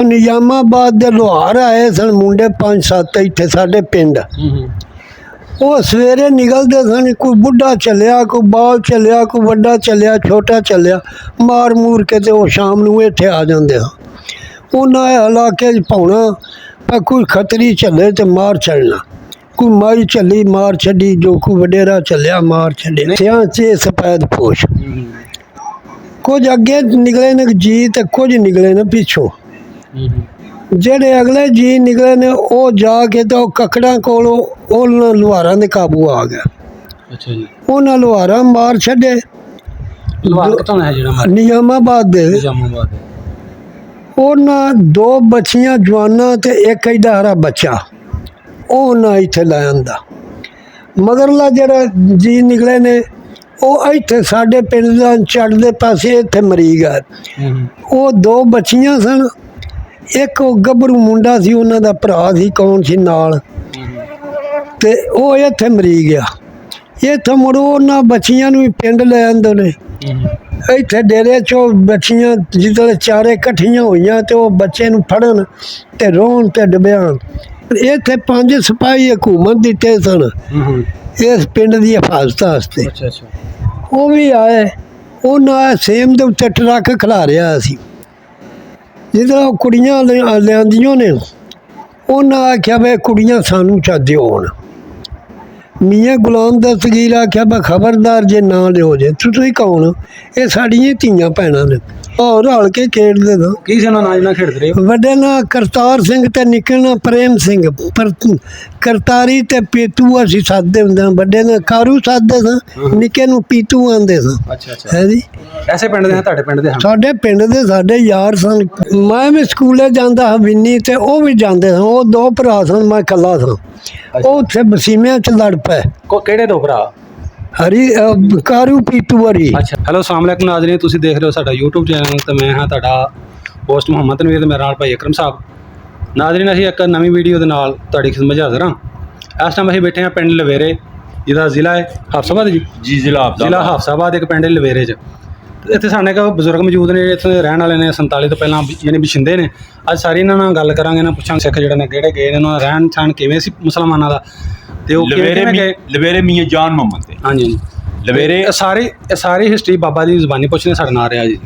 निजामाबाद दे लोहार आए सन मुंडे 5-7 इत्थे साडे पिंड। वो सवेरे निकलते सन, कोई बुढ़ा चलिया, कोई बाल चलिया, कोई वड्डा चलिया, छोटा चलिया, मार मूर के ते वो शाम नूं इत्थे आ जांदे हैं। उन्हें इलाके पौना पर कोई खतरी चले तो मार छड़ना, कोई माई चली मार छड़ी, जो कोई वडेरा चलिया मार छड़े। सियां चे सफेद पोश, कुछ अगे निकले न जी तो कुछ निकले न पिछों। जेड़े अगले जी निकले ने वो जाके तो ककड़ा कोलों उन्होंने लुहारां दे काबू आ गया। अच्छा जी। उन्हें लुहारा मार छड़े। लुहार कित्थों है जेड़ा? निजामाबाद दे। निजामाबाद। उन्हें 2 बच्चियां जवाना ते एक एडा हरा बच्चा उन्हें इत्थे लै आंदा। मगरला जेड़ा जी निकले ने वो इत्थे साडे पिंड दा चढ़दे पासे इत्थे मरी गए। वो 2 बच्चियां सन, एक गभरू मुंडा सी, उन्हां दा भरा सी कौन सी नाल, ते वो इत्थे मरी गया। इत्थे मुड़ो उन्हां बच्चियां नूं पिंड लै आंदे ने। इत्थे डेरे चो बच्चियां जिसले चारे कट्ठियां होइयां ते वो बच्चे नूं फड़न ते रोहन ते डब्यान। इत्थे 5 सिपाही हुकूमत दिते सन इस पिंड दी हिफाजत वास्ते। वो भी आए, उन्हें सेम दे उत्ते ट्रक खलारिया सी, जिधर कुड़ियां लियांदियां ने। उन्हें आख्या भाई कुड़ियां सानू चाहते होन। मियाँ गुलाम दस्तगीर आख्या भाई खबरदार जे ना लियो जे, तुसीं कौन? ये साड़ियां धीआं भैणां ने। और रल के खेडदे सा। की सी ना नाम खेडदे रहे? वड्डे ना करतार सिंह ते निक्के ना प्रेम सिंह। पर करतारी ते पीतू असीं सददे हुंदे, वड्डे ने कारू सददे सा, निक्के नूं पीतू आंदे सा। अच्छा है जी। ऐसे पिंड दे तुहाडे पिंड दे? साडे पिंड दे साडे यार सन। मैं भी स्कूले जांदा हा विन्नी ते वो भी जांदे सन। वो 2 भरा सन, मैं कल्ला सा। वो उत्थे बसीमियां च लड़ पे। किहड़े 2 भरा? हरी कारू पीतू हरी। अच्छा। हेलो अस्सलाम वालेकुम नाज़रीन, तुसीं देख रहे हो साडा यूट्यूब चैनल ते मैं हाँ तुहाडा होस्ट मुहम्मद तनवीर ते मेरे नाल भाई अकरम साहब। नाज़रीन असीं एक नवीं वीडियो दे नाल तुहाडी खिदमत 'ਚ हाज़र हाँ। इस टाइम असीं बैठे हैं पिंड लवेरे, जिहदा जिला है हाफसाबाद जी। जिला हाफसाबाद एक पिंड लवेरे 'ਚ। ਇੱਥੇ ਸਾਡੇ ਕੋਲ ਬਜ਼ੁਰਗ ਮੌਜੂਦ ਨੇ, ਇੱਥੇ ਦੇ ਰਹਿਣ ਵਾਲੇ ਨੇ 47 ਤੋਂ ਪਹਿਲਾਂ ਯਾਨੀ ਬਸ਼ਿੰਦੇ ਨੇ। ਅੱਜ ਸਾਰੀ ਇਹਨਾਂ ਨਾਲ ਗੱਲ ਕਰਾਂਗੇ ਨਾ, ਪੁੱਛਾਂਗੇ ਸਿੱਖ ਜਿਹੜੇ ਨੇ ਕਿਹੜੇ ਗਏ ਨੇ, ਉਹਨਾਂ ਦਾ ਰਹਿਣ ਸਹਿਣ ਕਿਵੇਂ ਸੀ ਮੁਸਲਮਾਨਾਂ ਦਾ, ਤੇ ਉਹ ਕਿਵੇਂ ਗਏ। ਲਵੇਰੇ ਮੀਆਂ ਜਾਨ ਮੁਹੰਮਦ ਤੇ ਹਾਂਜੀ ਲਵੇਰੇ ਸਾਰੀ ਹਿਸਟਰੀ ਬਾਬਾ ਜੀ ਦੀ ਜ਼ੁਬਾਨੀ ਪੁੱਛਣੇ ਸਾਡੇ ਨਾਲ ਰਿਹਾ ਜੀ।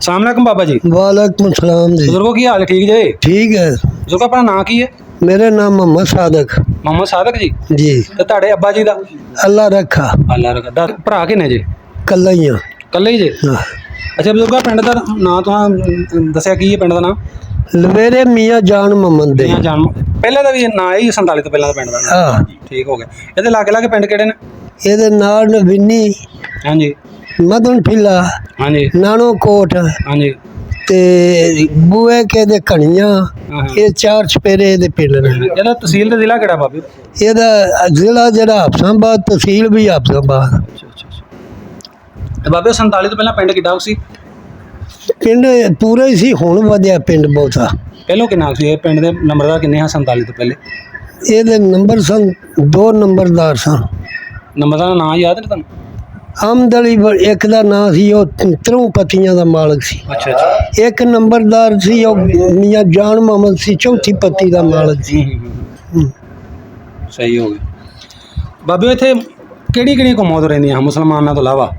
अस्सलाम वालेकुम बाबा जी। वालेकुम सलाम जी। बुजुर्गो की हाल है? ठीक जे? ठीक है। बुजुर्गो अपना नाम की है? मेरा नाम मोहम्मद सादक। मोहम्मद सादक जी। जी। ते तुहाडे अब्बा जी दा? अल्लाह रखा। अल्लाह रखा। भरा किन्ने जे? कल्ला ही हां। कल्ले ही जे? हाँ। अच्छा बुजुर्गो पिंड दा नाम तुहां दस्सिया की है पिंड दा नाम? लवेरे मियाँ जान मोहम्मद दे। मियाँ जान पहले दा भी नाम है 47 तो पहला दा पिंड दा? हाँ। ठीक हो गया। इहदे लागे लागे पिंड किहड़े ने? ਇਹਦੇ ਨਾਲ ਨੇ ਵਿੰਨੀ, ਹਾਂਜੀ ਮਦਨ ਫਿੱਲਾ, ਹਾਂਜੀ ਨਾਨੋ ਕੋਟ ਹਾਂਜੀ ਤੇ ਬੂਏ ਕੇ ਦੇ ਕਣੀਆਂ। ਇਹ 4 ਚਪੇਰੇ ਦੇ ਪਿੰਡ ਨੇ। ਇਹਦਾ ਤਹਿਸੀਲ ਤੇ ਜ਼ਿਲ੍ਹਾ ਕਿਹੜਾ ਬਾਬੇ? ਇਹਦਾ ਜ਼ਿਲ੍ਹਾ ਜਿਹੜਾ ਹਾਫਸਾਬਾਦ, ਤਹਿਸੀਲ ਵੀ ਹਾਫਸਾਬਾਦ। ਤੇ ਬਾਬੇ 47 ਤੋਂ ਪਹਿਲਾਂ ਪਿੰਡ ਕਿੱਡਾ ਸੀ? ਪਿੰਡ ਪੂਰਾ ਹੀ ਸੀ, ਹੁਣ ਵਧਿਆ ਪਿੰਡ ਬਹੁਤਾ। ਪਹਿਲੋਂ ਕਿੰਨਾ ਸੀ ਇਹ ਪਿੰਡ ਦੇ? ਨੰਬਰਦਾਰ ਕਿੰਨੇ ਹਨ 47 ਤੋਂ ਪਹਿਲੇ? ਇਹਦੇ ਨੰਬਰ ਸਨ 2 ਨੰਬਰਦਾਰ ਸਨ। ਨੰਬਰਦਾਰ ਦਾ ਨਾਂ ਯਾਦ ਨਹੀਂ ਤੁਹਾਨੂੰ? ਅਹਿਮਦ ਅਲੀ ਇੱਕ ਦਾ ਨਾਂ ਸੀ, ਉਹ 3 ਪੱਤੀਆਂ ਦਾ ਮਾਲਕ ਸੀ। ਅੱਛਾ ਅੱਛਾ। ਇੱਕ ਨੰਬਰਦਾਰ ਸੀ ਉਹ ਮੀਆਂ ਜਾਨ ਮੁਹੰਮਦ ਸੀ, 4ਥੀ ਪੱਤੀ ਦਾ ਮਾਲਕ ਸੀ। ਸਹੀ ਹੋ ਗਿਆ। ਬਾਬੇ ਇੱਥੇ ਕਿਹੜੀ ਕਿਹੜੀਆਂ ਕੌਮਾਂ ਰਹਿੰਦੀਆਂ ਹਨ ਮੁਸਲਮਾਨਾਂ ਤੋਂ ਇਲਾਵਾ?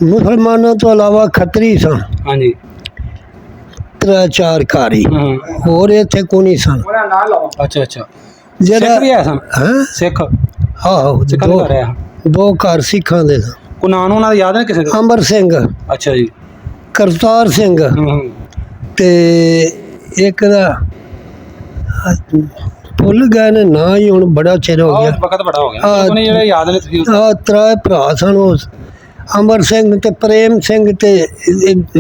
ਮੁਸਲਮਾਨਾਂ ਤੋਂ ਇਲਾਵਾ ਖੱਤਰੀ ਸਨ। ਹਾਂਜੀ। 3-4 ਘਾਰੀ, ਹੋਰ ਇੱਥੇ ਕੋਈ ਨਹੀਂ ਸਨ। ਅੱਛਾ ਅੱਛਾ। ਜਿਹੜਾ ਸਿੱਖ ਵੀ ਆਏ ਸਨ? ਹੈਂ? ਸਿੱਖ? ਆਹੋ, ਸਿੱਖਾਂ ਦੇ ਘਰ ਆਇਆ? 2 ਘਰ ਸਿੱਖਾਂ ਦੇ ਸਨ। ਕੋਈ ਨਾਂ ਉਹਨਾਂ ਦਾ ਯਾਦ ਹੈ ਕਿਸੇ ਦਾ? ਅਮਰ ਸਿੰਘ, ਅੱਛਾ ਜੀ। ਕਰਤਾਰ ਸਿੰਘ ਤੇ ਇੱਕ ਦਾ ਭੁੱਲ ਗਏ ਨੇ ਨਾਂ ਹੀ, ਹੁਣ ਬੜਾ ਚਿਰ ਹੋ ਗਿਆ। ਵਕਤ ਬੜਾ ਹੋ ਗਿਆ ਉਹਨੇ ਜਿਹੜੇ ਯਾਦ ਨੇ ਤੁਸੀਂ? 3 ਭਰਾ ਸਨ, ਉਸ ਅਮਰ ਸਿੰਘ ਤੇ ਪ੍ਰੇਮ ਸਿੰਘ ਤੇ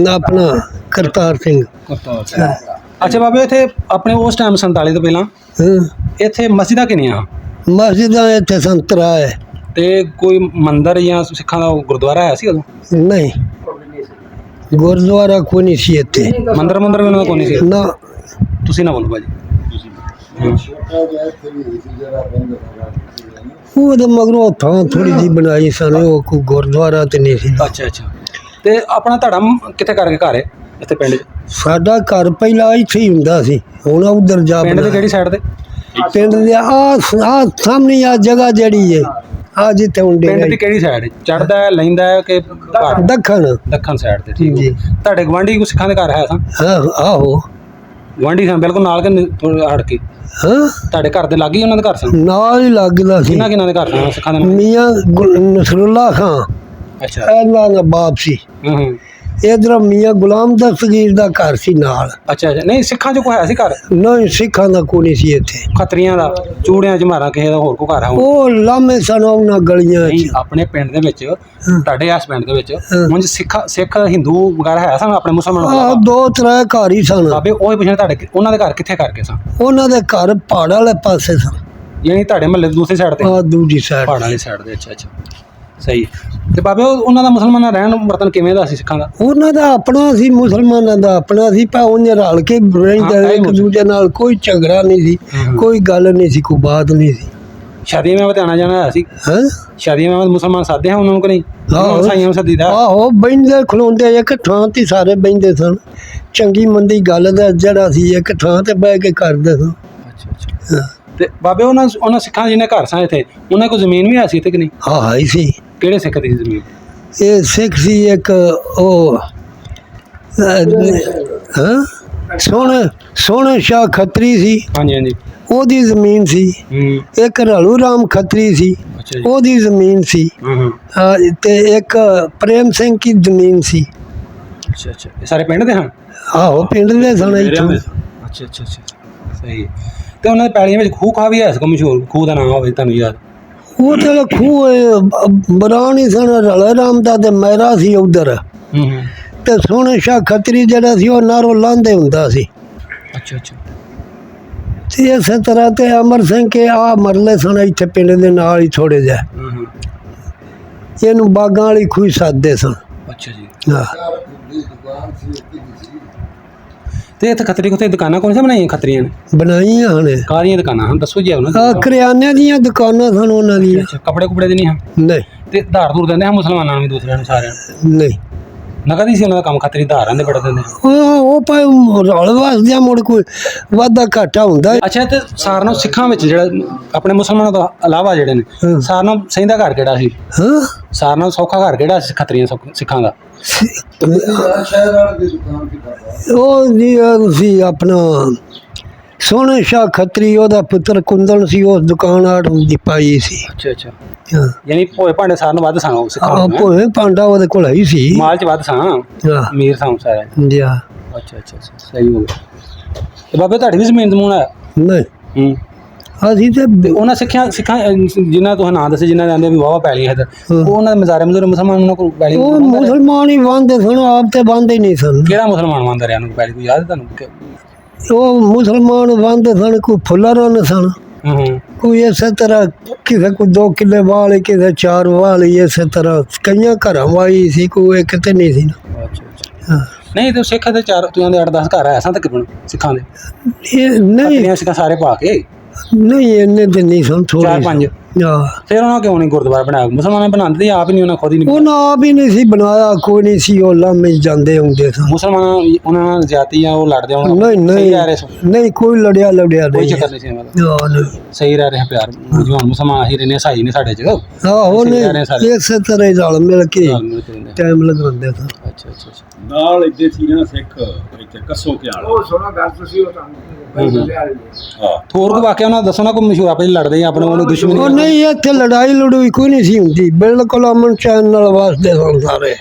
ਆਪਣਾ ਕਰਤਾਰ ਸਿੰਘ। ਅੱਛਾ ਬਾਬੇ ਇੱਥੇ ਆਪਣੇ ਉਸ ਟਾਈਮ 47 ਤੋਂ ਪਹਿਲਾਂ ਇੱਥੇ ਮਸਜਿਦਾਂ ਕਿੰਨੀਆਂ? ਮਸਜਿਦਾਂ ਇੱਥੇ ਸੰਤਰਾ ਹੈ। ਤੇ ਕੋਈ ਮੰਦਿਰ ਜਾਂ ਸਿੱਖਾਂ ਦਾ ਗੁਰਦੁਆਰਾ ਹੈ ਸੀ ਉਦੋਂ? ਨਹੀਂ, ਗੁਰਦੁਆਰਾ ਕੋਈ ਨਹੀਂ ਸੀ ਇੱਥੇ। ਮੰਦਿਰ ਵੀ ਉਹਨਾਂ ਦਾ ਕੋਈ ਨਹੀਂ ਸੀ ਨਾ। ਤੁਸੀਂ ਨਾ ਬੋਲੋ ਭਾਜੀ। ਉਹ ਤਾਂ ਮਗਰੋਂ ਥਾਂ ਥੋੜੀ ਜਿਹੀ ਬਣਾਈ ਸਨ, ਉਹ ਕੋਈ ਗੁਰਦੁਆਰਾ ਤੇ ਨਹੀਂ ਸੀ। ਅੱਛਾ ਅੱਛਾ। ਤੇ ਆਪਣਾ ਤੁਹਾਡਾ ਕਿੱਥੇ ਕਰਕੇ ਘਰ ਹੈ ਇੱਥੇ ਪਿੰਡ 'ਚ? ਸਾਡਾ ਘਰ ਪਹਿਲਾਂ ਇੱਥੇ ਹੀ ਹੁੰਦਾ ਸੀ, ਹੁਣ ਉਧਰ ਜਾ ਪਿੰਡ ਦੇ ਬਣਾਇਆ। ਕਿਹੜੀ ਸਾਈਡ ਤੇ? ਪਿੰਡ ਦੇ ਆ ਸਾਹਮਣੇ ਆ ਜਗ੍ਹਾ ਜਿਹੜੀ ਹੈ ਆ ਜਿੱਥੇ ਹੁਣ ਪਿੰਡ ਡੇਰਾ ਦੀ ਕਿਹੜੀ ਸਾਈਡ? ਚੜਦਾ ਹੈ, ਲੈਂਦਾ ਹੈ ਕਿ ਘਰ? ਦੱਖਣ। ਦੱਖਣ ਸਾਈਡ ਤੇ, ਠੀਕ ਜੀ। ਹੈ। ਤੁਹਾਡੇ ਗਵਾਂਢੀ ਕੋਈ ਸਿੱਖਾਂ ਦੇ ਘਰ ਹੈ ਸਾਂ? ਹਾਂ ਆਹੋ ਗਵਾਂਢੀ ਸਾਂ ਬਿਲਕੁਲ ਨਾਲ ਕਿ ਥੋੜ੍ਹਾ ਹਟ ਕੇ? ਹਾਂ ਤੁਹਾਡੇ ਘਰ ਦੇ ਲਾਗੇ ਹੀ ਉਹਨਾਂ ਦੇ ਘਰ ਸਨ? ਨਾਲ ਹੀ ਲੱਗਦਾ ਸੀ। ਕਿਹਨਾਂ ਦੇ ਘਰ ਸਨ ਸਿੱਖਾਂ ਦੇ ਨਾਲ? ਮੀਆਂ ਨਸਰੁੱਲਾ ਖਾਂ ਅੱਛਾ। ਇਹਨਾਂ ਦਾ ਬਾਪ ਸੀ। ਹੂੰ। ਇਧਰ ਮੀਆਂ ਗੁਲਾਮ ਦਸਤਗੀਰ ਦਾ ਘਰ ਸੀ ਨਾਲ। ਅੱਛਾ ਅੱਛਾ। ਨਹੀਂ, ਸਿੱਖਾਂ 'ਚ ਕੋਈ ਹੈ ਸੀ ਘਰ? ਨਹੀਂ ਸਿੱਖਾਂ ਦਾ ਕੋਈ ਨਹੀਂ ਸੀ ਇੱਥੇ। ਖੱਤਰੀਆਂ ਦਾ, ਚੂੜਿਆਂ 'ਚ ਮਾਰਾਂ ਕਿਸੇ ਦਾ ਹੋਰ ਕੋਈ ਘਰ ਹੈ ਹੁਣ? ਉਹ ਲਾਮੇ ਸਨ ਉਹਨਾਂ ਗਲੀਆਂ ਨਹੀਂ, 'ਚ। ਆਪਣੇ ਪਿੰਡ ਦੇ ਵਿੱਚ, ਤੁਹਾਡੇ ਇਸ ਪਿੰਡ ਦੇ ਵਿੱਚ ਉਂਝ ਸਿੱਖ ਹਿੰਦੂ ਵਗੈਰਾ ਹੈ ਸਨ ਆਪਣੇ ਮੁਸਲਮਾਨ ਆਹ ਵਗੈਰਾ? 2-3 ਘਰ ਹੀ ਸਨ। ਬਾਬੇ ਉਹ ਹੀ ਪੁੱਛਣਾ ਤੁਹਾਡੇ ਉਹਨਾਂ ਦੇ ਘਰ ਕਿੱਥੇ ਕਰਕੇ ਸਨ? ਉਹਨਾਂ ਦੇ ਘਰ ਪਹਾੜ ਵਾਲੇ ਪਾਸੇ ਸਨ। ਯਾਨੀ ਤੁਹਾਡੇ ਮਹੱਲੇ ਦੀ ਦੂਸਰੀ ਸਾਈਡ ਤੇ? ਆ ਦੂਜੀ ਸਾਈਡ। ਪਹਾੜਾਂ ਵਾਲੀ ਸਾਈਡ ਦੇ। ਅੱਛਾ ਅੱਛਾ, ਸਹੀ। ਤੇ ਬਾਬੇ ਉਹਨਾਂ ਦਾ ਮੁਸਲਮਾਨਾਂ ਦਾ ਰਹਿਣ ਵਰਤਨ ਕਿਵੇਂ ਦਾ ਸੀ ਸਿੱਖਾਂ ਦਾ? ਉਹਨਾਂ ਦਾ ਆਪਣਾ ਸੀ, ਮੁਸਲਮਾਨਾਂ ਦਾ ਆਪਣਾ ਸੀ, ਪਰ ਉਹਨੇ ਰਲ ਕੇ ਰਹਿੰਦੇ, ਹਾਂ, ਇੱਕ ਦੂਜੇ ਨਾਲ ਕੋਈ ਝਗੜਾ ਨਹੀਂ ਸੀ, ਕੋਈ ਗੱਲ ਨਹੀਂ ਸੀ, ਕੋਈ ਬਾਤ ਨਹੀਂ ਸੀ। ਸ਼ਾਦੀਆਂ ਵਿੱਚ ਆਣਾ ਜਾਣਾ ਹੋਇਆ ਸੀ? ਹਾਂ ਸ਼ਾਦੀਆਂ ਵਿੱਚ ਮੁਸਲਮਾਨ ਸਾਦੇ ਹਨ ਉਹਨਾਂ ਨੂੰ ਕਿ ਨਹੀਂ? ਆਹੋ। ਸਾਈਆਂ ਨੂੰ ਸੱਦੀ ਦਾ? ਆਹੋ ਬਹਿੰਦੇ ਖਲੋਂਦੇ ਇੱਕ ਥਾਂ ਤੇ ਸਾਰੇ ਬਹਿੰਦੇ ਸਨ। ਚੰਗੀ ਮੰਦੀ ਗੱਲ ਦਾ ਜਿਹੜਾ ਸੀ ਇੱਕ ਥਾਂ ਤੇ ਬਹਿ ਕੇ ਕਰਦੇ ਸਨ। ਅੱਛਾ ਅੱਛਾ। ਹਾਂ ਤੇ ਬਾਬੇ ਉਹਨਾਂ ਸਿੱਖਾਂ ਜਿਹਨੇ ਘਰ ਸਾਂ ਇੱਥੇ, ਉਹਨਾਂ ਕੋਲ ਜ਼ਮੀਨ ਵੀ ਹੈ ਸੀ ਇੱਥੇ ਕਿ ਨਹੀਂ? ਹਾਂ ਹੀ ਸੀ। ਕਿਹੜੇ ਸਿੱਖ ਦੀ ਸੀ ਜ਼ਮੀਨ? ਇਹ ਸਿੱਖ ਸੀ ਇੱਕ ਉਹ ਹਾਂ ਸੋਹਣੇ ਸ਼ਾਹ ਖੱਤਰੀ ਸੀ, ਹਾਂਜੀ ਹਾਂਜੀ। ਉਹਦੀ ਜ਼ਮੀਨ ਸੀ। ਹੂੰ। ਇੱਕ ਰਲੂ ਰਾਮ ਖੱਤਰੀ ਸੀ, ਅੱਛਾ ਜੀ। ਉਹਦੀ ਜ਼ਮੀਨ ਸੀ। ਹੂੰ। ਤੇ ਇੱਕ ਪ੍ਰੇਮ ਸਿੰਘ ਦੀ ਜ਼ਮੀਨ ਸੀ। ਅੱਛਾ ਅੱਛਾ। ਇਹ ਸਾਰੇ ਪਿੰਡ ਦੇ ਹਨ? ਆਹੋ ਪਿੰਡ ਦੇ ਸਨ ਇੱਥੋਂ। ਅੱਛਾ ਅੱਛਾ ਅੱਛਾ, ਸਹੀ। ਤੇ ਉਹਨਾਂ ਦੇ ਪੈਲੀਆਂ ਵਿੱਚ ਖੂਹ ਖਾ ਵੀ ਹੈ, ਕੋਈ ਮਸ਼ਹੂਰ ਖੂਹ ਦਾ ਨਾਮ ਹੋਵੇ ਤੁਹਾਨੂੰ ਯਾਦ? ਉਹ ਤੇ ਖੂਹ ਬਰਾਣੀ ਸਨ, ਰਲੇ ਰਾਮ ਦਾ ਤੇ ਮਹਿਰਾ ਸੀ ਉਧਰ। ਹੂੰ ਹੂੰ। ਤੇ ਸੋਹਣੇ ਸ਼ਾਹ ਖੱਤਰੀ ਜਿਹੜਾ ਸੀ ਉਹ ਨਾਰੋਂ ਲਾਂਦੇ ਹੁੰਦਾ ਸੀ। ਅੱਛਾ ਅੱਛਾ। ਤੇ ਇਸੇ ਤਰ੍ਹਾਂ ਤੇ ਅਮਰ ਸਿੰਘ ਕੇ ਆ ਮਰਲੇ ਸਨ ਇੱਥੇ ਪਿੰਡ ਦੇ ਨਾਲ ਹੀ ਥੋੜੇ ਜਿਹਾ। ਹੂੰ ਹੂੰ। ਇਹਨੂੰ ਬਾਗਾਂ ਵਾਲੀ ਖੂਹ ਸੱਦਦੇ ਸਨ। ਅੱਛਾ ਜੀ। ਹਾਂ ਤੇ ਇੱਥੇ ਖੱਤਰੀ ਕੋਤੇ ਦੁਕਾਨਾਂ ਕੌਣ ਸਾ ਬਣਾਈਆਂ ਖੱਤਰੀਆਂ ਨੇ? ਬਣਾਈਆਂ ਹਨ। ਕਾਹਦੀਆਂ ਦੁਕਾਨਾਂ ਹਨ ਦੱਸੋ ਜੀ ਉਹਨਾਂ ਆ ਕਰਿਆਨੇ ਦੀਆਂ ਦੁਕਾਨਾਂ ਸਨ ਉਹਨਾਂ ਦੀਆਂ। ਅੱਛਾ, ਕੱਪੜੇ ਕੁਪੜੇ ਦੇ ਨਹੀਂ ਹਨ? ਨਹੀਂ ਤੇ ਧਾਰ ਧੂਰ ਦਿੰਦੇ ਹਨ ਮੁਸਲਮਾਨਾਂ ਨੂੰ ਵੀ, ਦੂਸਰਿਆਂ ਨੂੰ, ਸਾਰਿਆਂ ਨੂੰ? ਨਹੀਂ ਨਕਦ ਹੀ ਸੀ ਉਹਨਾਂ ਦਾ ਕੰਮ, ਖੱਤਰੀ ਧਾਰਾਂ ਦੇ ਬੜੇ ਦਿੰਦੇ? ਉਹ ਭਾਈ ਰਲ ਵਸਦਿਆਂ ਮੁੜ ਕੋਈ ਵਾਧਾ ਘਾਟਾ ਹੁੰਦਾ। ਅੱਛਾ। ਤੇ ਸਾਰਨੋਂ ਸਿੱਖਾਂ ਵਿੱਚ ਜਿਹੜਾ ਆਪਣੇ ਮੁਸਲਮਾਨਾਂ ਤੋਂ ਇਲਾਵਾ ਜਿਹੜੇ ਨੇ, ਸਾਰਨੋਂ ਸਹਿੰਦਾ ਘਰ ਕਿਹੜਾ ਸੀ? ਹਾਂ ਸਾਰਨੋਂ ਸੌਖਾ ਘਰ ਕਿਹੜਾ ਸੀ ਖੱਤਰੀਆਂ ਸਿੱਖਾਂ ਦਾ? ਉਹ ਜੀ ਸੀ ਆਪਣਾ ਸੋਹਣੇ ਸ਼ਾਹ ਖੱਤਰੀ, ਉਹਦਾ ਪੁੱਤਰ ਕੁੰਦਨ ਸੀ, ਉਸ ਦੁਕਾਨ ਆੜ ਦੀ ਪਾਈ ਸੀ। ਅੱਛਾ ਅੱਛਾ। ਹਾਂ ਯਾਨੀ ਭੋਏ ਭਾਂਡੇ ਸਾਰਨ ਵੱਧ ਸਾਂ ਸਿੱਖਾਂ ਆ ਨੂੰ? ਭੋਵੇਂ ਭਾਂਡਾ ਉਹਦੇ ਕੋਲ ਹੀ ਸੀ। ਮਾਲ ਚ ਵੱਧ ਸਾਂ, ਹਾਂ ਅਮੀਰ ਸਾਂ ਸਾਰੇ? ਜੀ ਹਾਂ। ਅੱਛਾ ਅੱਛਾ ਅੱਛਾ, ਸਹੀ ਹੋ ਗਿਆ। ਤੇ ਬਾਬੇ ਤੁਹਾਡੀ ਵੀ ਜ਼ਮੀਨ ਜਮੂਨ ਹੈ? ਨਹੀਂ ਹੂੰ। ਅਸੀਂ ਤੇ ਉਹਨਾਂ ਸਿੱਖਾਂ ਜਿਨ੍ਹਾਂ ਤੁਸੀਂ ਨਾਂ ਦੱਸੇ, ਜਿਨ੍ਹਾਂ ਦੇ ਆਂਦੇ ਵੀ ਵਾਹਵਾ ਪੈਲੀ ਹੈ, ਉਹ ਉਹਨਾਂ ਦੇ ਮਜ਼ਾਰੇ ਮਜ਼ੂਰੇ ਮੁਸਲਮਾਨ ਉਹਨਾਂ ਕੋਲ ਪੈਲੀ? ਉਹ ਮੁਸਲਮਾਨ ਹੀ ਬੰਦੇ ਸਨ, ਆਪ ਤੇ ਬੰਦੇ ਨਹੀਂ ਸਨ। ਕਿਹੜਾ ਮੁਸਲਮਾਨ ਮੰਨਦਾ ਰਿਹਾ ਨੂੰ ਪੈਲੀ, ਕੋਈ ਯਾਦ ਤੁਹਾਨੂੰ? ਉਹ ਮੁਸਲਮਾਨ ਬੰਦੇ ਸਨ, ਕੋਈ ਫੁੱਲਰਨ ਸਨ, ਹੂੰ ਹੂੰ। ਕੋਈ ਇਸੇ ਤਰ੍ਹਾਂ ਕਿਸੇ ਕੋਈ 2 ਕਿੱਲੇ ਵਾਲੇ, ਕਿਸੇ 4 ਵਾਲੇ, ਇਸੇ ਤਰ੍ਹਾਂ ਕਈਆਂ ਘਰਾਂ ਵਾਲੀ ਸੀ, ਕੋਈ ਇੱਕ ਤੇ ਨਹੀਂ ਸੀ। ਅੱਛਾ ਅੱਛਾ। ਹਾਂ ਨਹੀਂ ਤੇ ਸਿੱਖ ਦੇ 4 ਤੁਸੀਂ ਦੇ 8-10 ਘਰ ਐ ਸਾਂ ਤਕਰੀਬਨ ਸਿੱਖਾਂ ਦੇ? ਇਹ ਨਹੀਂ ਖੱਤਰੀਆਂ ਸਿੱਖਾਂ ਸਾਰੇ ਪਾ ਕੇ ਨਹੀਂ ਇੰਨੇ ਤੇ ਨਹੀਂ ਸਨ, ਥੋੜੇ 4-5? ਹਾਂ ਫਿਰ ਉਹਨਾਂ ਕਿਉਂ ਨਹੀਂ ਗੁਰਦੁਆਰਾ ਬਣਾਇਆ? ਮੁਸਲਮਾਨ ਬਣਾਉਂਦੇ ਆਪ ਹੀ ਨਹੀਂ, ਉਹਨਾਂ ਖੁਦ ਹੀ ਨਹੀਂ? ਉਹਨਾਂ ਆਪ ਹੀ ਨਹੀਂ ਸੀ ਬਣਾਇਆ, ਕੋਈ ਨਹੀਂ ਸੀ, ਉਹ ਲਾਮੇ ਜਾਂਦੇ ਹੁੰਦੇ ਸਨ। ਮੁਸਲਮਾਨ ਉਹਨਾਂ ਨਾਲ ਜਾਤੀ ਆ, ਉਹ ਲੜਦੇ ਹੋਣ? ਨਹੀਂ ਸਹੀ ਨਹੀਂ ਰਹਿ ਰਹੇ ਸਨ? ਨਹੀਂ ਕੋਈ ਲੜਿਆ ਕੋਈ ਨਹੀਂ। ਚੱਕਰ ਨਹੀਂ ਸੀ ਇਹਨਾਂ ਦਾ? ਹਾਂ ਨਹੀਂ ਸਹੀ ਰਹਿ ਰਹੇ ਪਿਆਰ, ਜਿਵੇਂ ਹੁਣ ਮੁਸਲਮਾਨ ਅਸੀਂ ਰਹਿੰਦੇ ਸਾਈ ਨੇ ਸਾਡੇ ਚ। ਆਹੋ ਸਹੀ ਨੇ ਰਹਿ ਰਹੇ ਸਾਰੇ? ਇਸੇ ਤਰ੍ਹਾਂ ਹੀ ਰਲ ਮਿਲ ਕੇ ਨਾਲ ਮਿਲ ਕੇ ਰਹਿੰਦੇ। ਟਾਈਮ ਲਗਾਉਂਦੇ ਸਨ। ਅੱਛਾ ਅੱਛਾ ਅੱਛਾ। ਨਾਲ ਇੱਥੇ ਸੀ ਨਾ ਸਿੱਖ ਇੱਥੇ ਕੱਸੋ ਕਿਆਲ। ਉਹ ਸੋਨਾ ਗੱਲ ਤੁਸੀਂ ਉਹ ਤੁਹਾਨੂੰ ਹਾਂ ਹੋਰ ਕੋਈ ਵਾਕਿਆ ਉਹਨਾਂ ਦਾ ਦੱਸੋ ਨਾ, ਕੋਈ ਮਸ਼ਹੂਰ ਆਪਸ ਵਿੱਚ ਲੜਦੇ ਜਾਂ ਆਪਣੇ ਉਹਨੂੰ ਉਹ ਦੁਸ਼ਮਣੀ? ਨਹੀਂ ਇੱਥੇ ਲੜਾਈ ਲੜੂਈ ਕੋਈ ਨਹੀਂ ਸੀ ਹੁੰਦੀ, ਬਿਲਕੁਲ ਅਮਨ ਚੈਨ ਨਾਲ ਵਸਦੇ ਸਨ ਸਾਰੇ,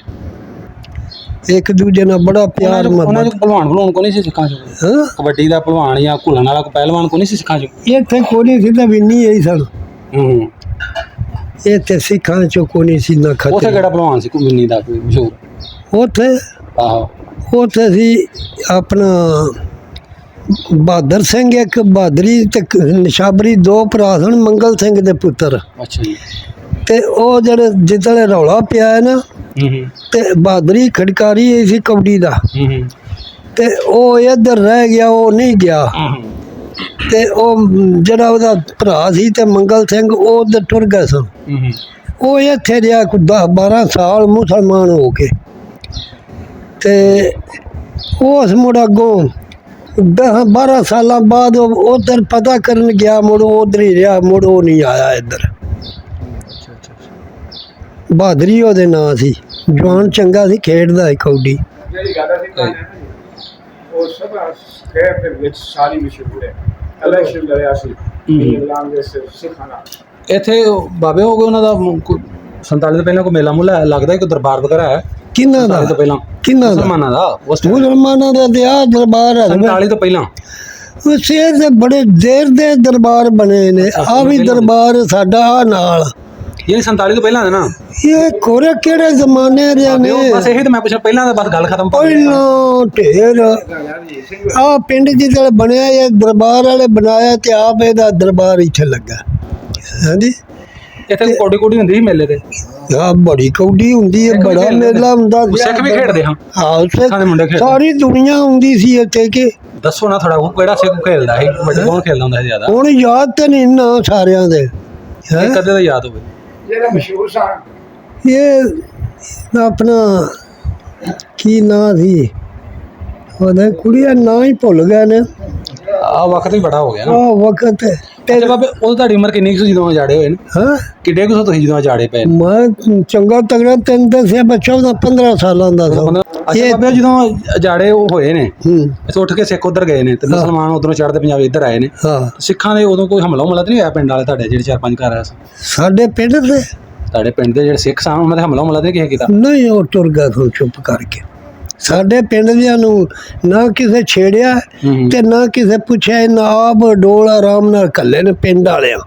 ਇੱਕ ਦੂਜੇ ਨਾਲ ਬੜਾ ਪਿਆਰ ਉਹਨਾਂ ਮੁਹੱਬਤ। ਚ ਭਲਵਾਨ ਕੋਈ ਨਹੀਂ ਸੀ ਸਿੱਖਾਂ ਚ? ਹਾਂ ਕਬੱਡੀ ਦਾ ਭਲਵਾਨ ਜਾਂ ਘੁਲਣ ਵਾਲਾ ਕੋਈ ਪਹਿਲਵਾਨ ਕੋਈ ਨਹੀਂ ਸੀ ਸਿੱਖਾਂ ਚ? ਇੱਥੇ ਕੋਈ ਨਹੀਂ ਸੀ ਤਾਂ ਵੀ ਨਹੀਂ ਆਈ ਸਨ, ਹੂੰ। ਇੱਥੇ ਸਿੱਖਾਂ ਚੋਂ ਕੋਈ ਨਹੀਂ ਸੀ ਨਾ ਉੱਥੇ ਖਤਰੇ। ਕਿਹੜਾ ਭਲਵਾਨ ਸੀ ਕੋਈ ਮਿੰਨੀ ਦਾ ਕੋਈ ਮਸ਼ਹੂਰ? ਉੱਥੇ ਆਹੋ। ਉੱਥੇ ਸੀ ਆਪਣਾ ਬਹਾਦਰ ਸਿੰਘ, ਇੱਕ ਬਹਾਦਰੀ ਤੇ ਨਿਸ਼ਾਬਰੀ, 2 ਭਰਾ ਸਨ, ਮੰਗਲ ਸਿੰਘ ਦੇ ਪੁੱਤਰ। ਅੱਛਾ ਜੀ। ਤੇ ਉਹ ਜਿਹੜੇ ਜਿੱਦਲੇ ਰੌਲਾ ਪਿਆ ਹੈ ਨਾ, ਹੂੰ ਹੂੰ ਤੇ ਬਹਾਦਰੀ ਖੜਕਾਰੀ ਸੀ ਕਬੱਡੀ ਦਾ, ਹੂੰ ਹੂੰ ਤੇ ਉਹ ਇੱਧਰ ਰਹਿ ਗਿਆ, ਉਹ ਨਹੀਂ ਗਿਆ। ਹੂੰ। ਤੇ ਉਹ ਜਿਹੜਾ ਉਹਦਾ ਭਰਾ ਸੀ ਤੇ ਮੰਗਲ ਸਿੰਘ, ਉਹ ਉੱਧਰ ਟੁਰ ਗਏ ਸਨ। ਹੂੰ। ਉਹ ਇੱਥੇ ਰਿਹਾ ਕੋਈ 10-12 ਸਾਲ ਮੁਸਲਮਾਨ ਹੋ ਕੇ। ਤੇ ਉਸ ਮੁੜ ਅੱਗੋਂ 10-12 ਸਾਲਾਂ ਬਾਅਦ ਉਧਰ ਪਤਾ ਕਰਨ ਗਿਆ, ਮੁੜ ਉਧਰ ਹੀ ਰਿਹਾ, ਮੁੜ ਉਹ ਨਹੀਂ ਆਇਆ ਇੱਧਰ। ਬਹਾਦਰੀ ਉਹਦੇ ਨਾਂ ਸੀ, ਜਵਾਨ ਚੰਗਾ ਸੀ, ਖੇਡਦਾ ਸੀ ਕੌਡੀ। ਜਿਹੜੀ ਗੱਲ ਅਸੀਂ ਕਰ ਰਹੇ ਹਾਂ ਉਹ ਸਭ ਸ਼ਹਿਰ ਦੇ ਵਿੱਚ ਸਾਰੀ ਮਸ਼ਹੂਰ ਹੈ। ਇਲੈਕਸ਼ਨ ਲੜਿਆ ਸੀ ਇੰਗਲੈਂਡ ਦੇ ਸਿੱਖਾਂ ਨਾਲ। ਇੱਥੇ ਬਾਬੇ ਹੋ ਗਏ ਉਹਨਾਂ ਦਾ 47 ਤੋਂ ਪਹਿਲਾਂ ਕੋਈ ਮੇਲਾ ਮੂਲਾ ਲੱਗਦਾ, ਕੋਈ ਦਰਬਾਰ ਵਗੈਰਾ ਹੈ ਕਿੰਨਾ ਦਾ? 47 ਤੋਂ ਪਹਿਲਾਂ ਕਿੰਨਾ ਦਾ? ਮੁਸਲਮਾਨਾਂ ਦਾ। ਉਸ time ਮੁਸਲਮਾਨਾਂ ਦਾ ਤੇ ਆਹ ਦਰਬਾਰ ਹੈ 47 ਤੋਂ ਪਹਿਲਾਂ ਉਹ ਸ਼ਹਿਰ ਦੇ ਬੜੇ ਦੇਰ ਦੇ ਦਰਬਾਰ ਬਣੇ ਨੇ। ਆ ਵੀ ਦਰਬਾਰ ਸਾਡਾ ਆ ਨਾਲ, ਇਹ 47 ਤੋਂ ਪਹਿਲਾਂ ਹੈ ਨਾ। ਇਹ ਕੋਰੇ ਕਿਹੜੇ ਜ਼ਮਾਨੇ ਦੇ ਨੇ? ਬਸ ਇਹੀ ਤਾਂ ਮੈਂ ਪੁੱਛਿਆ, ਪਹਿਲਾਂ ਤਾਂ ਬਸ ਗੱਲ ਖਤਮ। ਪਹਿਲਾਂ ਢੇਰ ਆ ਪਿੰਡ ਜਿੱਦਲ ਬਣਿਆ, ਇਹ ਦਰਬਾਰ ਵਾਲੇ ਬਣਾਇਆ ਤੇ ਆਪ ਇਹਦਾ ਦਰਬਾਰ ਇੱਥੇ ਲੱਗਾ। ਹਾਂਜੀ, ਇੱਥੇ ਕੋਡੀ ਕੋਡੀ ਹੁੰਦੀ ਸੀ ਮੇਲੇ ਤੇ। ਆ ਬੜੀ ਕੌਡੀ ਹੁੰਦੀ ਹੈ, ਬੜਾ ਮੇਲਾ ਹੁੰਦਾ ਸੀ। ਸਿੱਖ ਵੀ ਖੇਡਦੇ ਹਾਂ, ਹਾਂ, ਸਿੱਖਾਂ ਦੇ ਮੁੰਡੇ ਖੇਡਦੇ। ਸਾਰੀ ਦੁਨੀਆ ਹੁੰਦੀ ਸੀ ਇੱਥੇ। ਕਿ ਦੱਸੋ ਨਾ ਥੋੜਾ, ਉਹ ਕਿਹੜਾ ਸਿੱਖ ਖੇਡਦਾ ਸੀ, ਵੱਡੇ ਕੌਣ ਖੇਡਦਾ ਹੁੰਦਾ ਸੀ ਜ਼ਿਆਦਾ? ਹੁਣ ਯਾਦ ਤੇ ਨਹੀਂ ਨਾ ਸਾਰਿਆਂ ਦੇ। ਹੈਂ? ਇੱਕ ਅੱਧੇ ਦਾ ਯਾਦ ਹੋਵੇ। ਜਿਹੜਾ ਮਸ਼ਹੂਰ ਸਨ ਇਹ ਆਪਣਾ ਕੀ ਨਾਂ ਸੀ ਉਹਦਾ, ਕੁੜੀਆਂ ਨਾਂ ਹੀ ਭੁੱਲ ਗਏ ਨੇ। ਆ ਵਕਤ ਵੀ ਬੜਾ ਹੋ ਗਿਆ ਨਾ। ਆ ਵਕਤ ਤੇ ਬਾਬੇ ਉਦੋਂ ਤੁਹਾਡੀ ਉਮਰ ਕਿੰਨੀ ਕੁ ਸੀ ਜਦੋਂ ਅਜਾੜੇ ਹੋਏ ਨੇ? ਹਾਂ, ਕਿੱਡੇ ਕੁ ਸੋ ਤੁਸੀਂ ਜਦੋਂ ਅਜਾੜੇ ਪਏ? ਮੈਂ ਚੰਗਾ ਤਗੜਾ ਤੈਨੂੰ ਦੱਸਿਆ, ਬੱਚਾ ਉਹਦਾ 15 ਸਾਲਾਂ ਦਾ ਸੀ। ਅੱਛਾ ਬਾਬੇ, ਜਦੋਂ ਅਜਾੜੇ ਉਹ ਹੋਏ ਨੇ, ਹੂੰ, ਇੱਥੇ ਉੱਠ ਕੇ ਸਿੱਖ ਉਧਰ ਗਏ ਨੇ ਤੇ ਮੁਸਲਮਾਨ ਉਧਰੋਂ ਚੜ੍ਹਦੇ ਪੰਜਾਬ ਇੱਧਰ ਆਏ ਨੇ। ਹਾਂ, ਸਿੱਖਾਂ ਦੇ ਉਦੋਂ ਕੋਈ ਹਮਲਾ ਹੁਮਲਾ ਤਾਂ ਨਹੀਂ ਹੋਇਆ ਪਿੰਡ ਵਾਲੇ ਤੁਹਾਡੇ ਜਿਹੜੇ 4-5 ਘਰ ਆ? ਸਾਡੇ ਪਿੰਡ ਦੇ ਤੁਹਾਡੇ ਪਿੰਡ ਦੇ ਜਿਹੜੇ ਸਿੱਖ ਸਨ ਉਹਨਾਂ ਦੇ ਹਮਲਾ ਹੁਮਲਾ ਤਾਂ ਨਹੀਂ ਕਿਸੇ ਕੀਤਾ? ਨਹੀਂ, ਉਹ ਟੁਰ ਗਿਆ ਤੋਂ ਚੁੱਪ ਕਰਕੇ। ਸਾਡੇ ਪਿੰਡ ਦਿਆਂ ਨੂੰ ਨਾ ਕਿਸੇ ਛੇੜਿਆ ਤੇ ਨਾ ਕਿਸੇ ਪੁੱਛਿਆ, ਨਾ ਆਪ ਡੋਲ ਆਰਾਮ ਨਾਲ ਕੱਲੇ ਨੇ ਪਿੰਡ ਵਾਲਿਆਂ।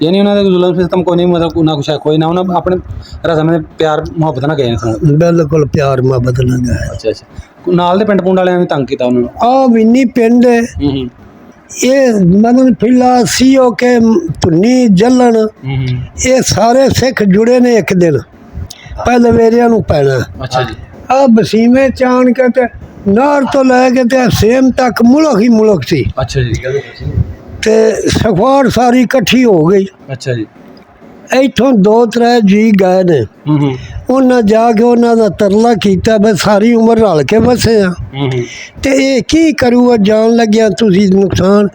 ਯਾਨੀ ਉਹਨਾਂ ਦੇ ਜ਼ੁਲਮ ਸਿਸਟਮ ਕੋਈ ਨਹੀਂ, ਮਤਲਬ ਨਾ ਕੁਛ ਹੈ, ਕੋਈ ਨਾ, ਉਹਨਾਂ ਆਪਣੇ ਰਸਮ ਦੇ ਪਿਆਰ ਮੁਹੱਬਤ ਨਾਲ ਗਏ ਨੇ। ਬਿਲਕੁਲ ਪਿਆਰ ਮੁਹੱਬਤ ਨਾਲ ਗਏ। ਅੱਛਾ ਅੱਛਾ, ਨਾਲ ਦੇ ਪਿੰਡ ਪੁੰਡ ਵਾਲਿਆਂ ਨੇ ਤੰਗ ਕੀਤਾ ਉਹਨਾਂ ਨੂੰ? ਆ ਵਿੰਨੀ ਪਿੰਡ ਹੈ, ਇਹ ਮਦਨ ਫਿੱਲਾ ਸੀਓ ਕੇ ਧੁੰਨੀ ਜੱਲਣ, ਇਹ ਸਾਰੇ ਸਿੱਖ ਜੁੜੇ ਨੇ। ਇੱਕ ਦਿਨ ਪਹਿਲੇ ਵੇਰਿਆਂ ਨੂੰ ਪੈਣਾ। ਅੱਛਾ ਜੀ। ਆ ਬਸੀਵੇਂ ਚਾਣ ਕੇ ਤੇ ਨਾਰ ਤੋਂ ਲੈ ਕੇ ਤੇ ਸੇਮ ਤੱਕ ਮੁਲਕ ਹੀ ਮੁਲਕ ਸੀ। ਅੱਛਾ ਜੀ। ਤੇ ਸਫਾਰ ਸਾਰੀ ਇਕੱਠੀ ਹੋ ਗਈ। ਅੱਛਾ ਜੀ। ਇੱਥੋਂ 2-3 ਜੀ ਗਏ ਨੇ, ਉਹਨਾਂ ਜਾ ਕੇ ਉਹਨਾਂ ਦਾ ਤਰਲਾ ਕੀਤਾ, ਬਸ ਸਾਰੀ ਉਮਰ ਰਲ ਕੇ ਵਸੇ ਆ ਤੇ ਇਹ ਕੀ ਕਰੂਗਾ, ਜਾਣ ਲੱਗਿਆ ਤੁਸੀਂ ਨੁਕਸਾਨ।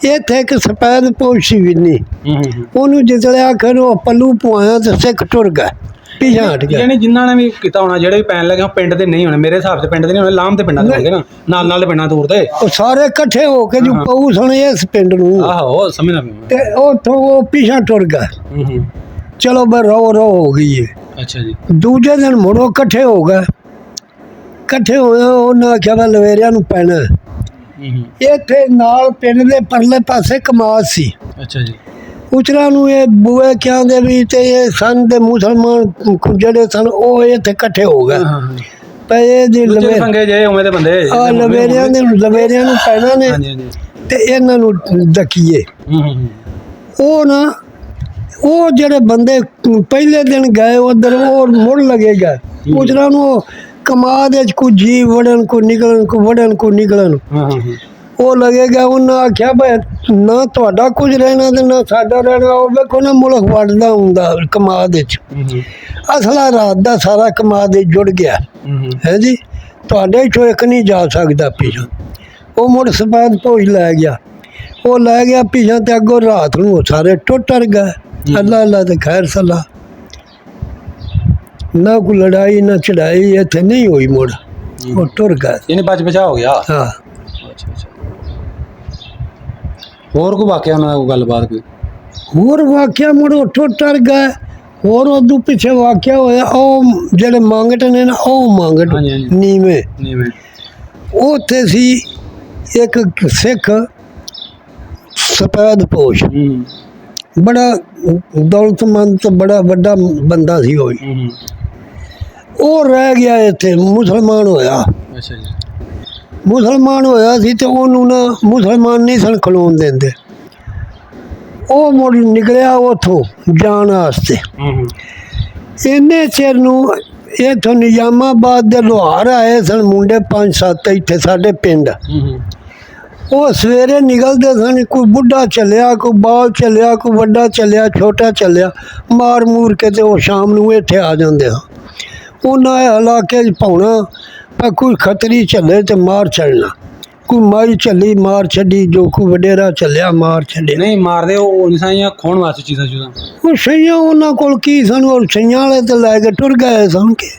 ਇੱਥੇ ਇੱਕ ਸਫੈਦ ਪੋਸ਼ ਸੀ ਵਿੰਨੀ, ਉਹਨੂੰ ਜਿਸਲੇ ਆਖਰ ਉਹ ਪੱਲੂ ਪਵਾਇਆ ਤੇ ਸਿੱਖ ਟੁਰ ਗਏ, ਪਿਛਾਂ ਹਟ ਗਿਆ। ਯਾਨੀ ਜਿਨ੍ਹਾਂ ਨੇ ਵੀ ਕੀਤਾ ਹੋਣਾ, ਜਿਹੜੇ ਵੀ ਪੈਣ ਲੱਗੇ ਪਿੰਡ ਦੇ ਨਹੀਂ ਹੋਣੇ, ਮੇਰੇ ਹਿਸਾਬ ਤੇ ਪਿੰਡ ਦੇ ਨਹੀਂ ਹੋਣੇ, ਲਾਮ ਤੇ ਪਿੰਡਾਂ ਦੇ ਹੋਣਗੇ ਨਾ, ਨਾਲ ਨਾਲ ਦੇ ਪਿੰਡਾਂ ਦੂਰ ਦੇ। ਉਹ ਸਾਰੇ ਇਕੱਠੇ ਹੋ ਕੇ ਜੋ ਪਊ ਸਣੇ ਇਸ ਪਿੰਡ ਨੂੰ, ਆਹੋ ਸਮਝਣਾ ਪਿਆ। ਤੇ ਉੱਥੋਂ ਉਹ ਪਿਛਾਂ ਟੁਰ ਗਏ। ਚਲੋ ਬਈ ਰੋ ਹੋ ਗਈ ਹੈ। ਅੱਛਾ ਜੀ। ਦੂਜੇ ਦਿਨ ਮੁੜੋ ਇਕੱਠੇ ਹੋ ਗਏ। ਇਕੱਠੇ ਹੋਇਆ, ਉਹਨਾਂ ਆਖਿਆ ਵਾ ਲਵੇਰਿਆਂ ਨੂੰ ਪੈਣਾ। ਇੱਥੇ ਨਾਲ ਪਿੰਡ ਦੇ ਪਰਲੇ ਪਾਸੇ ਕਮਾਦ ਸੀ। ਅੱਛਾ ਜੀ। ਉਚਰਾ ਨੂੰ ਇਹ ਬੂਏ ਕਹਿੰਦੇ ਵੀ, ਤੇ ਇਹ ਸਨ ਦੇ ਮੁਸਲਮਾਨ ਜਿਹੜੇ ਸਨ ਉਹ ਇੱਥੇ ਇਕੱਠੇ ਹੋ ਗਏ ਪਏ ਦੀ ਸੰਗੇ ਜੇ ਉਵੇਂ ਦੇ ਬੰਦੇ ਆ ਲਵੇਰਿਆਂ ਨੂੰ ਪੈਣਾ ਨੇ ਤੇ ਇਹਨਾਂ ਨੂੰ ਡਕੀਏ। ਉਹ ਨਾ ਉਹ ਜਿਹੜੇ ਬੰਦੇ ਪਹਿਲੇ ਦਿਨ ਗਏ ਉਧਰ, ਉਹ ਮੁੜ ਲੱਗੇਗਾ। ਉਚਰਾ ਨੂੰ ਕਮਾਦ ਵਿੱਚ ਕੋਈ ਜੀ ਵੜਨ ਕੋ ਨਿਕਲਣ, ਕੋ ਵੜਨ ਕੋ ਨਿਕਲਣ, ਉਹ ਲੱਗੇਗਾ। ਉਹਨਾਂ ਆਖਿਆ ਬਈ ਨਾ ਤੁਹਾਡਾ ਕੁਝ ਰਹਿਣਾ ਤੇ ਨਾ ਸਾਡਾ ਰਹਿਣਾ। ਉਹ ਵੇਖੋ ਨਾ ਮੁਲਕ ਵੜਦਾ ਹੁੰਦਾ ਕਮਾਦ ਵਿੱਚ। ਅਸਲਾ ਰਾਤ ਦਾ ਸਾਰਾ ਕਮਾਦ ਵਿੱਚ ਜੁੜ ਗਿਆ ਹੈ ਜੀ, ਤੁਹਾਡੇ ਚੋਂ ਇੱਕ ਨਹੀਂ ਜਾ ਸਕਦਾ ਪਿਛਾਂ। ਉਹ ਮੁੜ ਸਫੈਦ ਭੋਜ ਲੈ ਗਿਆ, ਉਹ ਲੈ ਗਿਆ ਪਿਛਾਂ ਤੇ ਅੱਗੋਂ ਰਾਤ ਨੂੰ ਉਹ ਸਾਰੇ ਟੁੱਟ ਗਏ। ਅੱਲਾ ਅੱਲਾ ਤੇ ਖੈਰ ਸਲਾਹ, ਨਾ ਕੋਈ ਲੜਾਈ ਨਾ ਚੜਾਈ ਇੱਥੇ ਨਹੀਂ ਹੋਈ। ਮੁੜ ਉਹ ਟੁਰ ਗਏ। ਇਹਨੇ ਬਚ ਬਚਾ ਹੋ ਗਿਆ। ਹਾਂ। ਹੋਰ ਕੋਈ ਵਾਕਿਆ ਉਹਨਾਂ ਦਾ, ਕੋਈ ਗੱਲਬਾਤ ਕੋਈ ਹੋਰ ਵਾਕਿਆ ਮੁੜ ਉੱਠੋ ਟਰ ਗਏ। ਹੋਰ ਉਦੋਂ ਪਿੱਛੇ ਵਾਕਿਆ ਹੋਇਆ, ਉਹ ਜਿਹੜੇ ਮੰਗਟ ਨੇ ਨਾ, ਉਹ ਮੰਗਟ ਨੀਵੇਂ ਉੱਥੇ ਸੀ ਇੱਕ ਸਿੱਖ ਸਫੈਦ ਪੋਸ਼, ਬੜਾ ਦੌਲਤਮੰਦ ਤੇ ਬੜਾ ਵੱਡਾ ਬੰਦਾ ਸੀ। ਉਹ ਰਹਿ ਗਿਆ ਇੱਥੇ, ਮੁਸਲਮਾਨ ਹੋਇਆ। ਅੱਛਾ ਜੀ। ਮੁਸਲਮਾਨ ਹੋਇਆ ਸੀ ਤੇ ਉਹਨੂੰ ਨਾ ਮੁਸਲਮਾਨ ਨਹੀਂ ਸਨ ਖਲੋਣ ਦਿੰਦੇ। ਉਹ ਮੁੜ ਨਿਕਲਿਆ ਉੱਥੋਂ ਜਾਣ ਵਾਸਤੇ। ਇੰਨੇ ਚਿਰ ਨੂੰ ਇੱਥੋਂ ਨਿਜ਼ਾਮਾਬਾਦ ਦੇ ਲੋਹਾਰ ਆਏ ਸਨ ਮੁੰਡੇ 5-7 ਇੱਥੇ ਸਾਡੇ ਪਿੰਡ। ਉਹ ਸਵੇਰੇ ਨਿਕਲਦੇ ਸਨ, ਕੋਈ ਬੁੱਢਾ ਚੱਲਿਆ, ਕੋਈ ਬਾਲ ਚੱਲਿਆ, ਕੋਈ ਵੱਡਾ ਚੱਲਿਆ, ਛੋਟਾ ਚੱਲਿਆ, ਮਾਰ ਮੂਰ ਕੇ ਤੇ ਉਹ ਸ਼ਾਮ ਨੂੰ ਇੱਥੇ ਆ ਜਾਂਦੇ ਆ। ਉਹਨਾਂ ਇਲਾਕੇ 'ਚ ਪਾਉਣਾ ਪਰ ਕੋਈ ਖਤਰੀ ਚੱਲੇ ਤੇ ਮਾਰ ਛੱਡਣਾ, ਕੋਈ ਮਾਈ ਚੱਲੀ ਮਾਰ ਛੱਡੀ, ਜੋ ਕੋਈ ਵਡੇਰਾ ਚੱਲਿਆ ਮਾਰ ਛੱਡਿਆ। ਨਹੀਂ ਮਾਰਦੇ ਉਹ ਨਿਸ਼ਾਨੀਆਂ ਖੋਣ ਵਾਸਤੇ ਚੀਜ਼ਾਂ ਚੂਜ਼ਾਂ। ਉਹ ਸਈਆਂ ਉਹਨਾਂ ਕੋਲ ਕੀ ਸਨ, ਉਹ ਸਈਆਂ ਵਾਲੇ ਤੇ ਲੈ ਕੇ ਟੁਰ ਗਏ ਸਨ ਕੇ।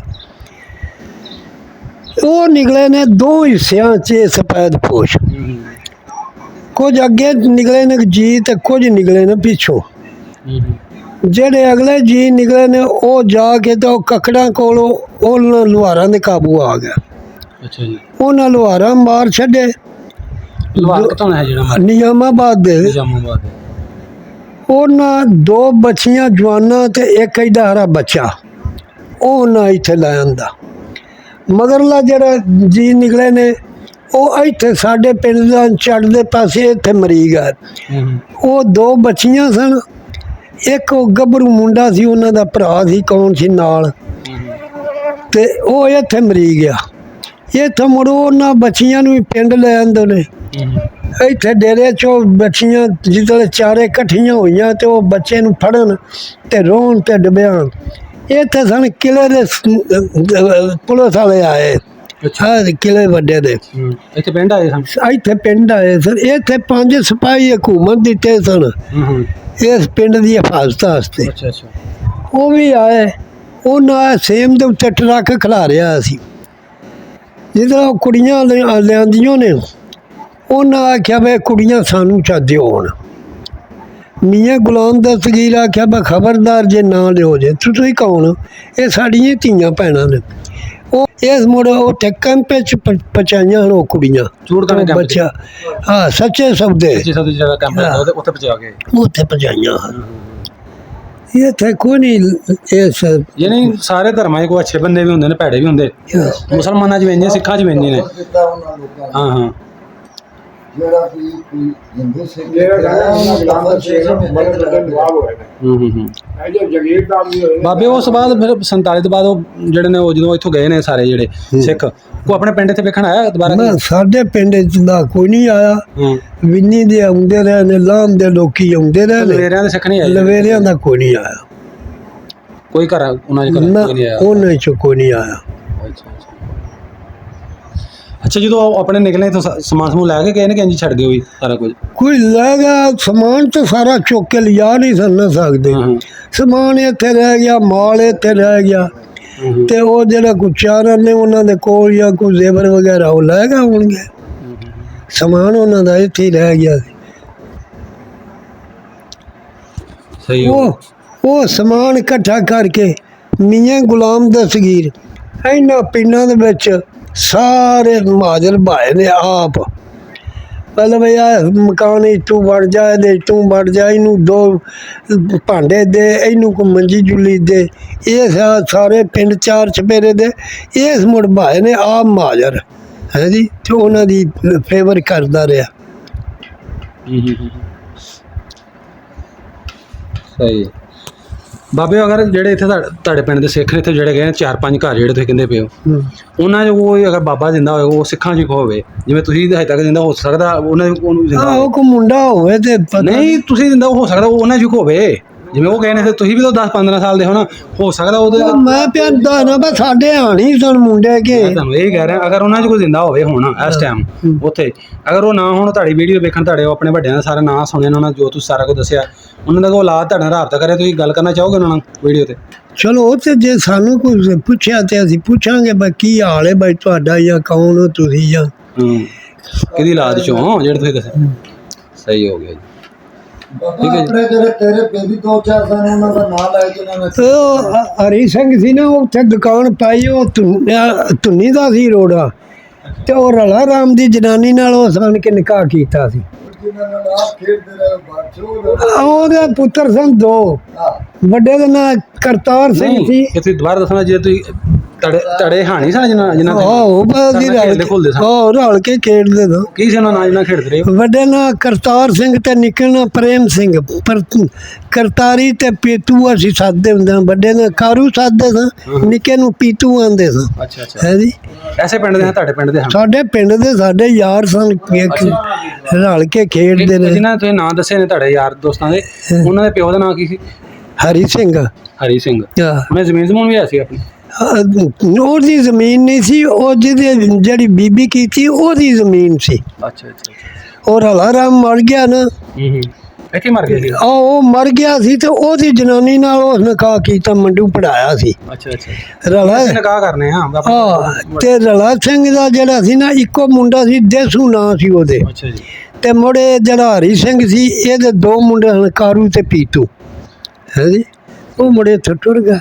ਉਹ ਨਿਕਲੇ ਨੇ ਦੋ ਹਿੱਸਿਆਂ 'ਚ ਸਫੈਦ ਪੋਸ਼, ਕੁਝ ਅੱਗੇ ਨਿਕਲੇ ਨੇ ਜੀ ਤੇ ਕੁਝ ਨਿਕਲੇ ਨੇ ਪਿੱਛੋਂ। ਜਿਹੜੇ ਅਗਲੇ ਜੀ ਨਿਕਲੇ ਨੇ ਉਹ ਜਾ ਕੇ ਤਾਂ ਉਹ ਕੱਕੜਾਂ ਕੋਲੋਂ ਉਹਨਾਂ ਲੁਹਾਰਾਂ ਦੇ ਕਾਬੂ ਆ ਗਿਆ। ਅੱਛਾ ਜੀ। ਉਹਨਾਂ ਲੁਹਾਰਾਂ ਮਾਰ ਛੱਡੇ। ਲਵਾਰ ਕਿੱਥੋਂ ਹੈ ਜਿਹੜਾ ਮਾਰ? ਨਿਜ਼ਾਮਾਬਾਦ ਦੇ। ਨਿਜ਼ਾਮਾਬਾਦ ਦੇ। ਉਹਨਾਂ ਦੋ ਬੱਚੀਆਂ ਜਵਾਨਾਂ ਤੇ ਇੱਕ ਐਡਾ ਹਰਾ ਬੱਚਾ, ਉਹ ਉਹਨਾਂ ਇੱਥੇ ਲੈ ਆਂਦਾ। ਮਗਰਲਾ ਜਿਹੜਾ ਜੀ ਨਿਕਲੇ ਨੇ ਉਹ ਇੱਥੇ ਸਾਡੇ ਪਿੰਡ ਦਾ ਚੜ੍ਹਦੇ ਪਾਸੇ ਇੱਥੇ ਮਰੀ ਗਏ। ਉਹ ਦੋ ਬੱਚੀਆਂ ਸਨ, ਇੱਕ ਉਹ ਗੱਭਰੂ ਮੁੰਡਾ ਸੀ, ਉਹਨਾਂ ਦਾ ਭਰਾ ਸੀ ਕੌਣ ਸੀ ਨਾਲ, ਤੇ ਉਹ ਇੱਥੇ ਮਰੀ ਗਿਆ। ਇੱਥੇ ਮੁੜੋ ਉਹਨਾਂ ਬੱਚੀਆਂ ਨੂੰ ਵੀ ਪਿੰਡ ਲੈ ਆਂਦੇ ਨੇ। ਇੱਥੇ ਡੇਰੇ 'ਚੋਂ ਬੱਚੀਆਂ ਜਿੱਦਾਂ ਚਾਰੇ ਇਕੱਠੀਆਂ ਹੋਈਆਂ ਤੇ ਉਹ ਬੱਚੇ ਨੂੰ ਫੜਨ ਤੇ ਰੋਣ ਤੇ ਡਿਬਿਆਣ। ਇੱਥੇ ਸਨ ਕਿਲੇ ਦੇ ਪੁਲਿਸ ਵਾਲੇ ਆਏ, ਕਿਲੇ ਵੱਡੇ ਦੇ ਇੱਥੇ ਪਿੰਡ ਆਏ ਸਨ। ਇੱਥੇ ਪਿੰਡ ਆਏ ਸਨ। ਇੱਥੇ 5 ਸਿਪਾਹੀ ਹਕੂਮਤ ਦਿੱਤੇ ਸਨ ਇਸ ਪਿੰਡ ਦੀ ਹਿਫਾਜ਼ਤ ਵਾਸਤੇ। ਅੱਛਾ ਅੱਛਾ। ਉਹ ਵੀ ਆਏ। ਉਹਨਾਂ ਸੇਮ ਦੇ ਉੱਤੇ ਟਰੱਕ ਖਿਲਾ ਰਿਹਾ ਸੀ, ਜਿੱਦਾਂ ਉਹ ਕੁੜੀਆਂ ਲਿਆਂਦੀਆਂ ਨੇ। ਉਹਨਾਂ ਆਖਿਆ ਵੀ ਕੁੜੀਆਂ ਸਾਨੂੰ ਚਾਹਦੇ ਹੋਣ। ਮੀਆਂ ਗੁਲਾਮ ਦਸਤਗੀਰ ਆਖਿਆ ਬਈ ਖਬਰਦਾਰ ਜੇ ਨਾ ਲਿਓ ਜੇ। ਤੁਸੀਂ ਕੌਣ? ਇਹ ਸਾਡੀਆਂ ਧੀਆਂ ਭੈਣਾਂ ਨੇ। ਉਹ ਇਸ ਮੁੜ ਉੱਥੇ ਕੈਂਪ 'ਚ ਪਹੁੰਚਾਈਆਂ ਹਨ ਉਹ ਕੁੜੀਆਂ, ਬੱਚਾ। ਹਾਂ, ਸੱਚੇ ਸੌਦੇ ਉੱਥੇ ਪਹੁੰਚਾ ਕੇ ਉੱਥੇ ਪਹੁੰਚਾਈਆਂ ਹਨ। ਇੱਥੇ ਕੋਈ ਨਹੀਂ ਇਸ ਯਾਨੀ ਸਾਰੇ ਧਰਮਾਂ 'ਚ ਕੋਈ ਅੱਛੇ ਬੰਦੇ ਵੀ ਹੁੰਦੇ ਨੇ, ਭੈੜੇ ਵੀ ਹੁੰਦੇ। ਮੁਸਲਮਾਨਾਂ 'ਚ ਵੀ ਇੰਨੇ, ਸਿੱਖਾਂ 'ਚ ਵੀ ਇੰਨੇ ਨੇ। ਹਾਂ ਹਾਂ। ਜਿਹੜਾ ਕੋਈ ਹਿੰਦੂ ਸਿੱਖ ਬਾਬੇ ਉਸ ਤੋਂ ਬਾਅਦ ਫਿਰ 47 ਤੋਂ ਬਾਅਦ ਉਹ ਜਿਹੜੇ ਨੇ ਉਹ ਜਦੋਂ ਇੱਥੋਂ ਗਏ ਨੇ ਸਾਰੇ ਜਿਹੜੇ ਸਿੱਖ, ਉਹ ਆਪਣੇ ਪਿੰਡ 'ਤੇ ਵੇਖਣ ਆਇਆ ਦੁਬਾਰਾ? ਸਾਡੇ ਪਿੰਡ 'ਚ ਦਾ ਕੋਈ ਨਹੀਂ ਆਇਆ। ਵਿੰਨੀ ਦੇ ਆਉਂਦੇ ਰਹੇ ਨੇ, ਲਾਮ ਦੇ ਲੋਕੀ ਆਉਂਦੇ ਰਹੇ ਨੇ। ਲਵੇਰਿਆਂ ਦੇ ਸਿੱਖ ਨਹੀਂ ਆਏ? ਲਵੇਰਿਆਂ ਦਾ ਕੋਈ ਨਹੀਂ ਆਇਆ। ਕੋਈ ਘਰ ਉਹਨਾਂ ਦੇ ਘਰ ਨਹੀਂ ਆਇਆ? ਉਹਨਾਂ 'ਚ ਕੋਈ ਨਹੀਂ ਆਇਆ। ਅੱਛਾ, ਜਦੋਂ ਆਪਣੇ ਨਿਕਲੇ ਤਾਂ ਸਮਾਨ ਸਮੂਹ ਲੈ ਕੇ ਗਏ ਨੇ ਕਿ ਇੰਝ ਛੱਡ ਗਏ ਹੋਈ ਸਾਰਾ ਕੁਝ? ਕੋਈ ਲੈ ਗਿਆ ਸਮਾਨ ਤਾਂ ਸਾਰਾ ਚੁੱਕ ਕੇ ਲਿਜਾ ਨਹੀਂ ਸਕਦੇ। ਸਮਾਨ ਇੱਥੇ ਰਹਿ ਗਿਆ, ਮਾਲ ਇੱਥੇ ਰਹਿ ਗਿਆ, ਤੇ ਉਹ ਜਿਹੜਾ ਕੋਈ ਚਾਰਾਂ ਨੇ ਉਹਨਾਂ ਦੇ ਕੋਲ ਜਾਂ ਕੋਈ ਜ਼ੇਵਰ ਵਗੈਰਾ ਉਹ ਲੈ ਗਏ ਹੋਣਗੇ। ਸਮਾਨ ਉਹਨਾਂ ਦਾ ਇੱਥੇ ਹੀ ਰਹਿ ਗਿਆ। ਸਹੀ। ਉਹ ਸਮਾਨ ਇਕੱਠਾ ਕਰਕੇ ਮੀਆਂ ਗੁਲਾਮ ਦਸਤਗੀਰ ਇਹਨਾਂ ਪਿੰਡਾਂ ਦੇ ਵਿੱਚ ਸਾਰੇ ਮਹਾਜਰ ਭਾਏ ਨੇ ਆਪ। ਪਹਿਲਾਂ ਬਈ ਆ ਮਕਾਨ ਤੂੰ ਵੜ ਜਾ, ਇਹਦੇ ਤੂੰ ਵੜ ਜਾ, ਇਹਨੂੰ 2 ਭਾਂਡੇ ਦੇ, ਇਹਨੂੰ ਕੋਈ ਮੰਜੀ ਜੁਲੀ ਦੇ। ਇਹ ਸਾਰੇ ਪਿੰਡ 4 ਚਪੇਰੇ ਦੇ ਇਸ ਮੁੜ ਭਾਏ ਨੇ ਆਪ ਮਹਾਜਰ ਹੈ ਜੀ, ਤੇ ਉਹਨਾਂ ਦੀ ਫੇਵਰ ਕਰਦਾ ਰਿਹਾ। ਸਹੀ। ਬਾਬੇ ਅਗਰ ਜਿਹੜੇ ਇੱਥੇ ਤੁਹਾਡੇ ਪਿੰਡ ਦੇ ਸਿੱਖ ਇੱਥੇ ਜਿਹੜੇ ਗਏ ਨੇ 4-5 ਘਰ ਜਿਹੜੇ ਤੁਸੀਂ ਕਹਿੰਦੇ ਪਏ ਹੋ, ਉਹਨਾਂ 'ਚ ਕੋਈ ਅਗਰ ਬਾਬਾ ਜਿੰਦਾ ਹੋਵੇ ਉਹ ਸਿੱਖਾਂ 'ਚ ਹੋਵੇ, ਜਿਵੇਂ ਤੁਸੀਂ ਹਜੇ ਤੱਕ ਜਿੰਦਾ ਹੋ ਸਕਦਾ ਉਹਨਾਂ ਉਹਨੂੰ ਜਿੰਦਾ ਉਹ ਕੋਈ ਮੁੰਡਾ ਹੋਵੇ ਤੇ ਨਹੀਂ, ਤੁਸੀਂ ਜਿੰਦਾ ਹੋ ਸਕਦਾ ਉਹਨਾਂ 'ਚ ਹੋਵੇ, ਜਿਵੇਂ ਉਹ ਗਏ ਨੇ। ਤੁਸੀਂ ਵੀ ਤਾਂ 10-15 ਸਾਲ ਦੇ ਹੋ ਸਕਦਾ ਉਹਦੇ। ਮੈਂ ਪਿਆਦਾ ਨਾ ਬਸ ਸਾਡੇ ਆਣੀ ਸਨ ਮੁੰਡੇ ਕੇ। ਤੁਹਾਨੂੰ ਇਹ ਕਹਿ ਰਿਹਾ, ਅਗਰ ਉਹਨਾਂ 'ਚ ਕੋਈ ਜ਼ਿੰਦਾ ਹੋਵੇ ਹੁਣ ਇਸ ਟਾਈਮ ਉੱਥੇ, ਅਗਰ ਉਹ ਨਾ ਹੁਣ ਤੁਹਾਡੀ ਵੀਡੀਓ ਵੇਖਣ, ਤੁਹਾਡੇ ਆਪਣੇ ਵੱਡਿਆਂ ਦਾ ਸਾਰਾ ਨਾਂ ਸੁਣਿਆ, ਉਹਨਾਂ ਜੋ ਤੁਸੀਂ ਸਾਰਾ ਕੁਝ ਦੱਸਿਆ, ਉਹਨਾਂ ਦਾ ਕੋਈ ਔਲਾਦ ਤੁਹਾਡੇ ਨਾਲ ਰਾਬਤਾ ਕਰੇ, ਤੁਸੀਂ ਗੱਲ ਕਰਨਾ ਚਾਹੋਗੇ ਉਹਨਾਂ ਨਾਲ ਵੀਡੀਓ 'ਤੇ? ਚਲੋ ਉਹ ਤੇ ਜੇ ਸਾਨੂੰ ਕੋਈ ਪੁੱਛਿਆ ਤੇ ਅਸੀਂ ਪੁੱਛਾਂਗੇ ਬਈ ਕੀ ਹਾਲ ਹੈ ਬਾਈ ਤੁਹਾਡਾ, ਜਾਂ ਕੌਣ ਹੋ ਤੁਸੀਂ, ਜਾਂ ਕਿਹਦੀ ਔਲਾਦ 'ਚੋਂ ਜਿਹੜੇ ਤੁਸੀਂ ਦੱਸਿਆ। ਸਹੀ ਹੋ ਗਿਆ ਜੀ। ਆਪਣੇ ਜਿਹੜੇ ਤੇਰੇ ਬੇਬੀ 2-4 ਸਨ ਉਹਨਾਂ ਦਾ ਨਾਂ ਲੈ ਕੇ ਉਹਨਾਂ ਨੇ। ਉਹ ਹਰੀ ਸਿੰਘ ਸੀ ਨਾ, ਉੱਥੇ ਦੁਕਾਨ ਪਾਈ, ਉਹ ਧੁੰਨੀ ਦਾ ਸੀ ਰੋੜਾ, ਤੇ ਉਹ ਰਲਾ ਰਾਮ ਦੀ ਜਨਾਨੀ ਨਾਲ ਉਸ ਆਣ ਕੇ ਨਿਕਾਹ ਕੀਤਾ ਸੀ। ਉਹਦੇ ਪੁੱਤਰ ਸਨ 2। ਵੱਡੇ ਦਾ ਨਾਂ ਕਰਤਾਰ ਸਿੰਘ ਸੀ। ਤੁਸੀਂ ਦੁਬਾਰਾ ਦੱਸਣਾ, ਜੇ ਤੁਸੀਂ ਤੜੇ ਹਾਣੀ ਸਨ ਜਿਨ੍ਹਾਂ ਰਲ ਕੇ ਖੇਡਦੇ ਸਨ। ਕੀ ਸੀ ਉਹਨਾਂ ਨਾਲ ਜਿਹਨਾਂ ਖੇਡਦੇ ਰਹੇ? ਵੱਡੇ ਨਾਂ ਕਰਤਾਰ ਸਿੰਘ ਤੇ ਨਿੱਕੇ ਨਾਂ ਪ੍ਰੇਮ ਸਿੰਘ। ਪਰ ਕਰਤਾਰੀ ਤੇ ਪੀਤੂ ਅਸੀਂ ਸਾਦੇ ਹੁੰਦੇ ਹਾਂ। ਵੱਡੇ ਨੇ ਕਾਰੂ ਸਾਦੇ ਸਾਂ, ਨਿੱਕੇ ਨੂੰ ਪੀਤੂ ਆਂਦੇ ਸਾਂ। ਅੱਛਾ ਅੱਛਾ। ਹੈ ਜੀ। ਐਸੇ ਪਿੰਡ ਦੇ? ਤੁਹਾਡੇ ਪਿੰਡ ਦੇ? ਸਾਡੇ ਪਿੰਡ ਦੇ ਸਾਡੇ ਯਾਰ ਸਨ, ਰਲ ਕੇ ਖੇਡਦੇ ਨੇ। ਜਿਹਨਾਂ ਤੁਸੀਂ ਨਾਂ ਦੱਸੇ ਨੇ ਤੁਹਾਡੇ ਯਾਰ ਦੋਸਤਾਂ ਦੇ, ਉਹਨਾਂ ਦੇ ਪਿਓ ਦਾ ਨਾਂ ਕੀ ਸੀ? ਹਰੀ ਸਿੰਘ। ਹਰੀ ਸਿੰਘ। ਉਹਨੇ ਜ਼ਮੀਨ ਵੀ ਆ ਸੀ ਆਪਣੀ? ਉਹਦੀ ਜ਼ਮੀਨ ਨਹੀਂ ਸੀ, ਉਹ ਜਿਹਦੇ ਜਿਹੜੀ ਬੀਬੀ ਕੀਤੀ ਉਹਦੀ ਜ਼ਮੀਨ ਸੀ। ਅੱਛਾ ਅੱਛਾ ਉਹ ਰਲਾ ਰਾਮ ਮਰ ਗਿਆ ਨਾ, ਇੱਥੇ ਮਰ ਗਿਆ ਸੀ। ਉਹ ਮਰ ਗਿਆ ਸੀ ਤੇ ਉਹਦੀ ਜਨਾਨੀ ਨਾਲ ਉਹ ਨਿਕਾਹ ਕੀਤਾ, ਮੰਡੂ ਪੜਾਇਆ ਸੀ। ਅੱਛਾ ਅੱਛਾ ਰਲਾ ਅਸੀਂ ਨਿਕਾਹ ਕਰਨੇ ਆ ਤੇ ਰਲਾ ਸਿੰਘ ਦਾ ਜਿਹੜਾ ਸੀ ਨਾ, ਇੱਕੋ ਮੁੰਡਾ ਸੀ, ਦੇਸੂ ਨਾਂ ਸੀ ਉਹਦੇ। ਅੱਛਾ ਜੀ। ਤੇ ਮੁੜੇ ਜਿਹੜਾ ਹਰੀ ਸਿੰਘ ਸੀ, ਇਹਦੇ ਦੋ ਮੁੰਡੇ ਹਨ, ਕਾਰੂ ਤੇ ਪੀਤੂ ਹੈ ਜੀ। ਉਹ ਮੁੜੇ ਇੱਥੋਂ ਟੁਰ ਗਿਆ।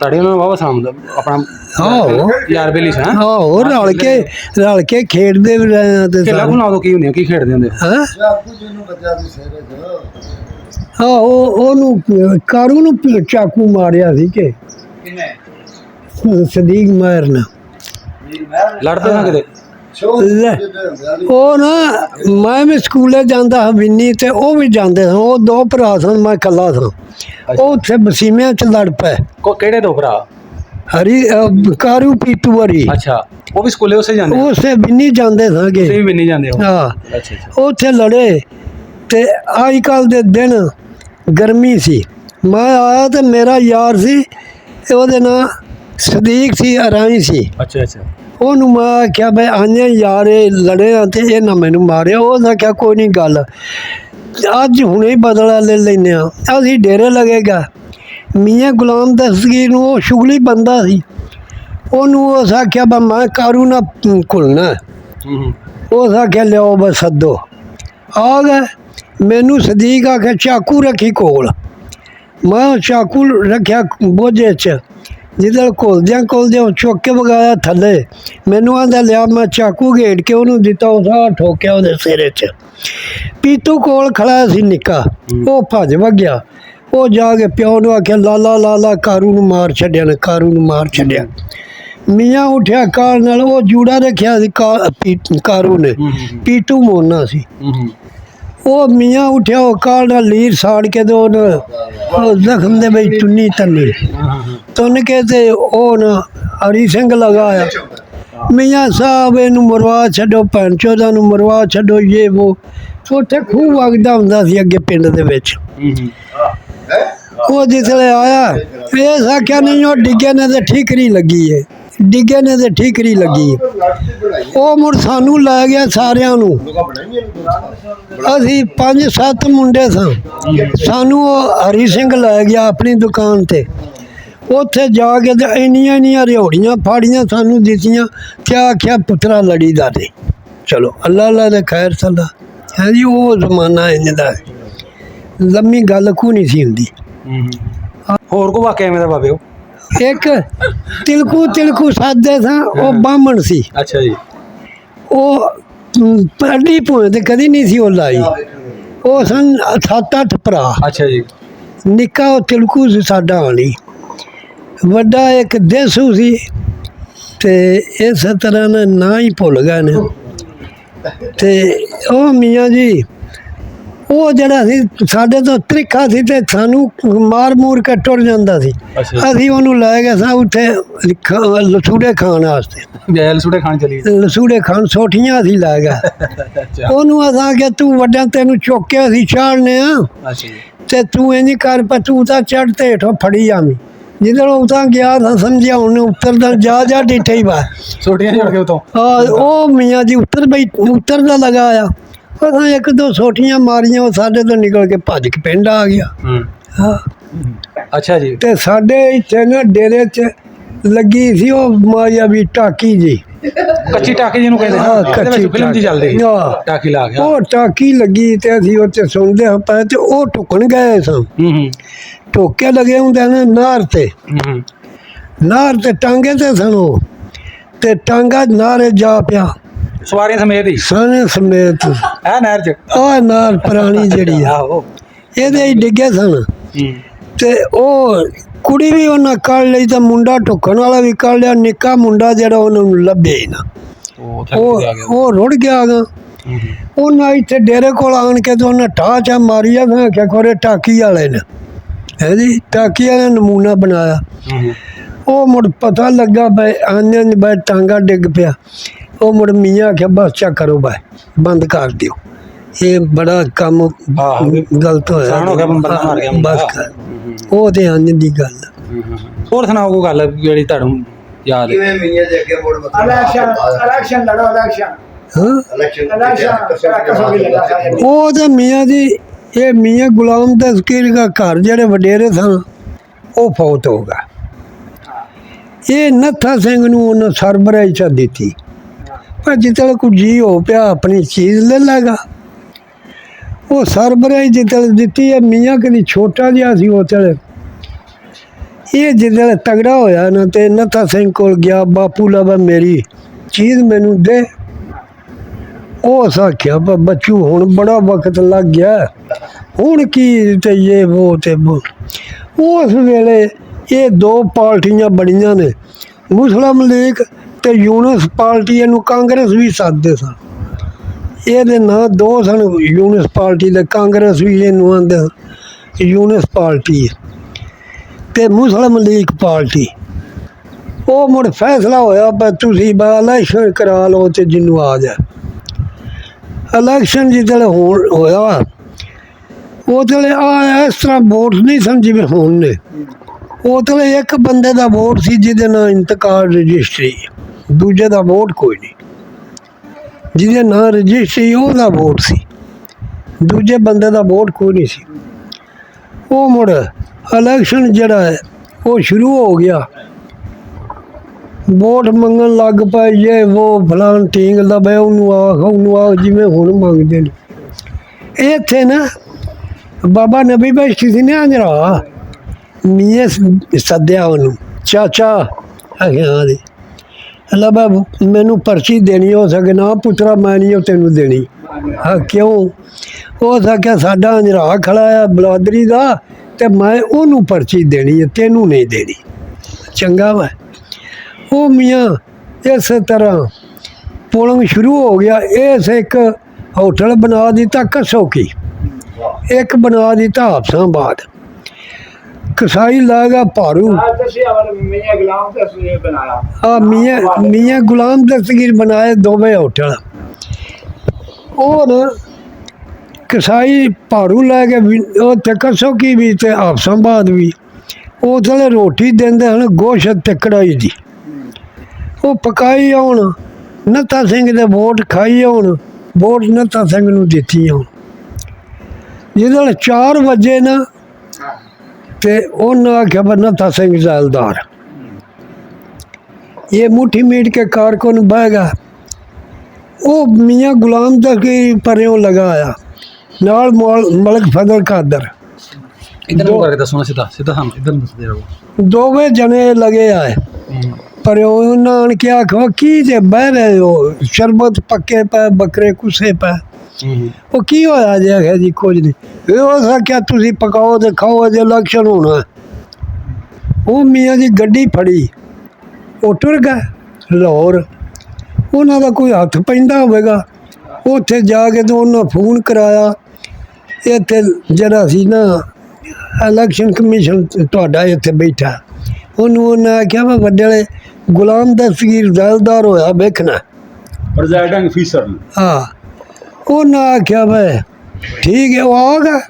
ਤੁਹਾਡੇ ਉਹਨਾਂ ਨੂੰ ਵਾਵਾ ਸਾਹਮਣੇ ਆਪਣਾ ਆਹੋ ਯਾਰ ਬੇਲੀ ਸਾਂ। ਆਹੋ ਰਲ ਕੇ ਖੇਡਦੇ ਵੀ ਰਹੇ ਆ ਤੇ ਖੇਲਾ ਖੁਲਾ ਉਦੋਂ ਕੀ ਹੁੰਦੀਆਂ, ਕੀ ਖੇਡਦੇ ਹੁੰਦੇ? ਹਾਂ ਚਾਕੂ ਜਿਹਨੂੰ ਬੱਚਾ ਦੀ ਸੇਰੇ ਚ ਆਹੋ ਉਹਨੂੰ ਕਾਰੂ ਨੂੰ ਚਾਕੂ ਮਾਰਿਆ ਸੀ ਕਿ ਸਦੀਕ ਮਾਰ ਨਾ ਲੜਦੇ ਨਾ ਕਿਤੇ? ਲੈ, ਉਹ ਨਾ ਮੈਂ ਵੀ ਸਕੂਲੇ ਜਾਂਦਾ ਹਾਂ ਵਿੰਨੀ, ਤੇ ਉਹ ਵੀ ਜਾਂਦੇ ਸਨ। ਉਹ ਦੋ ਭਰਾ ਸਨ, ਮੈਂ ਇਕੱਲਾ ਸਾਂ। ਉਹ ਉੱਥੇ ਬਸੀਮਿਆਂ ਚ ਲੜ ਪਏ। ਕਿਹੜੇ ਦੋ ਭਰਾ? ਹਰੀ ਕਾਰੂ ਪੀਤੂ ਹਰੀ। ਅੱਛਾ, ਉਹ ਵੀ ਸਕੂਲੇ ਉਸੇ ਜਾਂਦੇ? ਉਸੇ ਵਿੰਨੀ ਜਾਂਦੇ ਸਾਂਗੇ। ਤੁਸੀਂ ਵੀ ਨਹੀਂ ਜਾਂਦੇ ਹੋ? ਹਾਂ। ਅੱਛਾ ਅੱਛਾ। ਉੱਥੇ ਲੜੇ ਤੇ ਅੱਜ ਕੱਲ੍ਹ ਦੇ ਦਿਨ ਗਰਮੀ ਸੀ। ਮੈਂ ਆਇਆ ਤੇ ਮੇਰਾ ਯਾਰ ਸੀ, ਉਹਦੇ ਨਾਂ ਸਦੀਕ ਸੀ, ਅਰਾਈ ਸੀ। ਅੱਛਾ ਅੱਛਾ। ਉਹਨੂੰ ਮੈਂ ਆਖਿਆ ਬਈ ਆਨੇ ਯਾਰ ਇਹ ਲੜੇ ਆ ਤੇ ਇਹ ਨਾ ਮੈਨੂੰ ਮਾਰਿਆ। ਉਹਨੇ ਆਖਿਆ ਕੋਈ ਨਹੀਂ ਗੱਲ, ਅੱਜ ਹੁਣੇ ਹੀ ਬਦਲਾ ਲੈ ਲੈਂਦੇ ਹਾਂ। ਅਸੀਂ ਡੇਰੇ ਲੱਗੇਗਾ। ਮੀਆਂ ਗੁਲਾਮ ਦਸਤਗੀਰ ਨੂੰ, ਉਹ ਸ਼ੁਗਲੀ ਬੰਦਾ ਸੀ, ਉਹਨੂੰ ਉਸ ਆਖਿਆ ਬਾ ਮੈਂ ਕਾਰੂ ਨਾ ਘੁਲਣਾ। ਉਸ ਆਖਿਆ ਲਿਆਓ ਬਸ ਸੱਦੋ। ਆ ਗਏ। ਮੈਨੂੰ ਸਦੀਕ ਆਖਿਆ ਚਾਕੂ ਰੱਖੀ ਕੋਲ। ਮੈਂ ਚਾਕੂ ਰੱਖਿਆ ਬੋਝੇ 'ਚ, ਜਿੱਦਾਂ ਘੁਲਦਿਆਂ ਚੁੱਕ ਕੇ ਵਗਾਇਆ ਥੱਲੇ। ਮੈਨੂੰ ਆਂਦਾ ਲਿਆ। ਮੈਂ ਚਾਕੂ ਘੇੜ ਕੇ ਉਹਨੂੰ ਦਿੱਤਾ, ਉਹਦਾ ਠੋਕਿਆ ਉਹਦੇ ਸਿਰੇ 'ਚ। ਪੀਤੂ ਕੋਲ ਖੜਾ ਸੀ ਨਿੱਕਾ, ਉਹ ਭੱਜ ਵਗਿਆ। ਉਹ ਜਾ ਕੇ ਪਿਓ ਨੂੰ ਆਖਿਆ ਲਾਲਾ ਲਾਲਾ ਕਾਰੂ ਨੂੰ ਮਾਰ ਛੱਡਿਆ ਨੇ, ਕਾਰੂ ਨੂੰ ਮਾਰ ਛੱਡਿਆ। ਮੀਆਂ ਉੱਠਿਆ ਕਾਰ ਨਾਲ, ਉਹ ਜੂੜਾ ਰੱਖਿਆ ਸੀ ਕਾਰੂ ਨੇ, ਪੀਤੂ ਮੋਨਾ ਸੀ। ਉਹ ਮੀਆਂ ਉੱਠਿਆ, ਉਹ ਕਾਰ ਨਾਲ ਲੀਰ ਸਾੜ ਕੇ ਤੇ ਉਹ ਜ਼ਖਮ ਦੇ ਵਿੱਚ ਚੁੰਨੀ ਤੰਨੀ ਤੁੰਨ ਕੇ ਤੇ ਉਹ ਨਾ ਹਰੀ ਸਿੰਘ ਲਗਾਇਆ। ਮੀਆਂ ਸਾਹਿਬ ਇਹਨੂੰ ਮਰਵਾ ਛੱਡੋ, ਭੈਣ ਚੋਦਾਂ ਨੂੰ ਮਰਵਾ ਛੱਡੋ, ਇਹ ਵੋ। ਉੱਥੇ ਖੂਹ ਵਗਦਾ ਹੁੰਦਾ ਸੀ ਅੱਗੇ ਪਿੰਡ ਦੇ ਵਿੱਚ। ਉਹ ਜਿਸਲੇ ਆਇਆ, ਇਹ ਆਖਿਆ ਨਹੀਂ ਉਹ ਡਿੱਗੇ ਨੇ ਤੇ ਠੀਕਰੀ ਲੱਗੀ ਹੈ, ਡਿੱਗੇ ਨੇ ਤੇ ਠੀਕਰੀ ਲੱਗੀ। ਉਹ ਮੁੜ ਸਾਨੂੰ ਲੈ ਗਿਆ ਸਾਰਿਆਂ ਨੂੰ। ਅਸੀਂ 5-7 ਮੁੰਡੇ ਸਾਂ। ਸਾਨੂੰ ਉਹ ਹਰੀ ਸਿੰਘ ਲੈ ਗਿਆ ਆਪਣੀ ਦੁਕਾਨ ਤੇ। ਉੱਥੇ ਜਾ ਕੇ ਤੇ ਇੰਨੀਆਂ ਰਿਹੋੜੀਆਂ ਫਾੜੀਆਂ ਸਾਨੂੰ ਦਿੱਤੀਆਂ ਤੇ ਆਖਿਆ ਪੁੱਤਰਾ ਲੜੀ ਦਾ ਨਹੀਂ। ਚਲੋ ਅੱਲਾ ਅੱਲਾ ਦੇ ਖੈਰ ਸੱਲਾ ਹੈ ਜੀ। ਉਹ ਜ਼ਮਾਨਾ ਇੰਝ ਦਾ, ਲੰਮੀ ਗੱਲ ਕੋ ਨਹੀਂ ਸੀ ਹੁੰਦੀ। ਹੋਰ ਕੋ ਵਾਕਿਆ ਐਵੇਂ ਦਾ ਬਾਬੇ? ਉਹ ਇੱਕ ਤਿਲਕੂ ਸਾਦੇ ਸਾਂ, ਉਹ ਬਾਹਮਣ ਸੀ। ਅੱਛਾ ਜੀ। ਉਹ ਅੱਡੀ ਭੂਏ ਤੇ ਕਦੀ ਨਹੀਂ ਸੀ ਉਹ ਲਾਈ। ਉਹ ਸਨ 7-8 ਭਰਾ। ਅੱਛਾ ਜੀ। ਨਿੱਕਾ ਉਹ ਤਿਲਕੂ ਸੀ ਸਾਡਾ ਵਾਲੀ, ਵੱਡਾ ਇੱਕ ਦੇਸੂ ਸੀ। ਤੇ ਇਸ ਤਰ੍ਹਾਂ ਨਾਲ ਨਾਂ ਹੀ ਭੁੱਲ ਗਏ ਨੇ। ਤੇ ਉਹ ਮੀਆਂ ਜੀ, ਉਹ ਜਿਹੜਾ ਸੀ ਸਾਡੇ ਤੋਂ ਤਰੀਖਾ ਸੀ ਤੇ ਸਾਨੂੰ ਮਾਰ ਮੂਰ ਕੇ ਟੁਰ ਜਾਂਦਾ ਸੀ। ਅਸੀਂ ਉਹਨੂੰ ਲੈ ਗਏ ਸਾਂ ਉੱਥੇ ਲਸੂੜੇ ਖਾਣ ਵਾਸਤੇ। ਲਸੂੜੇ ਖਾਣ ਚਲੀ? ਲਸੂੜੇ ਖਾਣ ਸੋਠੀਆਂ ਅਸੀਂ ਲੈ ਗਏ। ਉਹਨੂੰ ਅਸਾਂ ਕਿ ਤੂੰ ਵੱਡਿਆਂ ਤੈਨੂੰ ਚੁੱਕ ਕੇ ਅਸੀਂ ਚਾੜਨੇ ਆ ਤੇ ਤੂੰ ਇੰਝ ਕਰ ਪਾ, ਤੂੰ ਤਾਂ ਚੜ੍ਹ ਤੇ ਹੇਠੋਂ ਫੜੀ ਆਵੀਂ। ਜਿੱਦਣ ਉਤਾਂ ਗਿਆ ਤਾਂ ਸਮਝਿਆ ਉਹਨੇ ਉੱਤਰਦਾ ਜਾ ਡਿੱਠੇ ਹੀ ਬਾ ਸੋਟੀਆਂ ਚੜ ਕੇ ਉਤੋਂ। ਉਹ ਮੀਆਂ ਜੀ ਉੱਤਰਦਾ ਲਗਾਇਆ। ਅਸਾਂ 1-2 ਸੋਟੀਆਂ ਮਾਰੀਆਂ, ਉਹ ਸਾਡੇ ਤੋਂ ਨਿਕਲ ਕੇ ਭੱਜ ਕੇ ਪਿੰਡ ਆ ਗਿਆ। ਹਾਂ। ਅੱਛਾ ਜੀ। ਤੇ ਸਾਡੇ ਇੱਥੇ ਨਾ ਡੇਰੇ 'ਚ ਲੱਗੀ ਸੀ ਉਹ ਮਾਇਆ ਵੀ ਟਾਕੀ ਜੀ, ਕੱਚੀ ਟਾਕੀ ਜਿਹਨੂੰ ਕਹਿੰਦੇ? ਹਾਂ, ਕੱਚੀ ਫਿਲਮ ਜੀ ਚੱਲਦੀ ਟਾਕੀ ਲਾ ਗਿਆ। ਉਹ ਟਾਕੀ ਲੱਗੀ ਤੇ ਅਸੀਂ ਉੱਥੇ ਸੁਣਦੇ ਹਾਂ ਪਏ ਤੇ ਉਹ ਟੁੱਕਣ ਗਏ ਸਾਂ। ਟੋਕੇ ਲਗੇ ਹੁੰਦੇ ਨੇ ਨਾਰ ਤੇ ਟਾਂਗੇ ਤੇ ਸਨ ਉਹ, ਤੇ ਟਾਂਗਾ ਨਾਰੇ ਜਾ ਪਿਆ ਸਵਾਰੀਆਂ ਸਮੇਤ ਹੀ? ਸਾਨੇ ਸਮੇਤ। ਇਹ ਨਹਿਰ ਚ? ਆਹ ਨਾਰ ਪੁਰਾਣੀ ਜਿਹੜੀ ਆ, ਇਹਦੇ ਹੀ ਡਿੱਗੇ ਸਨ। ਤੇ ਉਹ ਕੁੜੀ ਵੀ ਉਹਨਾਂ ਕੱਢ ਲਈ ਤਾਂ ਮੁੰਡਾ ਟੁੱਕਣ ਵਾਲਾ ਵੀ ਕੱਢ ਲਿਆ। ਨਿੱਕਾ ਮੁੰਡਾ ਜਿਹੜਾ ਉਹਨਾਂ ਨੂੰ ਲੱਭੇ ਹੀ ਨਾ, ਉਹ ਰੁੜ ਗਿਆ ਗਾ। ਉਹਨਾਂ ਇੱਥੇ ਡੇਰੇ ਕੋਲ ਆਣ ਕੇ ਤੇ ਉਹਨਾਂ ਠਾਹ ਚਾ ਮਾਰੀ ਆ। ਮੈਂ ਕਿਹਾ ਖੋਰੇ ਟਾਕੀ ਵਾਲੇ ਨੇ ਹੈ ਜੀ, ਟਾਕੀ ਵਾਲੇ ਨਮੂਨਾ ਬਣਾਇਆ। ਉਹ ਮੁੜ ਪਤਾ ਲੱਗਾ ਬਈ ਆਨੇ ਬਈ ਟਾਂਗਾ ਡਿੱਗ ਪਿਆ। ਉਹ ਮੁੜ ਮੀਆਂ ਆਖਿਆ ਬਸ ਚਾ ਕਰੋ ਬਈ, ਬੰਦ ਕਰ ਦਿਓ, ਇਹ ਬੜਾ ਕੰਮ ਗਲਤ ਹੋਇਆ, ਬਸ ਕਰ। ਉਹ ਤੇ ਆਨੇ ਦੀ ਗੱਲ। ਹੋਰ ਸੁਣਾਓ ਕੋਈ ਗੱਲ ਜਿਹੜੀ ਤੁਹਾਨੂੰ ਯਾਦ ਹੈ? ਕਿਵੇਂ ਮੀਆਂ ਦੇ ਅੱਗੇ ਮੋੜ इलेक्शन लड़ो इलेक्शन ਹਾਂ इलेक्शन कसो भी लगा है ਉਹ ਤੇ ਮੀਆਂ ਜੀ, ਇਹ ਮੀਆਂ ਗੁਲਾਮ ਦਸਤਗੀਰ ਦਾ ਘਰ ਜਿਹੜੇ ਵਡੇਰੇ ਸਨ ਉਹ ਫੌਤ ਹੋ ਗਿਆ। ਇਹ ਨੱਥਾ ਸਿੰਘ ਨੂੰ ਉਹਨੇ ਸਰਬਰਾਹੀ ਚ ਦਿੱਤੀ, ਪਰ ਜਿੱਤਲੇ ਕੋਈ ਜੀ ਹੋ ਪਿਆ ਆਪਣੀ ਚੀਜ਼ ਲੈ ਲੇਗਾ। ਉਹ ਸਰਬਰਾਹੀ ਜਿੱਤਲੇ ਦਿੱਤੀ ਹੈ, ਮੀਆਂ ਕਦੀ ਛੋਟਾ ਜਿਹਾ ਸੀ ਉਹ ਤਲੇ। ਇਹ ਜਿੱਦਲੇ ਤਗੜਾ ਹੋਇਆ ਨਾ ਤੇ ਨੱਥਾ ਸਿੰਘ ਕੋਲ ਗਿਆ, ਬਾਪੂ ਲਵਾ ਮੇਰੀ ਚੀਜ਼ ਮੈਨੂੰ ਦੇ। ਉਹ ਆਖਿਆ ਬੱਚੂ ਹੁਣ ਬੜਾ ਵਕਤ ਲੱਗ ਗਿਆ, ਹੁਣ ਕੀ ਤੇ ਇਹ ਉਹ ਤੇ ਉਹ। ਉਸ ਵੇਲੇ ਇਹ ਦੋ ਪਾਰਟੀਆਂ ਬਣੀਆਂ ਨੇ, ਮੁਸਲਿਮ ਲੀਗ ਤੇ ਯੂਨਿਸ ਪਾਰਟੀ, ਇਹਨੂੰ ਕਾਂਗਰਸ ਵੀ ਸੱਦਦੇ ਸਨ। ਇਹਦੇ ਨਾਂ ਦੋ ਸਨ, ਯੂਨਿਸ ਪਾਰਟੀ ਦੇ, ਕਾਂਗਰਸ ਵੀ ਇਹਨੂੰ ਆਂਦੇ ਯੂਨਿਸ ਪਾਰਟੀ ਤੇ ਮੁਸਲਿਮ ਲੀਗ ਪਾਰਟੀ। ਉਹ ਮੁੜ ਫੈਸਲਾ ਹੋਇਆ ਵੀ ਤੁਸੀਂ ਇਲੈਕਸ਼ਨ ਕਰਾ ਲਓ ਤੇ ਜਿਹਨੂੰ ਆ ਜਾਏ। ਇਲੈਕਸ਼ਨ ਜਿੱਦਲੇ ਹੋਇਆ ਉਹ ਤਲੇ ਇਸ ਤਰ੍ਹਾਂ ਵੋਟ ਨਹੀਂ ਸਨ ਜਿਵੇਂ ਹੁਣ ਨੇ। ਉਹ ਤਲੇ ਇੱਕ ਬੰਦੇ ਦਾ ਵੋਟ ਸੀ ਜਿਹਦੇ ਨਾਲ ਇੰਤਕਾਲ ਰਜਿਸਟਰੀ, ਦੂਜੇ ਦਾ ਵੋਟ ਕੋਈ ਨਹੀਂ। ਜਿਹਦੇ ਨਾਲ ਰਜਿਸਟਰੀ ਉਹਦਾ ਵੋਟ ਸੀ, ਦੂਜੇ ਬੰਦੇ ਦਾ ਵੋਟ ਕੋਈ ਨਹੀਂ ਸੀ। ਉਹ ਮੁੜ ਇਲੈਕਸ਼ਨ ਜਿਹੜਾ ਹੈ ਉਹ ਸ਼ੁਰੂ ਹੋ ਗਿਆ, ਵੋਟ ਮੰਗਣ ਲੱਗ ਪਏ, ਜੇ ਉਹ ਫਲਾਣ ਟੀਂਗ ਲਵੇ ਉਹਨੂੰ ਆਖ ਜਿਵੇਂ ਹੁਣ ਮੰਗਦੇ ਨੇ। ਇੱਥੇ ਨਾ ਬਾਬਾ ਨਬੀ ਬਖਸ਼ੀ ਸੀ ਨਾ ਅੰਜਰਾ, ਮੀਆਂ ਸੱਦਿਆ ਉਹਨੂੰ, ਚਾਚਾ ਆਖਿਆ ਦੇ ਲੱਭਾ ਮੈਨੂੰ ਪਰਚੀ ਦੇਣੀ। ਹੋ ਸਕੇ ਨਾ ਪੁੱਤਰਾ ਮੈਂ ਨਹੀਂ ਉਹ ਤੈਨੂੰ ਦੇਣੀ। ਹਾਂ ਕਿਉਂ? ਉਹ ਸਕਿਆ ਸਾਡਾ ਅੰਜਰਾ ਖੜਾ ਆ ਬਲਾਦਰੀ ਦਾ ਤੇ ਮੈਂ ਉਹਨੂੰ ਪਰਚੀ ਦੇਣੀ ਹੈ, ਤੈਨੂੰ ਨਹੀਂ ਦੇਣੀ। ਚੰਗਾ ਵਾ। ਉਹ ਮੀਆਂ ਇਸੇ ਤਰ੍ਹਾਂ ਪੋਲਿੰਗ ਸ਼ੁਰੂ ਹੋ ਗਿਆ। ਇਸ ਇੱਕ ਹੋਟਲ ਬਣਾ ਦਿੱਤਾ ਕਸੌਕੀ, ਇੱਕ ਬਣਾ ਦਿੱਤਾ ਹਾਫਸਾਬਾਦ, ਕਸਾਈ ਲਾਗਾ ਭਾਰੂ। मियां गुलाम दस्तगीर बनाया ਮੀਆਂ ਗੁਲਾਮ ਦਸਤਗੀਰ ਬਣਾਏ ਦੋਵੇਂ ਹੋਟਲ। ਔਰ ਕਸਾਈ ਭਾਰੂ ਲੈ ਕੇ ਉੱਥੇ ਕਸੌਕੀ ਵੀ ਤੇ ਹਾਫਸਾਬਾਦ ਵੀ। ਉਹ ਥਲੇ ਰੋਟੀ ਦਿੰਦੇ ਹਨ ਗੋਸ਼ਤ ਤੇ ਕੜਾਈ ਦੀ, ਉਹ ਪਕਾਈ ਆਉਣ, ਨੱਥਾ ਸਿੰਘ ਦੇ ਵੋਟ ਖਾਈ ਆਉਣ, ਵੋਟ ਨੱਥਾ ਸਿੰਘ ਨੂੰ ਦਿੱਤੀ ਆਉਣ। ਜਿਹਦੇ 4 ਵਜੇ ਨਾ ਤੇ ਉਹਨਾਂ ਆਖਿਆ ਵੀ ਨੱਥਾ ਸਿੰਘ ਜ਼ੈਲਦਾਰ, ਇਹ ਮੁੱਠੀ ਮੀਟ ਕੇ ਕਾਰਕੁਨ ਬਹਿ ਗਿਆ। ਉਹ ਮੀਆਂ ਗੁਲਾਮ ਦਸਤਗੀਰ ਪਰਿਓਂ ਲਗਾਇਆ, ਨਾਲ ਮਲਕ ਫਜ਼ਲ ਕਾਦਰ, ਇੱਧਰ ਨੂੰ ਕਰਕੇ ਦੱਸੋ ਨਾ, ਸਿੱਧਾ ਸਿੱਧਾ ਸਾਨੂੰ ਇੱਧਰ ਨੂੰ ਦੱਸਦੇ ਰਹੋ। ਦੋਵੇਂ ਜਣੇ ਲਗੇ ਆਏ। ਪਰ ਉਹਨਾਂ ਨੇ ਕਿਹਾ ਕੀ ਜੇ ਬਹਿ ਰਹੇ ਹੋ, ਸ਼ਰਬਤ ਪੱਕੇ ਪਏ, ਬੱਕਰੇ ਕੁੱਸੇ ਪਏ। ਉਹ ਕੀ ਹੋਇਆ ਜੇ? ਆਖਿਆ ਜੀ ਕੁਝ ਨਹੀਂ। ਉਹ ਆਖਿਆ ਤੁਸੀਂ ਪਕਾਓ ਤੇ ਖਾਓ, ਅਜੇ ਇਲੈਕਸ਼ਨ ਹੋਣਾ। ਉਹ ਮੀਆਂ ਦੀ ਗੱਡੀ ਫੜੀ, ਉਹ ਟੁਰ ਗਏ ਲਾਹੌਰ। ਉਹਨਾਂ ਦਾ ਕੋਈ ਹੱਥ ਪੈਂਦਾ ਹੋਵੇਗਾ, ਉੱਥੇ ਜਾ ਕੇ ਤਾਂ ਉਹਨਾਂ ਫੋਨ ਕਰਾਇਆ, ਇੱਥੇ ਜਿਹੜਾ ਸੀ ਨਾ ਇਲੈਕਸ਼ਨ ਕਮਿਸ਼ਨ ਤੁਹਾਡਾ ਇੱਥੇ ਬੈਠਾ। ਉਹਨੂੰ ਉਹਨਾਂ ਆਖਿਆ ਮੈਂ ਵੱਡੇ ਵਾਲੇ ਗੁਲਾਮ ਦਸਤਗੀਰ ਜ਼ੈਲਦਾਰ ਹੋਇਆ ਵੇਖਣਾ, ਪ੍ਰੈਜ਼ਾਈਡਿੰਗ ਅਫੀਸਰ ਨੂੰ। ਹਾਂ ਉਹਨਾਂ ਆਖਿਆ ਵੇ ਠੀਕ ਹੈ। ਉਹ ਆ ਗਿਆ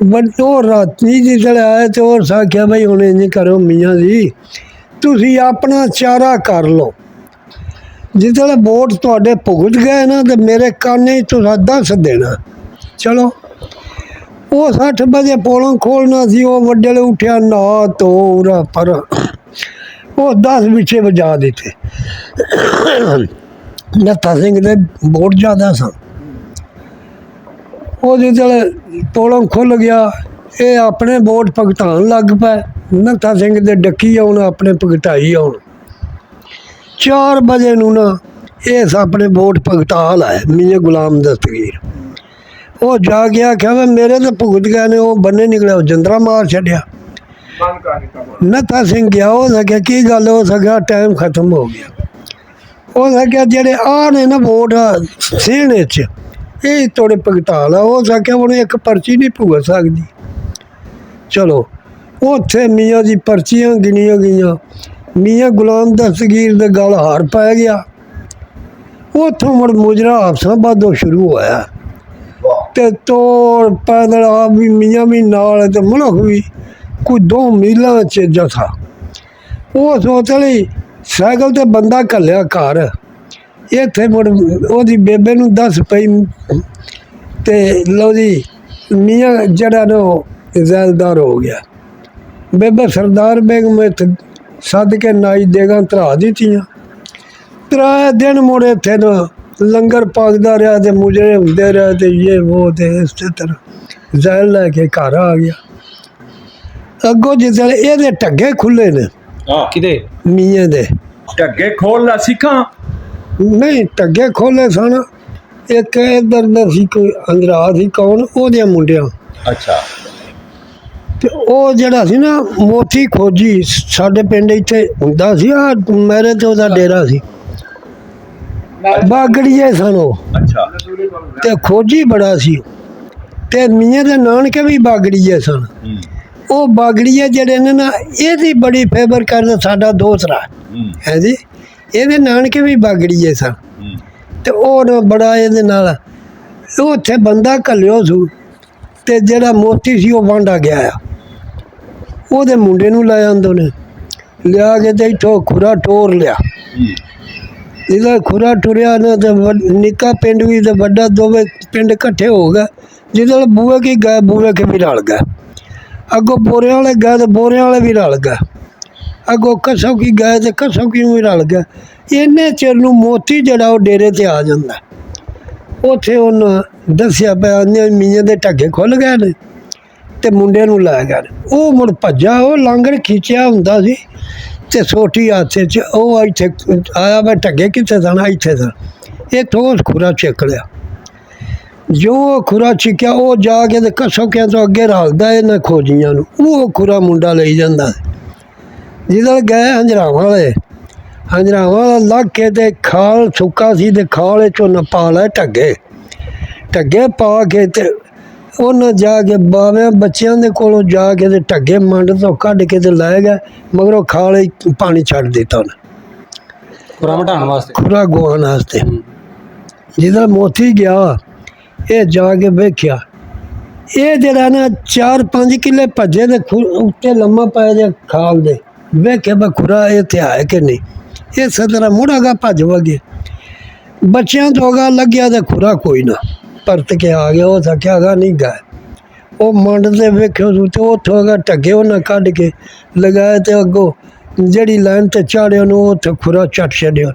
ਬਟ ਉਹ ਰਾਤੀ ਜਿਸਲੇ ਆਏ ਤੇ ਉਹ ਆਖਿਆ ਬਈ ਹੁਣ ਇੰਝ ਕਰੋ ਮੀਆਂ ਜੀ, ਤੁਸੀਂ ਆਪਣਾ ਚਾਰਾ ਕਰ ਲਓ, ਜਿਸਲੇ ਵੋਟ ਤੁਹਾਡੇ ਭੁਗਤ ਗਏ ਨਾ ਤੇ ਮੇਰੇ ਕਾਨੇ ਤੁਸੀਂ ਦੱਸ ਦੇਣਾ। ਚਲੋ ਉਹ 60 ਵਜੇ ਪੋਲੋਂ ਖੋਲ੍ਹਣਾ ਸੀ। ਉਹ ਵੱਡੇ ਵਾਲੇ ਉੱਠਿਆ, ਨਾ ਤੋਰਾ ਪਰ ਉਹ 10 ਵਿਛੇ ਵਜਾ ਦਿੱਤੇ। ਨੱਥਾ ਸਿੰਘ ਦੇ ਵੋਟ ਜ਼ਿਆਦਾ ਸਨ। ਉਹ ਜਿਸਲੇ ਪੋਲੋਂ ਖੁੱਲ੍ਹ ਗਿਆ, ਇਹ ਆਪਣੇ ਵੋਟ ਭੁਗਤਾਨ ਲੱਗ ਪਏ। ਨੱਥਾ ਸਿੰਘ ਦੇ ਡੱਕੀ ਆਉਣ, ਆਪਣੇ ਭੁਗਤਾਈ ਆਉਣ। 4 ਵਜੇ ਨੂੰ ਨਾ ਇਸ ਆਪਣੇ ਵੋਟ ਭੁਗਤਾ ਲਾਏ ਮੀਆਂ ਗੁਲਾਮ ਦਸਤਗੀਰ। ਉਹ ਜਾ ਕੇ ਆਖਿਆ ਵਾ ਮੇਰੇ ਤਾਂ ਭੁਗਤ ਗਏ ਨੇ। ਉਹ ਬੰਨੇ ਨਿਕਲਿਆ, ਉਹ ਜੰਦਰਾ ਮਾਰ ਛੱਡਿਆ। बंद करने का ਨੱਥਾ ਸਿੰਘ ਗਿਆ, ਹੋ ਸਕਿਆ ਕੀ ਗੱਲ ਹੋ ਸਕਿਆ, ਟਾਈਮ ਖਤਮ ਹੋ ਗਿਆ। ਹੋ ਸਕਿਆ ਜਿਹੜੇ ਆ ਨੇ ਨਾ ਵੋਟ ਸੇਣੇ 'ਚ, ਇਹ ਥੋੜੇ ਭੁਗਤਾ ਲਾ। ਹੋ ਸਕਿਆ ਹੁਣ ਇੱਕ ਪਰਚੀ ਨਹੀਂ ਭੁਗਤ ਸਕਦੀ। ਚਲੋ ਉੱਥੇ ਮੀਆਂ ਦੀ ਪਰਚੀਆਂ ਗਿਣੀਆਂ ਗਈਆਂ। ਮੀਆਂ ਗੁਲਾਮ ਦਸਤਗੀਰ ਦੇ ਗਲ ਹਾਰ ਪੈ ਗਿਆ। ਉੱਥੋਂ ਮੁੜ ਮੁਜਰਾ ਹਾਫਸਾਬਾਦੋਂ ਸ਼ੁਰੂ ਹੋਇਆ ਤੇ ਤੋੜ ਪੈਦਲ ਆ ਵੀ ਮੀਆਂ ਵੀ ਨਾਲ ਤੇ ਮੁਲਕ ਵੀ ਕੋਈ 2 ਮੀਲਾਂ 'ਚ ਜਥਾ। ਉਹ ਸੋਚ ਲਈ ਸਾਈਕਲ ਤੇ ਬੰਦਾ ਘੱਲਿਆ ਘਰ, ਇੱਥੇ ਮੁੜ ਉਹਦੀ ਬੇਬੇ ਨੂੰ ਦੱਸ ਪਈ ਤੇ ਲਓ ਜੀ ਮੀਆਂ ਜਿਹੜਾ ਨਾ ਉਹ ਜ਼ੈਲਦਾਰ ਹੋ ਗਿਆ। ਬੇਬੇ ਸਰਦਾਰ ਬੇਗਮ ਇੱਥੇ ਸੱਦ ਕੇ ਨਾਈ ਦੇਗਾ ਧਰਾ ਦਿੱਤੀਆਂ। 3 ਦਿਨ ਮੁੜ ਇੱਥੇ ਨਾ ਲੰਗਰ ਪੱਕਦਾ ਰਿਹਾ ਤੇ ਮੁਜਰੇ ਹੁੰਦੇ ਰਹੇ ਤੇ ਇਹ ਉਹ ਤੇ ਇਸੇ ਤਰ੍ਹਾਂ ਜ਼ੈਲ ਲੈ ਕੇ ਘਰ ਆ ਗਿਆ। ਅੱਗੋਂ ਜਿਸ ਵੇਲੇ ਇਹਦੇ ਢੱਗੇ ਖੁੱਲੇ ਨੇ ਕਿਤੇ ਮੀਆਂ ਦੇ, ਢੱਗੇ ਖੋਲ ਲਾ ਸਿੱਖਾਂ। ਨਹੀਂ ਢੱਗੇ ਖੋਲੇ ਸਨ। ਇੱਕ ਇੱਧਰ ਦਾ ਸੀ ਕੋਈ ਅੰਦਰਾ ਸੀ ਕੌਣ ਉਹਦੇ ਮੁੰਡਿਆਂ, ਅੱਛਾ ਤੇ ਉਹ ਜਿਹੜਾ ਸੀ ਨਾ ਮੋਤੀ ਖੋਜੀ ਸਾਡੇ ਪਿੰਡ ਇੱਥੇ ਹੁੰਦਾ ਸੀ। ਆ ਮੇਰੇ ਤੇ ਉਹਦਾ ਡੇਰਾ ਸੀ। ਬਾਗੜੀਏ ਸਨ ਉਹ, ਅੱਛਾ ਤੇ ਖੋਜੀ ਬੜਾ ਸੀ। ਤੇ ਮੀਆਂ ਦੇ ਨਾਨਕੇ ਵੀ ਬਾਗੜੀਏ ਸਨ। ਉਹ ਬਾਗੜੀਏ ਜਿਹੜੇ ਨੇ ਨਾ ਇਹਦੀ ਬੜੀ ਫੇਵਰ ਕਰਦੇ ਸਾਡਾ ਦੋਸਰਾ ਹੈ ਜੀ। ਇਹਦੇ ਨਾਨਕੇ ਵੀ ਬਾਗੜੀਏ ਸਨ ਤੇ ਉਹ ਨਾ ਬੜਾ ਇਹਦੇ ਨਾਲ ਉਹ ਉੱਥੇ ਬੰਦਾ ਘੱਲਿਓ ਸੂ। ਤੇ ਜਿਹੜਾ ਮੋਤੀ ਸੀ ਉਹ ਵਾਂਡਾ ਗਿਆ ਆ, ਉਹਦੇ ਮੁੰਡੇ ਨੂੰ ਲੈ ਆਂਦੇ ਨੇ, ਲਿਆ ਕੇ ਤੇ ਇੱਥੋਂ ਖੁਰਾ ਟੋਰ ਲਿਆ। ਜਿਹਦਾ ਖੁਰਾ ਟੁਰਿਆ ਨਾ ਤੇ ਨਿੱਕਾ ਪਿੰਡ ਵੀ ਤੇ ਵੱਡਾ ਦੋਵੇਂ ਪਿੰਡ ਇਕੱਠੇ ਹੋ ਗਏ। ਜਿਹਦੇ ਬੂਹੇ ਕੀ ਗਏ ਬੂਹੇ ਕੇ ਵੀ ਰਲ ਗਏ। ਅੱਗੋਂ ਬੋਰਿਆਂ ਵਾਲੇ ਗਏ ਤੇ ਬੋਰਿਆਂ ਵਾਲੇ ਵੀ ਰਲ ਗਏ। ਅੱਗੋਂ ਕਸੋ ਕੀ ਗਏ ਤੇ ਕਸੋ ਕੀ ਵੀ ਰਲ ਗਏ। ਇੰਨੇ ਚਿਰ ਨੂੰ ਮੋਤੀ ਜਿਹੜਾ ਉਹ ਡੇਰੇ ਤੇ ਆ ਜਾਂਦਾ। ਉੱਥੇ ਉਹਨਾਂ ਦੱਸਿਆ ਪਿਆ ਮੀਆਂ ਦੇ ਢੱਗੇ ਖੁੱਲ ਗਏ ਨੇ ਤੇ ਮੁੰਡੇ ਨੂੰ ਲੈ ਗਏ। ਉਹ ਮੁੜ ਭੱਜਾ, ਉਹ ਲਾਂਗੜ ਖਿੱਚਿਆ ਹੁੰਦਾ ਸੀ ਤੇ ਸੋਟੀ ਹੱਥ 'ਚ। ਉਹ ਇੱਥੇ ਆਇਆ ਮੈਂ ਢੱਗੇ ਕਿੱਥੇ ਸਨ, ਇੱਥੇ ਸਨ। ਇਹ ਠੋਸ ਖੁਰਾ ਛਿੱਕ ਲਿਆ। ਜੋ ਖੁਰਾ ਛਿੱਕਿਆ ਉਹ ਜਾ ਕੇ ਤੇ ਕਸੋਕਿਆਂ ਤੋਂ ਅੱਗੇ ਰੱਖਦਾ ਇਹਨਾਂ ਖੋਜੀਆਂ ਨੂੰ। ਉਹ ਖੁਰਾ ਮੁੰਡਾ ਲਈ ਜਾਂਦਾ। ਜਿੱਦਾਂ ਗਏ ਹੰਜਰਾਵਾਂ ਵਾਲੇ, ਹੰਜਰਾਵਾਂ ਵਾਲਾ ਲੱਗ ਕੇ ਤੇ ਖਾਲ ਸੁੱਕਾ ਸੀ ਤੇ ਖਾਲ 'ਚੋਂ ਨਪਾ ਲਏ ਢੱਗੇ। ਢੱਗੇ ਪਾ ਕੇ ਤੇ ਉਹਨਾਂ ਜਾ ਕੇ ਬਾਵੇਂ ਬੱਚਿਆਂ ਦੇ ਕੋਲੋਂ ਜਾ ਕੇ ਤੇ ਢੱਗੇ ਮੰਡ ਤੋਂ ਕੱਢ ਕੇ ਤੇ ਲੈ ਗਏ। ਮਗਰੋਂ ਖਾਲ ਪਾਣੀ ਛੱਡ ਦਿੱਤਾ ਉਹਨੇ ਖੁਰਾ ਮਟਾਉਣ ਵਾਸਤੇ, ਖੁਰਾ ਗਵਾਉਣ ਵਾਸਤੇ। ਜਿੱਦਾਂ ਮੋਤੀ ਗਿਆ ਇਹ ਜਾ ਕੇ ਵੇਖਿਆ, ਇਹ ਜਿਹੜਾ ਨਾ 4-5 ਕਿੱਲੇ ਭੱਜੇ ਤੇ ਉੱਤੇ ਲੰਮਾ ਪਾਇਆ ਜਾ ਖਾਲ ਦੇ। ਵੇਖਿਆ ਬਾ ਖੁਰਾ ਇੱਥੇ ਆਇਆ ਕਿ ਨਹੀਂ। ਇਸੇ ਤਰ੍ਹਾਂ ਮੁੜਾਗਾ ਭੱਜ ਵਗੇ। ਬੱਚਿਆਂ ਤੋਂ ਅਗਾ ਲੱਗਿਆ ਤੇ ਖੁਰਾ ਕੋਈ ਨਾ ਪਰਤ ਕੇ ਆ ਗਿਆ। ਉਹ ਥੱਕਿਆ ਗਾ ਨਹੀਂ ਗਏ। ਉਹ ਮੰਡ ਤੇ ਵੇਖਿਓ ਤੇ ਉੱਥੋਂ ਅਗਾ ਢੱਗੇ ਉਹਨਾਂ ਕੱਢ ਕੇ ਲਗਾਏ ਤੇ ਅੱਗੋਂ ਜਿਹੜੀ ਲਾਈਨ ਤੇ ਚਾੜਿਆ ਉਹਨੂੰ ਉੱਥੇ ਖੁਰਾ ਚੱਟ ਛੱਡਿਆ।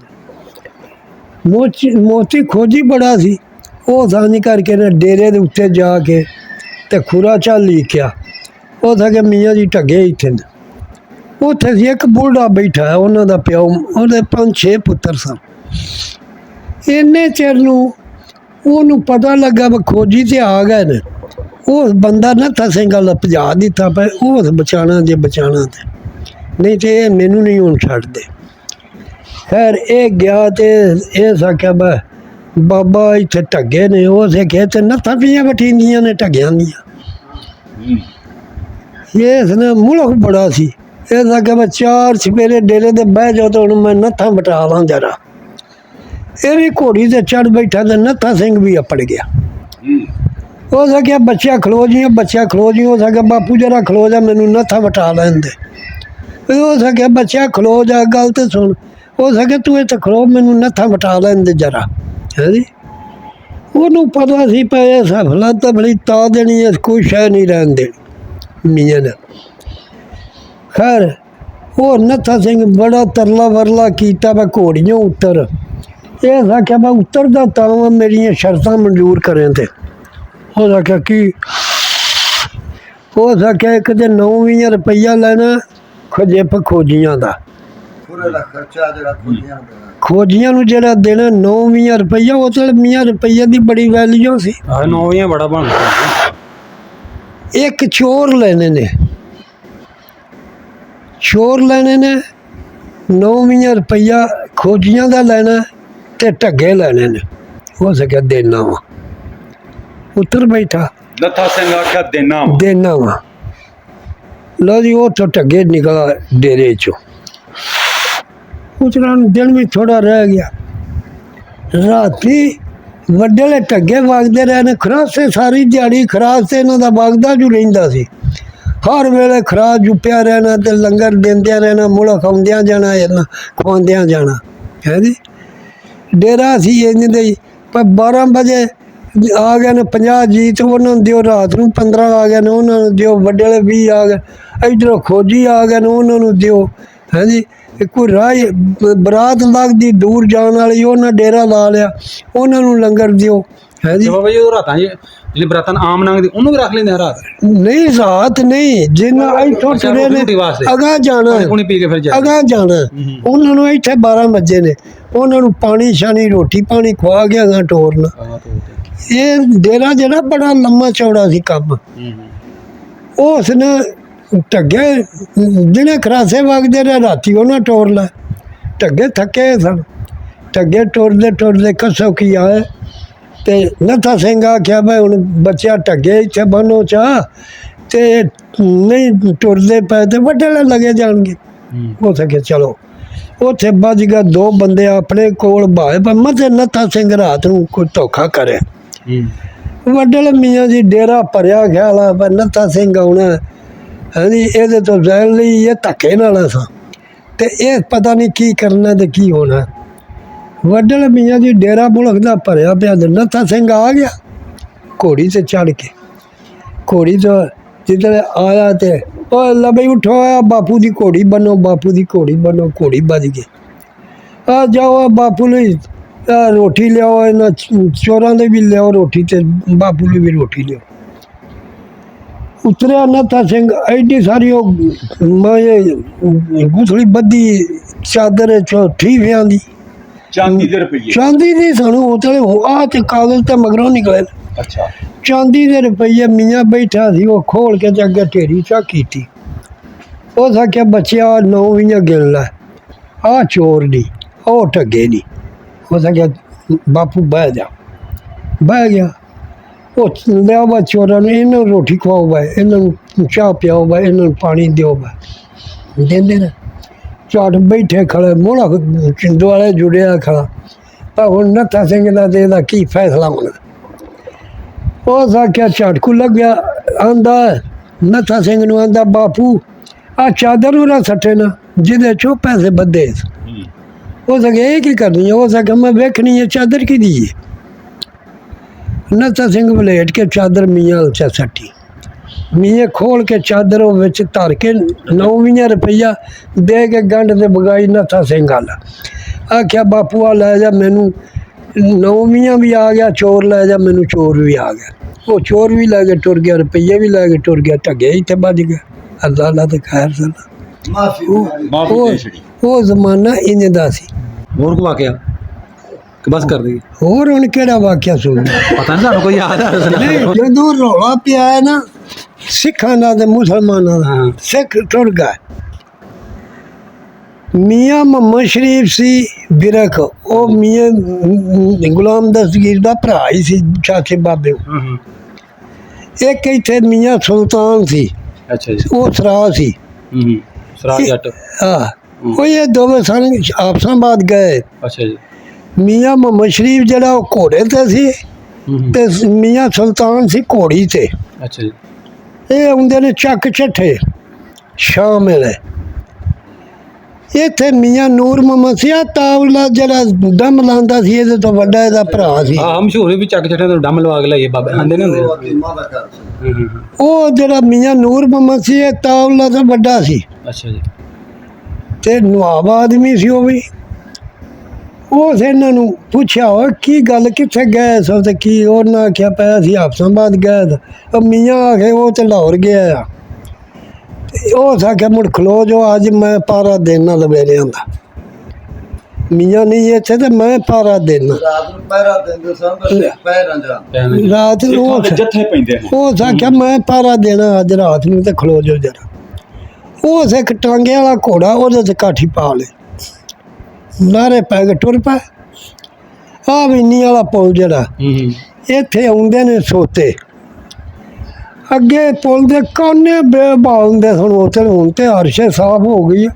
ਮੋਤੀ ਖੋਜੀ ਬੜਾ ਸੀ। ਉਹ ਸਾਨੀ ਕਰਕੇ ਨੇ ਡੇਰੇ ਦੇ ਉੱਤੇ ਜਾ ਕੇ ਤੇ ਖੁਰਾ ਚੱਲ ਲਿਖਿਆ। ਉਹ ਥਾ ਕਿ ਮੀਆਂ ਜੀ ਢੱਗੇ ਇੱਥੇ ਨੇ। ਉੱਥੇ ਸੀ ਇੱਕ ਬੁੱਢਾ ਬੈਠਾ, ਉਹਨਾਂ ਦਾ ਪਿਓ, ਉਹਦੇ 5-6 ਪੁੱਤਰ ਸਨ। ਇੰਨੇ ਚਿਰ ਨੂੰ ਉਹਨੂੰ ਪਤਾ ਲੱਗਾ ਵੀ ਖੋਜੀ ਤੇ ਆ ਗਏ ਨੇ। ਉਹ ਬੰਦਾ ਨਾ ਥਸੇ ਗੱਲ ਭਜਾ ਦਿੱਤਾ ਪਏ ਉਹ ਬਚਾਣਾ ਜੇ ਬਚਾਣਾ ਤੇ ਨਹੀਂ ਤੇ ਇਹ ਮੈਨੂੰ ਨਹੀਂ ਹੁਣ ਛੱਡਦੇ। ਖੈਰ ਇਹ ਗਿਆ ਤੇ ਇਹ ਸਾਖਿਆ ਬਾਬਾ ਇੱਥੇ ਢੱਗੇ ਨੇ। ਉਹ ਸਿੱਖੇ ਤੇ ਨੱਥਾਂ ਪਈਆਂ ਬਠੀਂਦੀਆਂ ਨੇ ਢੱਗਿਆਂ ਦੀਆਂ। ਇਸ ਨੇ ਮੁਲਕ ਬੜਾ ਸੀ। ਇਹ ਸਾਖਿਆ ਮੈਂ 4 ਚਪੇਰੇ ਡੇਰੇ ਤੇ ਬਹਿ ਜਾਓ ਤਾਂ ਹੁਣ ਮੈਂ ਨੱਥਾਂ ਬਟਾ ਲਾਂ ਜਰਾ। ਇਹ ਵੀ ਘੋੜੀ ਤੇ ਚੜ੍ਹ ਬੈਠਾ ਤੇ ਨੱਥਾ ਸਿੰਘ ਵੀ ਅਪੜ ਗਿਆ। ਉਹ ਸਕਿਆ ਬੱਚਿਆ ਖਲੋ ਜੀ, ਬੱਚਿਆ ਖਲੋ ਜੀ। ਉਹ ਸਕਿਆ ਬਾਪੂ ਜਰਾ ਖਲੋ ਜਾ, ਮੈਨੂੰ ਨੱਥਾ ਵਟਾ ਲੈਣ ਦੇ। ਉਹ ਸਕਿਆ ਬੱਚਿਆ ਖਲੋ ਜਾ, ਗੱਲ ਤੇ ਸੁਣ। ਉਹ ਸਕਿਆ ਤੂੰ ਇੱਥੇ ਖਲੋ, ਮੈਨੂੰ ਨੱਥਾ ਵਟਾ ਲੈਣ ਦੇ ਜਰਾ। ਹੈ ਜੀ ਉਹਨੂੰ ਪਤਾ ਸੀ ਪਏ ਸਫਲਾ ਤਾਂ ਬੜੀ ਤਾ ਦੇਣੀ ਹੈ, ਕੋਈ ਸ਼ੈ ਨਹੀਂ ਰਹਿਣ ਦੇਣੀ ਮੀਆਂ ਨੇ। ਖੈਰ ਉਹ ਨੱਥਾ ਸਿੰਘ ਬੜਾ ਤਰਲਾ ਵਰਲਾ ਕੀਤਾ ਵਾ ਘੋੜੀਆਂ ਉੱਤਰ। ਇਹ ਆਖਿਆ ਮੈਂ ਉੱਤਰਦਾ ਤਾਂ ਮੇਰੀਆਂ ਸ਼ਰਤਾਂ ਮਨਜ਼ੂਰ ਕਰੇ ਤੇ। ਉਹ ਆਖਿਆ ਕੀ? ਉਹ ਆਖਿਆ ਇੱਕ ਤੇ 9,000 ਰੁਪਈਆ ਲੈਣਾ ਖਜੇਪ ਖੋਜੀਆਂ ਦਾ। ਖੋਜੀਆਂ ਨੂੰ ਜਿਹੜਾ ਦੇਣਾ 9,000 ਰੁਪਈਆ। ਉਹ ਤਾਂ ਮੀਆਂ ਰੁਪਈਏ ਦੀ ਬੜੀ ਵੈਲਿਊ ਸੀ। 9 ਬੜਾ ਬਣਦਾ। ਇੱਕ ਚੋਰ ਲੈਣੇ ਨੇ, ਚੋਰ ਲੈਣੇ ਨੇ 9,000 ਰੁਪਈਆ ਖੋਜੀਆਂ ਦਾ ਲੈਣਾ ਤੇ ਢੱਗੇ ਲੈਣੇ ਨੇ। ਹੋ ਸਕਿਆ ਦੇਣਾ ਵਾ। ਉੱਤਰ ਬੈਠਾ ਨੱਥਾ ਸਿੰਘ ਆਖਿਆ ਦੇਣਾ ਵਾ। ਲਓ ਜੀ ਉੱਥੋਂ ਢੱਗੇ ਨਿਕਲਾ ਡੇਰੇ ਚੋਂ। ਉਤਰਾਂ ਦਿਨ ਵੀ ਥੋੜਾ ਰਹਿ ਗਿਆ। ਰਾਤੀ ਵੱਡੇ ਢੱਗੇ ਵਗਦੇ ਰਹੇ ਨੇ। ਖਰਾਸੇ ਸਾਰੀ ਦਿਹਾੜੀ ਖਰਾਸ ਤੇ ਇਹਨਾਂ ਦਾ ਵਗਦਾ ਜੂ ਰਹਿੰਦਾ ਸੀ। ਹਰ ਵੇਲੇ ਖਰਾ ਜੁਪਿਆ ਰਹਿਣਾ ਤੇ ਲੰਗਰ ਦਿੰਦਿਆਂ ਰਹਿਣਾ, ਮੁਲਕ ਆਉਂਦਿਆਂ ਜਾਣਾ, ਇਹਨਾਂ ਖਵਾਉਂਦਿਆਂ ਜਾਣਾ ਹੈ ਜੀ। ਡੇਰਾ ਸੀ ਇੰਜ ਦੇ ਹੀ, ਪਰ 12 ਵਜੇ ਆ ਗਏ ਨੇ 50 ਜੀ ਤੇ ਉਹਨਾਂ ਨੂੰ ਦਿਓ, ਰਾਤ ਨੂੰ 15 ਆ ਗਏ ਨੇ ਉਹਨਾਂ ਨੂੰ ਦਿਓ, ਵੱਡੇ ਵਾਲੇ 20 ਆ ਗਏ, ਇੱਧਰੋਂ ਖੋਜੀ ਆ ਗਏ ਨੇ ਉਹਨਾਂ ਨੂੰ ਦਿਓ ਹੈ ਜੀ। ਕੋਈ ਰਾਹ ਬਰਾਤ ਲੱਗਦੀ ਦੂਰ ਜਾਣ ਵਾਲੀ, ਉਹਨਾਂ ਡੇਰਾ ਲਾ ਲਿਆ, ਉਹਨਾਂ ਨੂੰ ਲੰਗਰ ਦਿਓ ਹੈ ਜੀ। ਬਾਬਾ ਜੀ ਉਹ ਰਾਤਾਂ ਜਿਹੜੀ ਬਰਾਤਾਂ ਆਮ ਲੰਘਦੀ ਉਹਨੂੰ ਵੀ ਰੱਖ ਲੈਂਦੇ ਰਾਤ? ਨਹੀਂ ਰਾਤ ਨਹੀਂ, ਜਿੰਨਾ ਇੱਥੋਂ ਤੁਰੇ ਨੇ ਅਗਾਂਹ ਜਾਣਾ, ਪਾਣੀ ਪੀ ਕੇ ਫਿਰ ਜਾ ਅਗਾਂਹ ਜਾਣਾ, ਉਹਨਾਂ ਨੂੰ ਇੱਥੇ 12 ਵਜੇ ਨੇ, ਉਹਨਾਂ ਨੂੰ ਪਾਣੀ ਸ਼ਾਨੀ ਰੋਟੀ ਪਾਣੀ ਖਵਾ ਕੇ ਅਗਾਂਹ ਟੋਰਨਾ। ਇਹ ਡੇਰਾ ਜਿਹੜਾ ਬੜਾ ਲੰਮਾ ਚੌੜਾ ਸੀ ਕੰਮ। ਉਸ ਨੇ ਢੱਗੇ ਜਿਹੜੇ ਖਰਾਸੇ ਵਗਦੇ ਰਹੇ ਰਾਤੀ ਉਹਨਾਂ ਟੋਰ ਲੈ, ਢੱਗੇ ਥੱਕੇ ਸਨ, ਢੱਗੇ ਟੁਰਦੇ ਟੁਰਦੇ ਕਸੋ ਕੀ ਆਏ ਤੇ ਨੱਥਾ ਸਿੰਘ ਆਖਿਆ ਬਈ ਹੁਣ ਬੱਚਿਆ ਢੱਗੇ ਇੱਥੇ ਬੰਨੋ ਚਾਹ ਤੇ ਨਹੀਂ ਟੁਰਦੇ ਪਏ ਤੇ ਵੱਡੇ ਲੱਗੇ ਜਾਣਗੇ। ਉਹ ਸਕੇ ਚਲੋ ਉੱਥੇ ਵੱਜ ਗਿਆ, 2 ਬੰਦੇ ਆਪਣੇ ਕੋਲ ਭਾਏ ਪਰ ਮਤੇ ਨੱਥਾ ਸਿੰਘ ਰਾਤ ਨੂੰ ਕੋਈ ਧੋਖਾ ਕਰੇ। ਵੱਡੇ ਮੀਆਂ ਜੀ ਡੇਰਾ ਭਰਿਆ ਖਿਆਲ ਆ ਪਰ ਨੱਥਾ ਸਿੰਘ ਆਉਣਾ ਹਾਂਜੀ, ਇਹਦੇ ਤੋਂ ਜ਼ਹਿਰ ਲਈ ਇਹ ਧੱਕੇ ਨਾਲ ਸਾਂ ਤੇ ਇਹ ਪਤਾ ਨਹੀਂ ਕੀ ਕਰਨਾ ਤੇ ਕੀ ਹੋਣਾ। ਵੱਡੇ ਮੀਆਂ ਜੀ ਡੇਰਾ ਮੁਲਕ ਦਾ ਭਰਿਆ ਪਿਆ ਤੇ ਨੱਥਾ ਸਿੰਘ ਆ ਗਿਆ ਘੋੜੀ ਤੇ ਚੜ੍ਹ ਕੇ। ਘੋੜੀ ਤੋਂ ਜਿੱਧਰ ਆਇਆ ਤੇ ਉਹ ਲੱਭੀ ਉਠੋ, ਆ ਬਾਪੂ ਦੀ ਘੋੜੀ ਬਣੋ, ਬਾਪੂ ਦੀ ਘੋੜੀ ਬਣੋ। ਘੋੜੀ ਵੱਜ ਗਈ, ਆ ਜਾਓ ਬਾਪੂ ਲਈ ਰੋਟੀ ਲਿਆਓ, ਇਹਨਾਂ ਚੋਰਾਂ ਦੇ ਵੀ ਲਿਆਓ ਰੋਟੀ ਤੇ ਬਾਪੂ ਲਈ ਵੀ ਰੋਟੀ ਲਿਆਓ। ਉਤਰਿਆ ਨੱਥਾ ਸਿੰਘ, ਐਡੀ ਸਾਰੀ ਉਹ ਗੁਥਲੀ ਬੱਧੀ ਚਾਦਰ ਠੀਵਿਆਂ ਦੀ, ਚਾਂਦੀ ਦੇ ਰੁਪਈਏ? ਚਾਂਦੀ ਦੀ ਸਾਨੂੰ ਉਤਲੇ ਆ ਤੇ ਕਾਗਜ਼ ਤੇ ਮਗਰੋਂ ਨਿਕਲੇ। ਅੱਛਾ, ਚਾਂਦੀ ਦੇ ਰੁਪਈਏ। ਮੀਆਂ ਬੈਠਾ ਸੀ, ਉਹ ਖੋਲ ਕੇ ਤੇ ਅੱਗੇ ਢੇਰੀ ਚਾ ਕੀਤੀ। ਉਹ ਆਖਿਆ ਬੱਚਿਆ 9 ਗਿਣ ਲੈ, ਆ ਚੋਰ ਨਹੀਂ, ਉਹ ਠੱਗੇ ਨਹੀਂ। ਉਹ ਆਖਿਆ ਬਾਪੂ ਬਹਿ ਜਾ। ਬਹਿ ਗਿਆ। ਉਹ ਲਿਆ ਵਾ ਚੋਰਾਂ ਨੂੰ, ਇਹਨਾਂ ਨੂੰ ਰੋਟੀ ਖਵਾਓ ਬਾਏ, ਇਹਨਾਂ ਨੂੰ ਚਾਹ ਪਿਆਓ ਬਾਏ, ਇਹਨਾਂ ਨੂੰ ਪਾਣੀ ਦਿਓ ਬਾਏ। ਦਿੰਦੇ ਨੇ ਝੱਟ ਬੈਠੇ ਖੜੇ, ਮੋੜਾ ਦੁਆਲੇ ਜੁੜਿਆ ਖੜਾ। ਪਰ ਹੁਣ ਨੱਥਾ ਸਿੰਘ ਦਾ ਤੇ ਇਹਦਾ ਕੀ ਫੈਸਲਾ ਹੋਣਾ। ਉਹ ਆਖਿਆ ਝਟਕੂ ਲੱਗਿਆ, ਆਂਦਾ ਨੱਥਾ ਸਿੰਘ ਨੂੰ ਆਂਦਾ ਬਾਪੂ ਆ ਚਾਦਰ ਨੂੰ ਨਾ ਸੱਟੇ ਨਾ ਜਿਹਦੇ ਚੋਂ ਪੈਸੇ ਬੱਧੇ। ਉਹ ਸਕੇ ਇਹ ਕੀ ਕਰਨੀ ਹੈ? ਉਹ ਸਕੇ ਮੈਂ ਵੇਖਣੀ ਹੈ ਚਾਦਰ ਕਿਹਦੀ ਹੈ। ਨੱਥਾ ਸਿੰਘ ਵਲੇਟ ਕੇ ਚਾਦਰ ਮੀਆਂ ਚ ਸੱਟੀ। ਮੀਆਂ ਖੋਲ ਕੇ ਚਾਦਰ ਉਹ ਵਿੱਚ ਧਰ ਕੇ 9 ਰੁਪਈਆ ਦੇ ਕੇ ਗੰਢ ਤੇ ਬਗਾਈ ਨੱਥਾ ਸਿੰਘ ਵੱਲ। ਆਖਿਆ ਬਾਪੂ ਆ ਲੈ ਜਾ, ਮੈਨੂੰ 9 ਵੀ ਆ ਗਿਆ, ਚੋਰ ਲੈ ਜਾ, ਮੈਨੂੰ ਚੋਰ ਵੀ ਆ ਗਿਆ। ਉਹ ਚੋਰ ਵੀ ਲੈ ਕੇ ਟੁਰ ਗਿਆ, ਰੁਪਈਏ ਵੀ ਲੈ ਕੇ ਟੁਰ ਗਿਆ, ਢੱਗੇ ਇੱਥੇ ਵੱਜ ਗਿਆ। ਅੱਲਾ ਅੱਲਾ ਤੇ ਖੈਰ ਸਲਾ। ਮਾਫੀ ਦੇ ਛੜੀ। ਉਹ ਜ਼ਮਾਨਾ ਇੰਜ ਦਾ ਸੀ। ਹੋਰ ਕੋ ਵਾਕਿਆ ਕਿ ਬਸ ਕਰ ਦਈਏ? ਹੋਰ ਹੁਣ ਕਿਹੜਾ ਵਾਕਿਆ ਸੁਣਨਾ? ਪਤਾ ਨਹੀਂ ਸਾਨੂੰ ਕੋਈ ਯਾਦ ਆ ਨਹੀਂ, ਜਦੋਂ ਰੌਲਾ ਪਿਆ ਹੈ ਨਾ ਸਿੱਖਾਂ ਦਾ ਤੇ ਮੁਸਲਮਾਨਾਂ ਦਾ, ਸਿੱਖ ਟੁਰ ਗਏ। ਮੀਆਂ ਮੁਹੰਮਦ ਸ਼ਰੀਫ ਸੀ ਬਿਰਕ, ਉਹ ਮੀਆਂ ਗੁਲਾਮ ਦਸਤਗੀਰ ਦਾ ਭਰਾ ਹੀ ਸੀ, ਚਾਚੇ ਬਾਬੇ। ਇੱਕ ਇੱਥੇ ਮੀਆਂ ਸੁਲਤਾਨ ਸੀ। ਅੱਛਾ ਜੀ। ਉਹ ਸਰਾ ਸੀ। ਸਰਾਜ ਜੱਟ। ਹਾਂ, ਉਹ ਇਹ ਦੋਵੇਂ ਸਨ ਆਪਸਾਂ ਬਾਅਦ ਗਏ। ਅੱਛਾ ਜੀ। ਮੀਆਂ ਮੁਹੰਮਦ ਸ਼ਰੀਫ ਜਿਹੜਾ ਉਹ ਘੋੜੇ ਤੇ ਸੀ ਤੇ ਮੀਆਂ ਸੁਲਤਾਨ ਸੀ ਘੋੜੀ ਤੇ। ਅੱਛਾ ਜੀ। ਇਹ ਆਉਂਦੇ ਨੇ ਚੱਕ ਚੱਠੇ ਸ਼ਾਮ ਵੇਲੇ। ਇੱਥੇ ਮੀਆਂ ਨੂਰ ਮੁਹੰਮਦ ਸੀ, ਆ ਤਾਵਲਾ ਜਿਹੜਾ ਦਮ ਲਾਉਂਦਾ ਸੀ, ਇਹਦੇ ਤੋਂ ਵੱਡਾ ਇਹਦਾ ਭਰਾ ਸੀ। ਹਾਂ, ਮਸ਼ਹੂਰ ਵੀ ਚੱਕ ਚੱਠੇ ਤੋਂ ਡੰਮ ਲਵਾ ਕੇ ਲਾਈਏ ਬਾਬੇ ਆਂਦੇ ਨੇ ਹੁੰਦੇ। ਉਹ ਜਿਹੜਾ ਮੀਆਂ ਨੂਰ ਮੁਹੰਮਦ ਸੀ, ਇਹ ਤਾਵਲਾ ਤੋਂ ਵੱਡਾ ਸੀ ਅੱਛਾ ਜੀ। ਤੇ ਨਵਾਬ ਆਦਮੀ ਸੀ ਉਹ ਵੀ। ਉਸ ਇਹਨਾਂ ਨੂੰ ਪੁੱਛਿਆ ਹੋ ਕੀ ਗੱਲ, ਕਿੱਥੇ ਗਏ ਸੋ ਤੇ ਕੀ? ਉਹਨਾਂ ਆਖਿਆ ਪਿਆ ਸੀ ਹਾਫਸਾਬਾਦ ਗਏ। ਉਹ ਮੀਆਂ ਆਖੇ ਉਹ ਤੇ ਲਾਹੌਰ ਗਿਆ ਆ। ਉਹ ਆਖਿਆ ਮੁੜ ਖਲੋ ਜੋ, ਅੱਜ ਮੈਂ ਪਾਰਾ ਦੇਣਾ ਲਵੇਰਿਆਂ ਦਾ। ਮੀਆਂ ਨਹੀਂ ਇੱਥੇ ਤੇ ਮੈਂ ਪਾਰਾ ਦੇਣਾ। ਰਾਤ ਨੂੰ ਪਹਿਰਾ ਦਿੰਦੇ ਸਨ, ਪਹਿਰਾਂ ਜਾ ਰਾਤ ਨੂੰ ਉਹ ਜੱਥੇ ਪੈਂਦੇ ਨੇ। ਉਹ ਆਖਿਆ ਮੈਂ ਪਾਰਾ ਦੇਣਾ ਅੱਜ ਰਾਤ ਨੂੰ ਤੇ ਖਲੋ ਜੋ ਜਰਾ। ਉਹ ਇੱਕ ਟਾਂਗੇ ਵਾਲਾ ਘੋੜਾ, ਉਹਦੇ ਤੇ ਕਾਠੀ ਪਾ ਲੇ, ਨਾਰੇ ਪੈ ਕੇ ਟੁਰ ਪਏ। ਆਹ ਵੀਨੀ ਵਾਲਾ ਪੁਲ ਜਿਹੜਾ ਇੱਥੇ ਆਉਂਦੇ ਨੇ ਸੋਤੇ, ਅੱਗੇ ਪੁਲ ਦੇ ਕਾਨੇ ਬੇਬਾਲ ਹੁੰਦੇ ਸਨ ਉੱਥੇ। ਹੁਣ ਤੇ ਅਰਸ਼ੇ ਸਾਫ਼ ਹੋ ਗਈ।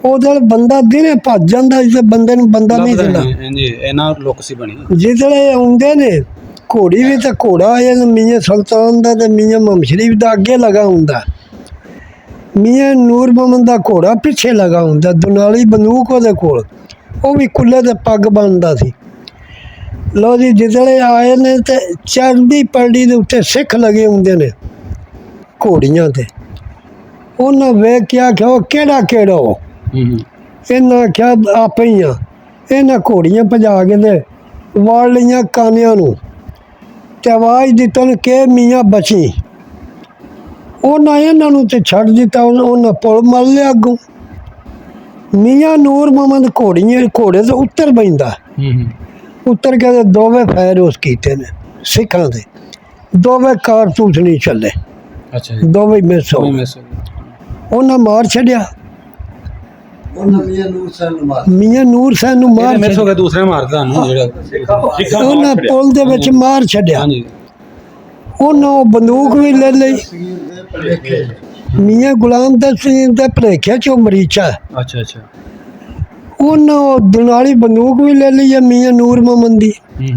ਉਹਦੇ ਬੰਦਾ ਦਿਨੇ ਭੱਜ ਜਾਂਦਾ ਸੀ ਤੇ ਬੰਦੇ ਨੂੰ ਬੰਦਾ ਨਹੀਂ ਦਿੰਦਾ। ਹਾਂਜੀ, ਇਹਨਾਂ ਲੁੱਕ ਸੀ ਬਣੀ। ਜਿਸਲੇ ਆਉਂਦੇ ਨੇ ਘੋੜੀ ਵੀ ਤੇ ਘੋੜਾ ਇਹ ਮੀਆਂ ਸੁਲਤਾਨ ਦਾ ਤੇ ਮੀਆਂ ਮੁਹੰਮਦ ਸ਼ਰੀਫ ਦਾ ਅੱਗੇ ਲਗਾ ਹੁੰਦਾ। ਮੀਆਂ ਨੂਰ ਮੁਹੰਮਦ ਦਾ ਘੋੜਾ ਪਿੱਛੇ ਲਗਾ ਹੁੰਦਾ, ਦੁਨਾਲੀ ਬੰਦੂਕ ਉਹਦੇ ਕੋਲ, ਉਹ ਵੀ ਕੁੱਲੇ ਤੇ ਪੱਗ ਬੰਨਦਾ ਸੀ। ਲਓ ਜੀ, ਜਿਸਲੇ ਆਏ ਨੇ ਤੇ ਚੜ੍ਹਦੀ ਪਲੜੀ ਦੇ ਉੱਤੇ ਸਿੱਖ ਲੱਗੇ ਹੁੰਦੇ ਨੇ ਘੋੜੀਆਂ ਤੇ। ਉਹਨਾਂ ਵੇਖ ਕੇ ਆਖਿਆ ਉਹ ਕਿਹੜਾ ਉਹ? ਇਹਨਾਂ ਆਖਿਆ ਆਪੇ ਹੀ ਆ। ਇਹਨਾਂ ਘੋੜੀਆਂ ਭਜਾ ਕੇ ਤੇ ਵਾੜ ਲਈਆਂ ਕਾਨਿਆਂ ਨੂੰ ਤੇ ਆਵਾਜ਼ ਦਿੱਤਨ ਕਿ ਮੀਆਂ ਬਚੀ। ਉਹਨਾਂ ਇਹਨਾਂ ਨੂੰ ਤੇ ਛੱਡ ਦਿੱਤਾ, ਉਹਨਾਂ ਪੁਲ ਮੱਲ ਲਿਆ ਅੱਗੋਂ। ਮੀਆਂ ਨੂਰ ਮੁਹੰਮਦ ਘੋੜੇ ਤੋਂ ਉੱਤਰ ਬੈਂਦਾ, ਉੱਤਰ ਕੇ ਦੋਵੇਂ ਫੈਰ ਉਸ ਕੀਤੇ ਨੇ ਸਿੱਖਾਂ ਦੇ, ਦੋਵੇਂ ਕਾਰਤੂਸ ਨਹੀਂ ਚੱਲੇ। ਅੱਛਾ ਜੀ, ਦੋਵੇਂ ਮਿਸ ਹੋ ਗਏ। ਉਹਨਾਂ ਮਾਰ ਛੱਡਿਆ, ਉਹਨਾਂ ਮੀਆਂ ਨੂਰ ਸਾਹਿਬ ਨੂੰ ਮਾਰ ਮੀਆਂ ਨੂਰ ਸਾਹਿਬ ਨੂੰ ਮਾਰ ਮਿਸ ਹੋ ਛੱਡਿਆ। ਗਿਆ, ਦੂਸਰੇ ਮਾਰਦਾ ਤੁਹਾਨੂੰ ਜਿਹੜਾ ਉਹਨਾਂ ਪੁਲ ਦੇ ਵਿੱਚ ਮਾਰ ਛੱਡਿਆ। ਹਾਂਜੀ। ਉਹਨਾਂ ਉਹ ਬੰਦੂਕ ਵੀ ਲੈ ਲਈ। ਤਸਵੀਰ ਦੇ ਭਲੇਖੇ ਮੀਆਂ ਗੁਲਾਮ ਤਸਲੀਮ ਦੇ ਭਲੇਖੇ ਚੋਂ ਮਰੀਚਾ। ਅੱਛਾ ਅੱਛਾ। ਉਹਨਾਂ ਉਹ ਦੁਨਾਲੀ ਬੰਦੂਕ ਵੀ ਲੈ ਲਈ ਹੈ ਮੀਆਂ ਨੂਰ ਮੁਹੰਮਦ ਦੀ।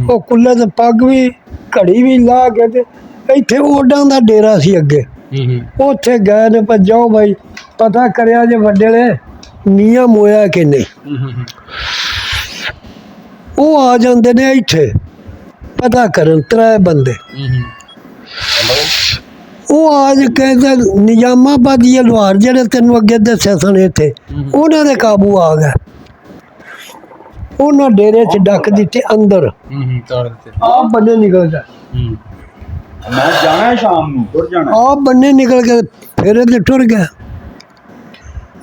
ਉਹ ਕੁੱਲੇ ਤੇ ਪੱਗ ਵੀ ਘੜੀ ਵੀ ਲਾ ਕੇ ਤੇ ਇੱਥੇ ਓਡਾਂ ਦਾ ਡੇਰਾ ਸੀ ਅੱਗੇ, ਉੱਥੇ ਗਏ ਨੇ। ਪਰ ਜਾਓ ਭਾਈ ਪਤਾ ਕਰਿਆ ਜੇ ਵੱਡੇਲੇ ਮੀਆਂ ਮੋਇਆ ਕਿ ਨਹੀਂ। ਉਹ ਆ ਜਾਂਦੇ ਨੇ ਇੱਥੇ ਪਤਾ ਕਰਨ, 3 ਬੰਦੇ। ਉਹ ਆਜ ਕਹਿੰਦੇ ਨਿਜ਼ਾਮਾਬਾਦੀ ਲੁਹਾਰ ਜਿਹੜੇ ਤੈਨੂੰ ਅੱਗੇ ਦੱਸਿਆ ਸਨ ਇੱਥੇ, ਉਹਨਾਂ ਦੇ ਕਾਬੂ ਆ ਗਏ। ਉਹਨਾਂ ਡੇਰੇ 'ਚ ਡੱਕ ਦਿੱਤੇ ਅੰਦਰ, ਆਪ ਬੰਨੇ ਨਿਕਲ ਗਏ। ਮੈਂ ਜਾਣਾ ਹੈ ਸ਼ਾਮ ਨੂੰ, ਤੁਰ ਜਾਣਾ। ਆਪ ਬੰਨੇ ਨਿਕਲ ਕੇ ਫਿਰ ਤੇ ਟੁਰ ਗਿਆ।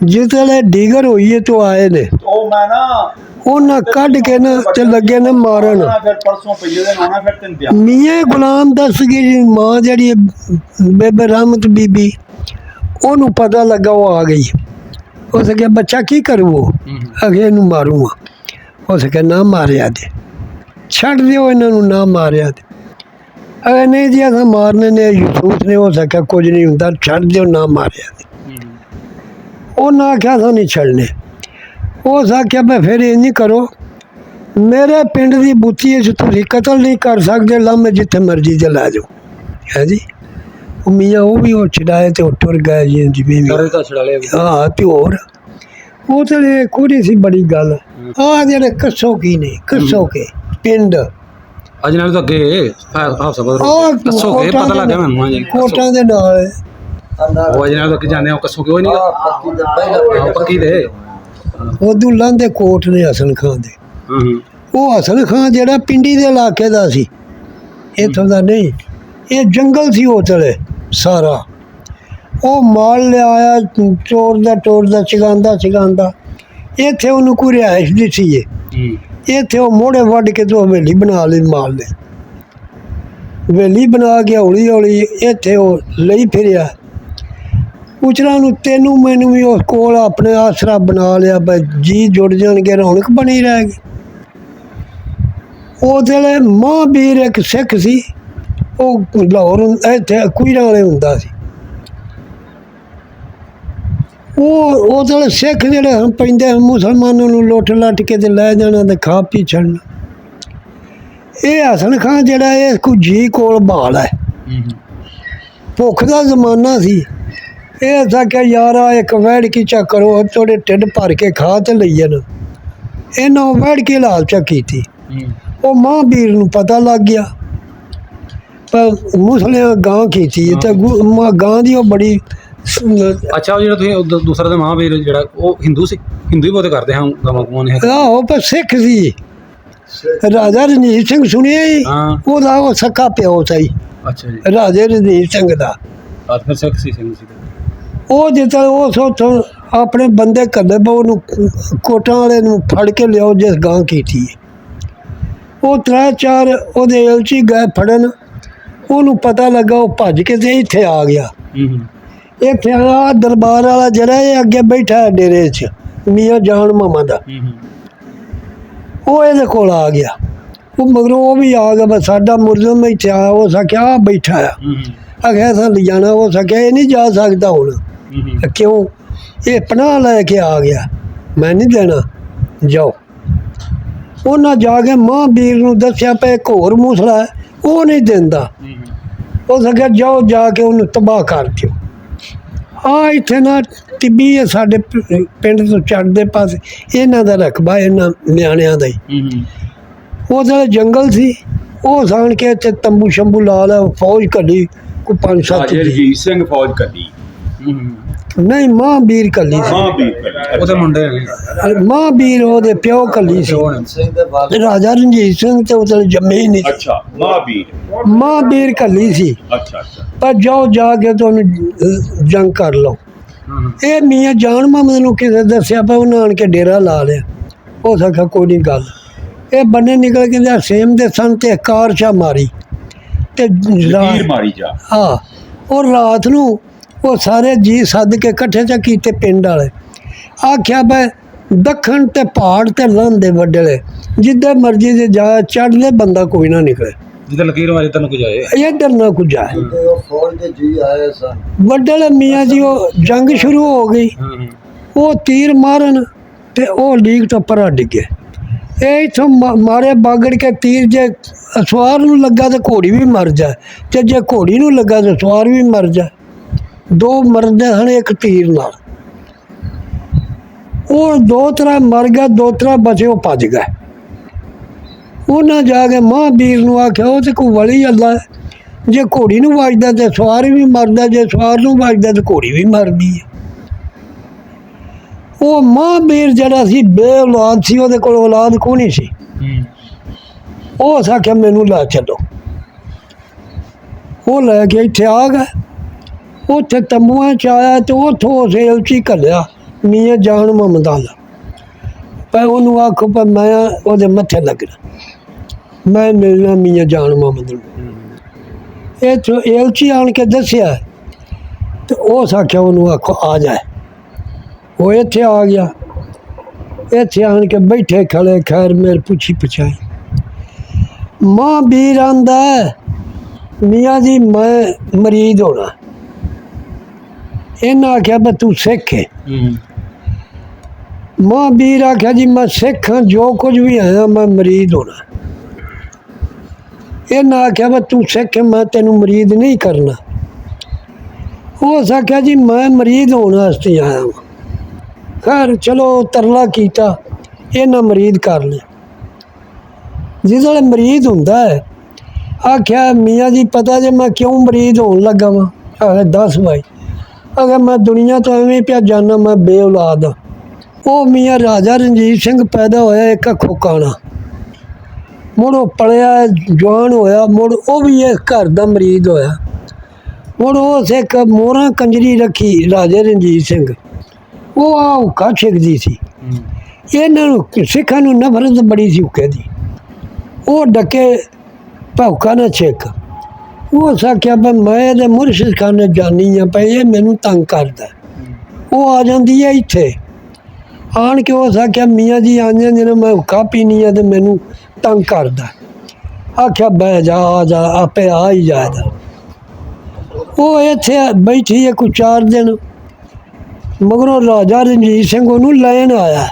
ਜਿਸਲੇ ਡੀਗਰ ਹੋਈਏ ਤੋਂ ਆਏ ਨੇ, ਉਹ ਮੈਂ ਨਾ ਉਹਨਾਂ ਕੱਢ ਕੇ ਨਾ ਤੇ ਲੱਗੇ ਨੇ ਮਾਰਨ। ਫਿਰ ਪਰਸੋਂ ਪਈਏ ਦਿਨ ਆਉਣਾ, ਫਿਰ ਤੈਨੂੰ ਧਿਆਨ। ਮੀਆਂ ਗੁਲਾਮ ਦੱਸ ਗਈ ਮਾਂ ਜਿਹੜੀ ਬੇਬੇ ਰਹਿਮਤ ਬੀਬੀ, ਉਹਨੂੰ ਪਤਾ ਲੱਗਾ ਉਹ ਆ ਗਈ। ਉਸ ਕਿਹਾ ਬੱਚਾ ਕੀ ਕਰੂ? ਅਗੇ ਇਹਨੂੰ ਮਾਰੂਗਾ। ਉਸ ਕਿਹਾ ਨਾ ਮਾਰਿਆ ਦੇ, ਛੱਡ ਦਿਓ ਇਹਨਾਂ ਨੂੰ, ਨਾ ਮਾਰਿਆ ਦੇ। ਅਗੇ ਨਹੀਂ ਜੀ ਅਸਾਂ ਮਾਰਨੇ ਨੇ। ਯੂਸੂਫ ਨੇ ਹੋ ਸਕਿਆ ਕੁਝ ਨਹੀਂ ਹੁੰਦਾ, ਛੱਡ ਦਿਓ, ਨਾ ਮਾਰਿਆ ਦੇ। ਉਹਨਾਂ ਆਖਿਆ ਅਸਾਂ ਨਹੀਂ ਛੱਡਨੇ। ਉਸ ਆਖਿਆ ਮੈਂ ਫਿਰ ਇਹ ਨਹੀਂ ਕਰੋ, ਮੇਰੇ ਪਿੰਡ ਦੀ ਬੁੱਤੀ 'ਚ ਤੁਸੀਂ ਕਤਲ ਨਹੀਂ ਕਰ ਸਕਦੇ, ਲਾਮੇ ਜਿੱਥੇ ਮਰਜ਼ੀ ਤੇ ਲੈ ਜਾਓ। ਹੈ ਜੀ, ਉਹ ਮੀਆਂ ਉਹ ਵੀ ਉਹ ਛਡਾਏ ਤੇ ਉਹ ਟੁਰ ਗਏ ਜੀ ਜਿਵੇਂ ਵੀ। ਹਾਂ ਤੇ ਹੋਰ ਉਹ ਤੇ ਕੋਈ ਸੀ ਬੜੀ ਗੱਲ। ਆਹ ਜਿਹੜੇ ਕੱਸੋ ਕੀ ਨੇ, ਕੱਸੋ ਕੇ ਪਿੰਡ ਅੱਜ ਨਾਲ ਤਾਂ ਅੱਗੇ ਹਾਫਸਾ ਕੱਸੋ ਕੇ ਕੋਟਾਂ ਪਤਾ ਲੱਗ ਗਿਆ ਮੈਨੂੰ। ਹਾਂਜੀ, ਕੋਟਾਂ ਦੇ ਨਾਲ ਉਹ ਅੱਜ ਨਾਲ ਤਾਂ ਅੱਗੇ ਜਾਂਦੇ ਆ, ਕੱਸੋ ਕੇ ਉਹ ਨਹੀਂ ਪੱਕੀ ਦੇ ਪਹਿਲਾਂ ਪੱਕੀ ਦੇ। ਉਦੋਂ ਲਾਂਦੇ ਕੋਟ ਨੇ ਹਸਨ ਖਾਂ ਦੇ। ਉਹ ਹਸਨ ਖਾਂ ਜਿਹੜਾ ਪਿੰਡੀ ਦੇ ਇਲਾਕੇ ਦਾ ਸੀ, ਇੱਥੋਂ ਦਾ ਨਹੀਂ। ਇਹ ਜੰਗਲ ਸੀ ਉਹ ਤਲੇ ਸਾਰਾ। ਉਹ ਮਾਲ ਲਿਆਇਆ ਟੋਰਦਾ ਚਗਾਉਂਦਾ। ਇੱਥੇ ਉਹਨੂੰ ਕੋਈ ਰਿਹਾਇਸ਼ ਨਹੀਂ ਸੀ। ਇੱਥੇ ਉਹ ਮੋੜੇ ਵੱਢ ਕੇ ਤੋਂ ਹਵੇਲੀ ਬਣਾ ਲਈ, ਮਾਲ ਨੇ ਹਵੇਲੀ ਬਣਾ ਕੇ ਹੌਲੀ ਹੌਲੀ ਇੱਥੇ ਉਹ ਲਈ ਫਿਰਿਆ। ਉਚਰਾਂ ਨੂੰ ਤੈਨੂੰ ਮੈਨੂੰ ਵੀ ਉਸ ਕੋਲ ਆਪਣੇ ਆਸਰਾ ਬਣਾ ਲਿਆ, ਬਈ ਜੀ ਜੁੜ ਜਾਣਗੇ, ਰੌਣਕ ਬਣੀ ਰਹੇਗੀ। ਉਹਦੇ ਲਈ ਮਹਾਂਬੀਰ ਇੱਕ ਸਿੱਖ ਸੀ, ਉਹ ਲਾਹੌਰ ਇੱਥੇ ਕੁਈਰਾਂ ਵਾਲੇ ਹੁੰਦਾ ਸੀ। ਉਹ ਉਹਦੇ ਸਿੱਖ ਜਿਹੜੇ ਹਨ ਪੈਂਦੇ ਮੁਸਲਮਾਨਾਂ ਨੂੰ ਲੁੱਟ ਲੱਟ ਕੇ ਤੇ ਲੈ ਜਾਣਾ ਤੇ ਖਾ ਪੀ ਛੱਡਣਾ। ਇਹ ਹਸਨ ਖਾਂ ਜਿਹੜਾ ਇਹ ਕੋਈ ਜੀ ਕੋਲ ਬਹਾਲ ਹੈ। ਭੁੱਖ ਦਾ ਜ਼ਮਾਨਾ ਸੀ। ਇਹ ਆਖਿਆ ਯਾਰ ਆ ਇੱਕ ਵੈੜ ਕੀ ਚਾ ਕਰੋ, ਥੋੜੇ ਢਿੱਡ ਭਰ ਕੇ ਖਾ ਤੇ ਲਈ ਜਾਣ। ਇਹਨਾਂ ਵੈੜ ਕੇ ਲਾਲਚਾ ਕੀਤੀ। ਉਹ ਮਹਾਂਬੀਰ ਨੂੰ ਪਤਾ ਲੱਗ ਗਿਆ, ਪਰ ਮੁਸਲਿਆਂ ਗਾਂ ਕੀਤੀ ਤੇ ਗਾਂ ਦੀ ਉਹ ਬੜੀ। ਅੱਛਾ, ਉਹ ਜਿਹੜਾ ਤੁਸੀਂ ਦੂਸਰਾ ਤੇ ਮਹਾਂਵੀਰ ਜਿਹੜਾ ਉਹ ਹਿੰਦੂ ਸੀ, ਹਿੰਦੂ ਹੀ ਬਹੁਤੇ ਕਰਦੇ ਹਾਂ ਗਾਵਾਂ ਗੂਆਂ ਨੇ। ਆਹੋ ਪਰ ਸਿੱਖ ਸੀ। ਰਾਜਾ ਰਣਜੀਤ ਸਿੰਘ ਸੁਣਿਆ ਹੀ, ਉਹਦਾ ਉਹ ਸੱਕਾ ਪਿਓ ਸਹੀ। ਅੱਛਾ ਜੀ। ਰਾਜੇ ਰਣਜੀਤ ਸਿੰਘ ਦਾ ਫਿਰ ਸਿੱਖ ਸੀ, ਸਿੰਘ ਸੀ। ਉਹ ਜਿੱਦਾਂ ਉਸ ਉੱਥੋਂ ਆਪਣੇ ਬੰਦੇ ਕੱਲੇ ਉਹਨੂੰ ਕੋਟਾਂ ਵਾਲੇ ਨੂੰ ਫੜ ਕੇ ਲਿਆਓ ਜਿਸ ਗਾਂ ਕੀਤੀ ਹੈ। ਉਹ 3-4 ਉਹਦੇ ਐਲਚੀ ਗਏ ਫੜਨ। ਉਹਨੂੰ ਪਤਾ ਲੱਗਾ, ਉਹ ਭੱਜ ਕੇ ਤੇ ਇੱਥੇ ਆ ਗਿਆ। ਇੱਥੇ ਆ ਦਰਬਾਰ ਵਾਲਾ ਜਿਹੜਾ ਇਹ ਅੱਗੇ ਬੈਠਾ ਡੇਰੇ 'ਚ, ਮੀਆਂ ਜਾਨ ਮਾਮਾ ਦਾ, ਉਹ ਇਹਦੇ ਕੋਲ ਆ ਗਿਆ। ਉਹ ਮਗਰੋਂ ਉਹ ਵੀ ਆ ਗਿਆ, ਬਸ ਸਾਡਾ ਮੁਲਜ਼ਮ ਇੱਥੇ ਆਇਆ। ਉਹ ਸਕਿਆ ਆ ਬੈਠਾ ਆ, ਆਖਿਆ ਅਸਾਂ ਲਿਜਾਣਾ। ਉਹ ਸਕਿਆ ਇਹ ਨਹੀਂ ਜਾ ਸਕਦਾ ਹੁਣ। ਕਿਉਂ? ਇਹ ਪਨਾਹ ਲੈ ਕੇ ਆ ਗਿਆ, ਮੈਂ ਨਹੀਂ ਦੇਣਾ, ਜਾਓ। ਉਹਨਾਂ ਜਾ ਕੇ ਮਹਾਂਬੀਰ ਨੂੰ ਦੱਸਿਆ ਪਿਆ ਇੱਕ ਹੋਰ ਮੂਸਲਾ ਹੈ, ਉਹ ਨਹੀਂ ਦਿੰਦਾ। ਉਹ ਸਕਿਆ ਜਾਓ, ਜਾ ਕੇ ਉਹਨੂੰ ਤਬਾਹ ਕਰ ਦਿਓ। ਆ ਇੱਥੇ ਨਾ ਟਿੱਬੀ ਹੈ ਸਾਡੇ ਪਿੰਡ ਤੋਂ ਚੜ੍ਹਦੇ ਪਾਸੇ, ਇਹਨਾਂ ਦਾ ਰਕਬਾ ਇਹਨਾਂ ਨਿਆਣਿਆਂ ਦਾ ਹੀ। ਉਹਦਾ ਜੰਗਲ ਸੀ, ਉਹ ਸਾਣ ਕੇ ਇੱਥੇ ਤੰਬੂ ਸ਼ੰਬੂ ਲਾ ਲਿਆ, ਫੌਜ ਕੱਢੀ ਕੋਈ 5-7 ਰਾਜੇ ਰਣਜੀਤ ਸਿੰਘ ਫੌਜ ਕੱਢੀ, ਨਹੀਂ ਮਹਾਂਬੀਰ ਕੱਲੀ ਸੀ, ਮਹਾਂਬੀਰ ਕੱਢੀ। ਉਹਦੇ ਮੁੰਡੇ ਨੇ ਮਹਾਂਬੀਰ ਉਹਦੇ ਪਿਓ ਕੱਲੀ ਸੀ। ਸਿੰਘ ਦੇ ਬਾਅਦ ਰਾਜਾ ਰਣਜੀਤ ਸਿੰਘ ਤੇ ਉਹਦੇ ਜੰਮੇ ਹੀ ਨਹੀਂ ਸੀ। ਅੱਛਾ ਮਹਾਂਬੀਰ, ਮਹਾਂਬੀਰ ਕੱਲੀ ਸੀ, ਅੱਛਾ ਅੱਛਾ। ਪਰ ਜਾਓ ਜਾ ਕੇ ਤੁਹਾਨੂੰ ਜੰਗ ਕਰ ਲਓ। ਇਹ ਮੀਆਂ ਜਾਨ ਮੁਹੰਮਦ ਨੂੰ ਕਿਸੇ ਦੱਸਿਆ ਪਾ, ਉਹਨਾਂ ਆਣ ਕੇ ਡੇਰਾ ਲਾ ਲਿਆ। ਹੋ ਸਕਾ ਕੋਈ ਨਹੀਂ ਗੱਲ, ਇਹ ਬੰਨੇ ਨਿਕਲ ਕੇ ਸੇਮ ਦੇ ਸਨ ਤੇ ਕਾਰ ਮਾਰੀ ਤੇ ਲਕੀਰ ਮਾਰੀ ਜਾ। ਹਾਂ, ਉਹ ਰਾਤ ਨੂੰ ਉਹ ਸਾਰੇ ਜੀ ਸੱਦ ਕੇ ਇਕੱਠੇ ਚ ਕੀਤੇ ਪਿੰਡ ਵਾਲੇ, ਆਖਿਆ ਬਈ ਦੱਖਣ ਤੇ ਪਹਾੜ ਤੇ ਲੰਘਦੇ ਵੱਡਲੇ, ਜਿੱਦੇ ਮਰਜ਼ੀ ਦੇ ਜਾ ਚੜ੍ਹਦੇ ਬੰਦਾ ਕੋਈ ਨਾ ਨਿਕਲੇ, ਜਿੱਦਾਂ ਲਕੀਰ ਮਾਰੀ ਤੈਨੂੰ ਕੁਝ ਆਏ। ਇੱਧਰ ਨਾ ਕੁਝ ਆਏ। ਤੇ ਉਹ ਫੌਜ ਦੇ ਜੀ ਆਏ ਸਨ। ਵੱਡਲੇ ਮੀਆਂ ਜੀ ਉਹ ਜੰਗ ਸ਼ੁਰੂ ਹੋ ਗਈ, ਉਹ ਤੀਰ ਮਾਰਨ ਤੇ ਉਹ ਲੀਕ ਤੋਂ ਪਰਾਂ ਡਿੱਗੇ। ਇਹ ਇੱਥੋਂ ਮਾਰੇ ਬਾਗੜ ਕੇ ਤੀਰ, ਜੇ ਸਵਾਰ ਨੂੰ ਲੱਗਾ ਤਾਂ ਘੋੜੀ ਵੀ ਮਰ ਜਾਏ, ਤੇ ਜੇ ਘੋੜੀ ਨੂੰ ਲੱਗਾ ਤਾਂ ਸਵਾਰ ਵੀ ਮਰ ਜਾਏ। ਦੋ ਮਰਦੇ ਹਨ ਇੱਕ ਤੀਰ ਨਾਲ। ਉਹ 2-3 ਮਰ ਗਿਆ, 2-3 ਬਚੇ, ਉਹ ਭੱਜ ਗਏ। ਉਹਨਾਂ ਜਾ ਕੇ ਮਹਾਂਬੀਰ ਨੂੰ ਆਖਿਆ, ਉਹ ਤੇ ਕੋਈ ਵਲੀ ਅੱਲਾ ਹੈ, ਜੇ ਘੋੜੀ ਨੂੰ ਵੱਜਦਾ ਤੇ ਸਵਾਰ ਵੀ ਮਰਦਾ, ਜੇ ਸਵਾਰ ਨੂੰ ਵੱਜਦਾ ਤੇ ਘੋੜੀ ਵੀ ਮਰਦੀ ਹੈ। ਉਹ ਮਹਾਂਬੀਰ ਜਿਹੜਾ ਸੀ ਬੇ ਔਲਾਦ ਸੀ, ਉਹਦੇ ਕੋਲ ਔਲਾਦ ਕੋਈ ਨਹੀਂ ਸੀ। ਉਹ ਆਖਿਆ ਮੈਨੂੰ ਲੈ ਚੱਲੋ। ਉਹ ਲੈ ਕੇ ਇੱਥੇ ਆ ਗਏ, ਉੱਥੇ ਤੰਬੂਆਂ 'ਚ ਆਇਆ ਤੇ ਉੱਥੋਂ ਉਸ ਏਲਚੀ ਘੱਲਿਆ ਮੀਆਂ ਜਾਨ ਮੁਹੰਮਦ ਵਾਲਾ। ਪਰ ਉਹਨੂੰ ਆਖੋ ਪਰ ਮੈਂ ਉਹਦੇ ਮੱਥੇ ਲੱਗਣਾ, ਮੈਂ ਮਿਲਣਾ ਮੀਆਂ ਜਾਨ ਮੁਹੰਮਦ ਨੂੰ। ਇੱਥੋਂ ਏਲਚੀ ਆਣ ਕੇ ਦੱਸਿਆ ਤੇ ਉਸ ਆਖਿਆ ਉਹਨੂੰ ਆਖੋ ਆ ਜਾਏ। ਉਹ ਇੱਥੇ ਆ ਗਿਆ, ਇੱਥੇ ਆਣ ਕੇ ਬੈਠੇ ਖੜੇ, ਖੈਰ ਮੇਰ ਪੁੱਛੀ ਪਛਾਈ। ਮਹਾਂਬੀਰ ਆਂਦਾ ਮੀਆਂ ਜੀ ਮੈਂ ਮਰੀਦ ਹੋਣਾ। ਇਹਨਾਂ ਆਖਿਆ ਬਈ ਤੂੰ ਸਿੱਖ ਹੈ। ਮਹਾਂਬੀਰ ਆਖਿਆ ਜੀ ਮੈਂ ਸਿੱਖ ਹਾਂ, ਜੋ ਕੁਝ ਵੀ ਆਇਆ ਮੈਂ ਮਰੀਦ ਹੋਣਾ। ਇਹਨਾਂ ਆਖਿਆ ਬਈ ਤੂੰ ਸਿੱਖ ਹੈ, ਮੈਂ ਤੈਨੂੰ ਮਰੀਦ ਨਹੀਂ ਕਰਨਾ। ਉਹ ਆਖਿਆ ਜੀ ਮੈਂ ਮਰੀਦ ਹੋਣ ਵਾਸਤੇ ਆਇਆ ਹਾਂ। ਖੈਰ ਚਲੋ ਤਰਲਾ ਕੀਤਾ, ਇਹਨਾਂ ਮਰੀਦ ਕਰ ਲਿਆ। ਜਿਸ ਵੇਲੇ ਮਰੀਦ ਹੁੰਦਾ ਹੈ, ਆਖਿਆ ਮੀਆਂ ਜੀ ਪਤਾ ਜੇ ਮੈਂ ਕਿਉਂ ਮਰੀਦ ਹੋਣ ਲੱਗਾ ਵਾਂ? ਆਖਿਆ ਦੱਸ ਭਾਈ। ਅਗਰ ਮੈਂ ਦੁਨੀਆ ਤੋਂ ਐਵੇਂ ਪਿਆ ਜਾਨਾ, ਮੈਂ ਬੇ ਔਲਾਦ ਹਾਂ। ਉਹ ਮੀਆਂ ਰਾਜਾ ਰਣਜੀਤ ਸਿੰਘ ਪੈਦਾ ਹੋਇਆ ਇੱਕ ਅੱਖੋਂ ਕਾਣਾ, ਮੁੜ ਉਹ ਪਲਿਆ ਜਵਾਨ ਹੋਇਆ, ਮੁੜ ਉਹ ਵੀ ਇਸ ਘਰ ਦਾ ਮਰੀਦ ਹੋਇਆ। ਮੁੜ ਉਸ ਇੱਕ ਮੋਹਰਾਂ ਕੰਜਰੀ ਰੱਖੀ ਰਾਜੇ ਰਣਜੀਤ ਸਿੰਘ, ਉਹ ਆ ਹੁੱਕਾ ਛਿਕਦੀ ਸੀ। ਇਹਨਾਂ ਨੂੰ ਸਿੱਖਾਂ ਨੂੰ ਨਫ਼ਰਤ ਬੜੀ ਸੀ ਹੁੱਕੇ ਦੀ। ਉਹ ਡੱਕੇ ਭੌਕਾ ਨਾ ਛਿੱਕ। ਉਹ ਆਖਿਆ ਬਈ ਮੈਂ ਇਹਦੇ ਮੁਰਸ਼ਿਦ ਖਾਨੇ ਜਾਨੀ ਹਾਂ, ਪਈ ਇਹ ਮੈਨੂੰ ਤੰਗ ਕਰਦਾ। ਉਹ ਆ ਜਾਂਦੀ ਹੈ ਇੱਥੇ ਆਣ ਕੇ, ਉਹ ਆਖਿਆ ਮੀਆਂ ਜੀ ਆਂਦੇ ਜਿਹਨੇ ਮੈਂ ਹੁੱਕਾ ਪੀਣੀ ਆ ਤੇ ਮੈਨੂੰ ਤੰਗ ਕਰਦਾ। ਆਖਿਆ ਬਹਿ ਜਾ, ਆ ਜਾ, ਆਪੇ ਆ ਹੀ ਜਾਏਗਾ। ਉਹ ਇੱਥੇ ਬੈਠੀ ਹੈ ਕੋਈ 4 ਦਿਨ, ਮਗਰੋਂ ਰਾਜਾ ਰਣਜੀਤ ਸਿੰਘ ਉਹਨੂੰ ਲੈਣ ਆਇਆ।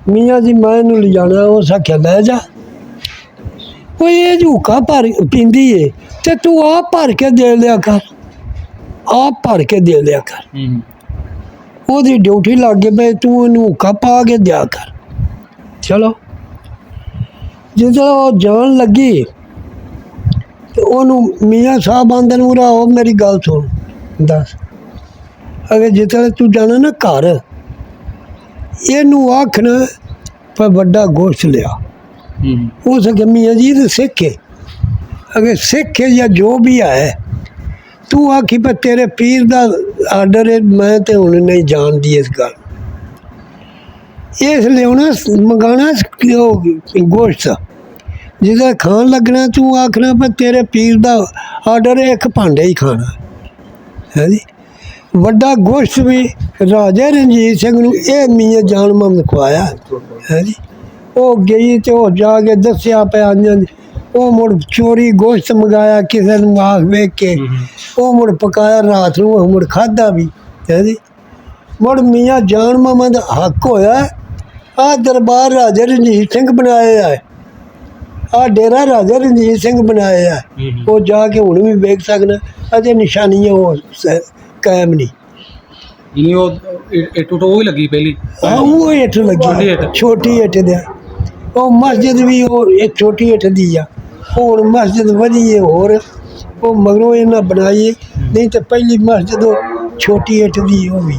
ਮੀਆਂ ਜੀ ਮੈਂ ਇਹਨੂੰ ਲਿਜਾਣਾ। ਉਸ ਆਖਿਆ ਲੈ ਜਾ। ਉਹ ਇਹ ਝੂਕਾ ਭਰ ਪੀਂਦੀ ਏ ਤੇ ਤੂੰ ਆਪ ਭਰ ਕੇ ਦੇ ਲਿਆ ਕਰ, ਆਪ ਭਰ ਕੇ ਦੇ ਲਿਆ ਕਰ। ਉਹਦੀ ਡਿਊਟੀ ਲੱਗ ਗਈ ਬਈ ਤੂੰ ਇਹਨੂੰ ਹੁੱਕਾ ਪਾ ਕੇ ਦਿਆ ਕਰ। ਚਲੋ ਜਦੋਂ ਉਹ ਜਾਣ ਲੱਗੀ ਤੇ ਉਹਨੂੰ ਮੀਆਂ ਸਾਹਿਬ ਆਂਦੇ ਨੂੰ ਉਹ ਮੇਰੀ ਗੱਲ ਸੁਣ, ਦੱਸ ਅਗਰ ਜਿੱਥੇ ਤੂੰ ਜਾਣਾ ਨਾ ਘਰ, ਇਹਨੂੰ ਆਖਣਾ ਪਰ ਵੱਡਾ ਗੋਸ਼ਤ ਲਿਆ। ਉਹ ਸਕੇ ਮੀਆਂ ਜੀ ਤੇ ਸਿੱਖ ਹੈ, ਅਗਰ ਸਿੱਖ ਹੈ ਜਾਂ ਜੋ ਵੀ ਹੈ, ਤੂੰ ਆਖੀ ਪਰ ਤੇਰੇ ਪੀਰ ਦਾ ਆਰਡਰ ਹੈ, ਮੈਂ ਤੇ ਹੁਣ ਨਹੀਂ ਜਾਣਦੀ ਇਸ ਗੱਲ। ਇਸ ਲਿਆਉਣਾ ਮੰਗਾਣਾ ਗੋਸ਼ਤ, ਜਿਹਦਾ ਖਾਣ ਲੱਗਣਾ ਤੂੰ ਆਖਣਾ ਪਰ ਤੇਰੇ ਪੀਰ ਦਾ ਆਰਡਰ ਹੈ, ਇੱਕ ਭਾਂਡੇ ਹੀ ਖਾਣਾ ਹੈ ਜੀ। ਵੱਡਾ ਗੋਸ਼ਤ ਵੀ ਰਾਜਾ ਰਣਜੀਤ ਸਿੰਘ ਨੂੰ ਇਹ ਮੀਆਂ ਜਾਨ ਮੁਹੰਮਦ ਖਵਾਇਆ ਹੈ ਜੀ। ਉਹ ਗਈ ਤੇ ਉਹ ਜਾ ਕੇ ਦੱਸਿਆ ਪਿਆ, ਉਹ ਮੁੜ ਚੋਰੀ ਗੋਸ਼ਤ ਮੰਗਾਇਆ ਕਿਸੇ ਨੂੰ ਆਖ ਵੇਖ ਕੇ, ਉਹ ਮੁੜ ਪਕਾਇਆ ਰਾਤ ਨੂੰ, ਉਹ ਮੁੜ ਖਾਧਾ ਵੀ ਹੈ ਜੀ। ਮੁੜ ਮੀਆਂ ਜਾਨ ਮੁਹੰਮਦ ਹੱਕ ਹੋਇਆ। ਆਹ ਦਰਬਾਰ ਰਾਜਾ ਰਣਜੀਤ ਸਿੰਘ ਬਣਾਇਆ ਹੈ, ਆਹ ਡੇਰਾ ਰਾਜਾ ਰਣਜੀਤ ਸਿੰਘ ਬਣਾਇਆ ਹੈ। ਉਹ ਜਾ ਕੇ ਹੁਣ ਵੀ ਵੇਖ ਸਕਣਾ, ਅਜੇ ਨਿਸ਼ਾਨੀਆਂ ਉਹ ਕਾਇਮ ਨਹੀਂ। ਯਾਨੀ ਉਹ ਇੱਟ ਉਹ ਹੀ ਲੱਗੀ ਪਹਿਲੀ ਉਹ ਇੱਟ ਛੋਟੀ ਇੱਟ। ਲੱਗੀ ਛੋਟੀ ਇੱਟ ਦੇ ਉਹ ਮਸਜਿਦ ਵੀ ਉਹ ਇੱਕ ਛੋਟੀ ਇੱਟ ਦੀ ਆ ਹੁਣ ਮਸਜਿਦ ਵਧੀ ਹੈ ਹੋਰ ਉਹ ਮਗਰੋਂ ਇਹਨਾਂ ਬਣਾਈ ਹੈ। ਨਹੀਂ ਤਾਂ ਪਹਿਲੀ ਮਸਜਿਦ ਉਹ ਛੋਟੀ ਇੱਟ ਦੀ ਉਹ ਵੀ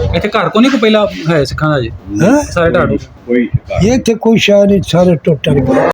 ਇੱਥੇ ਘਰ ਕੋ ਨਹੀਂ ਕੋ ਪਹਿਲਾਂ ਹੈ ਸਿੱਖਾਂ ਦਾ ਜੀ ਹਾਂ ਸਾਰੇ ਢਾਡੂ ਕੋਈ ਸ਼ਿਕਾਇਤ ਇਹ ਤੇ ਕੋਈ ਸ਼ਾਇਦ ਨਹੀਂ ਸਾਰੇ ਟੁੱਟਣ ਗਏ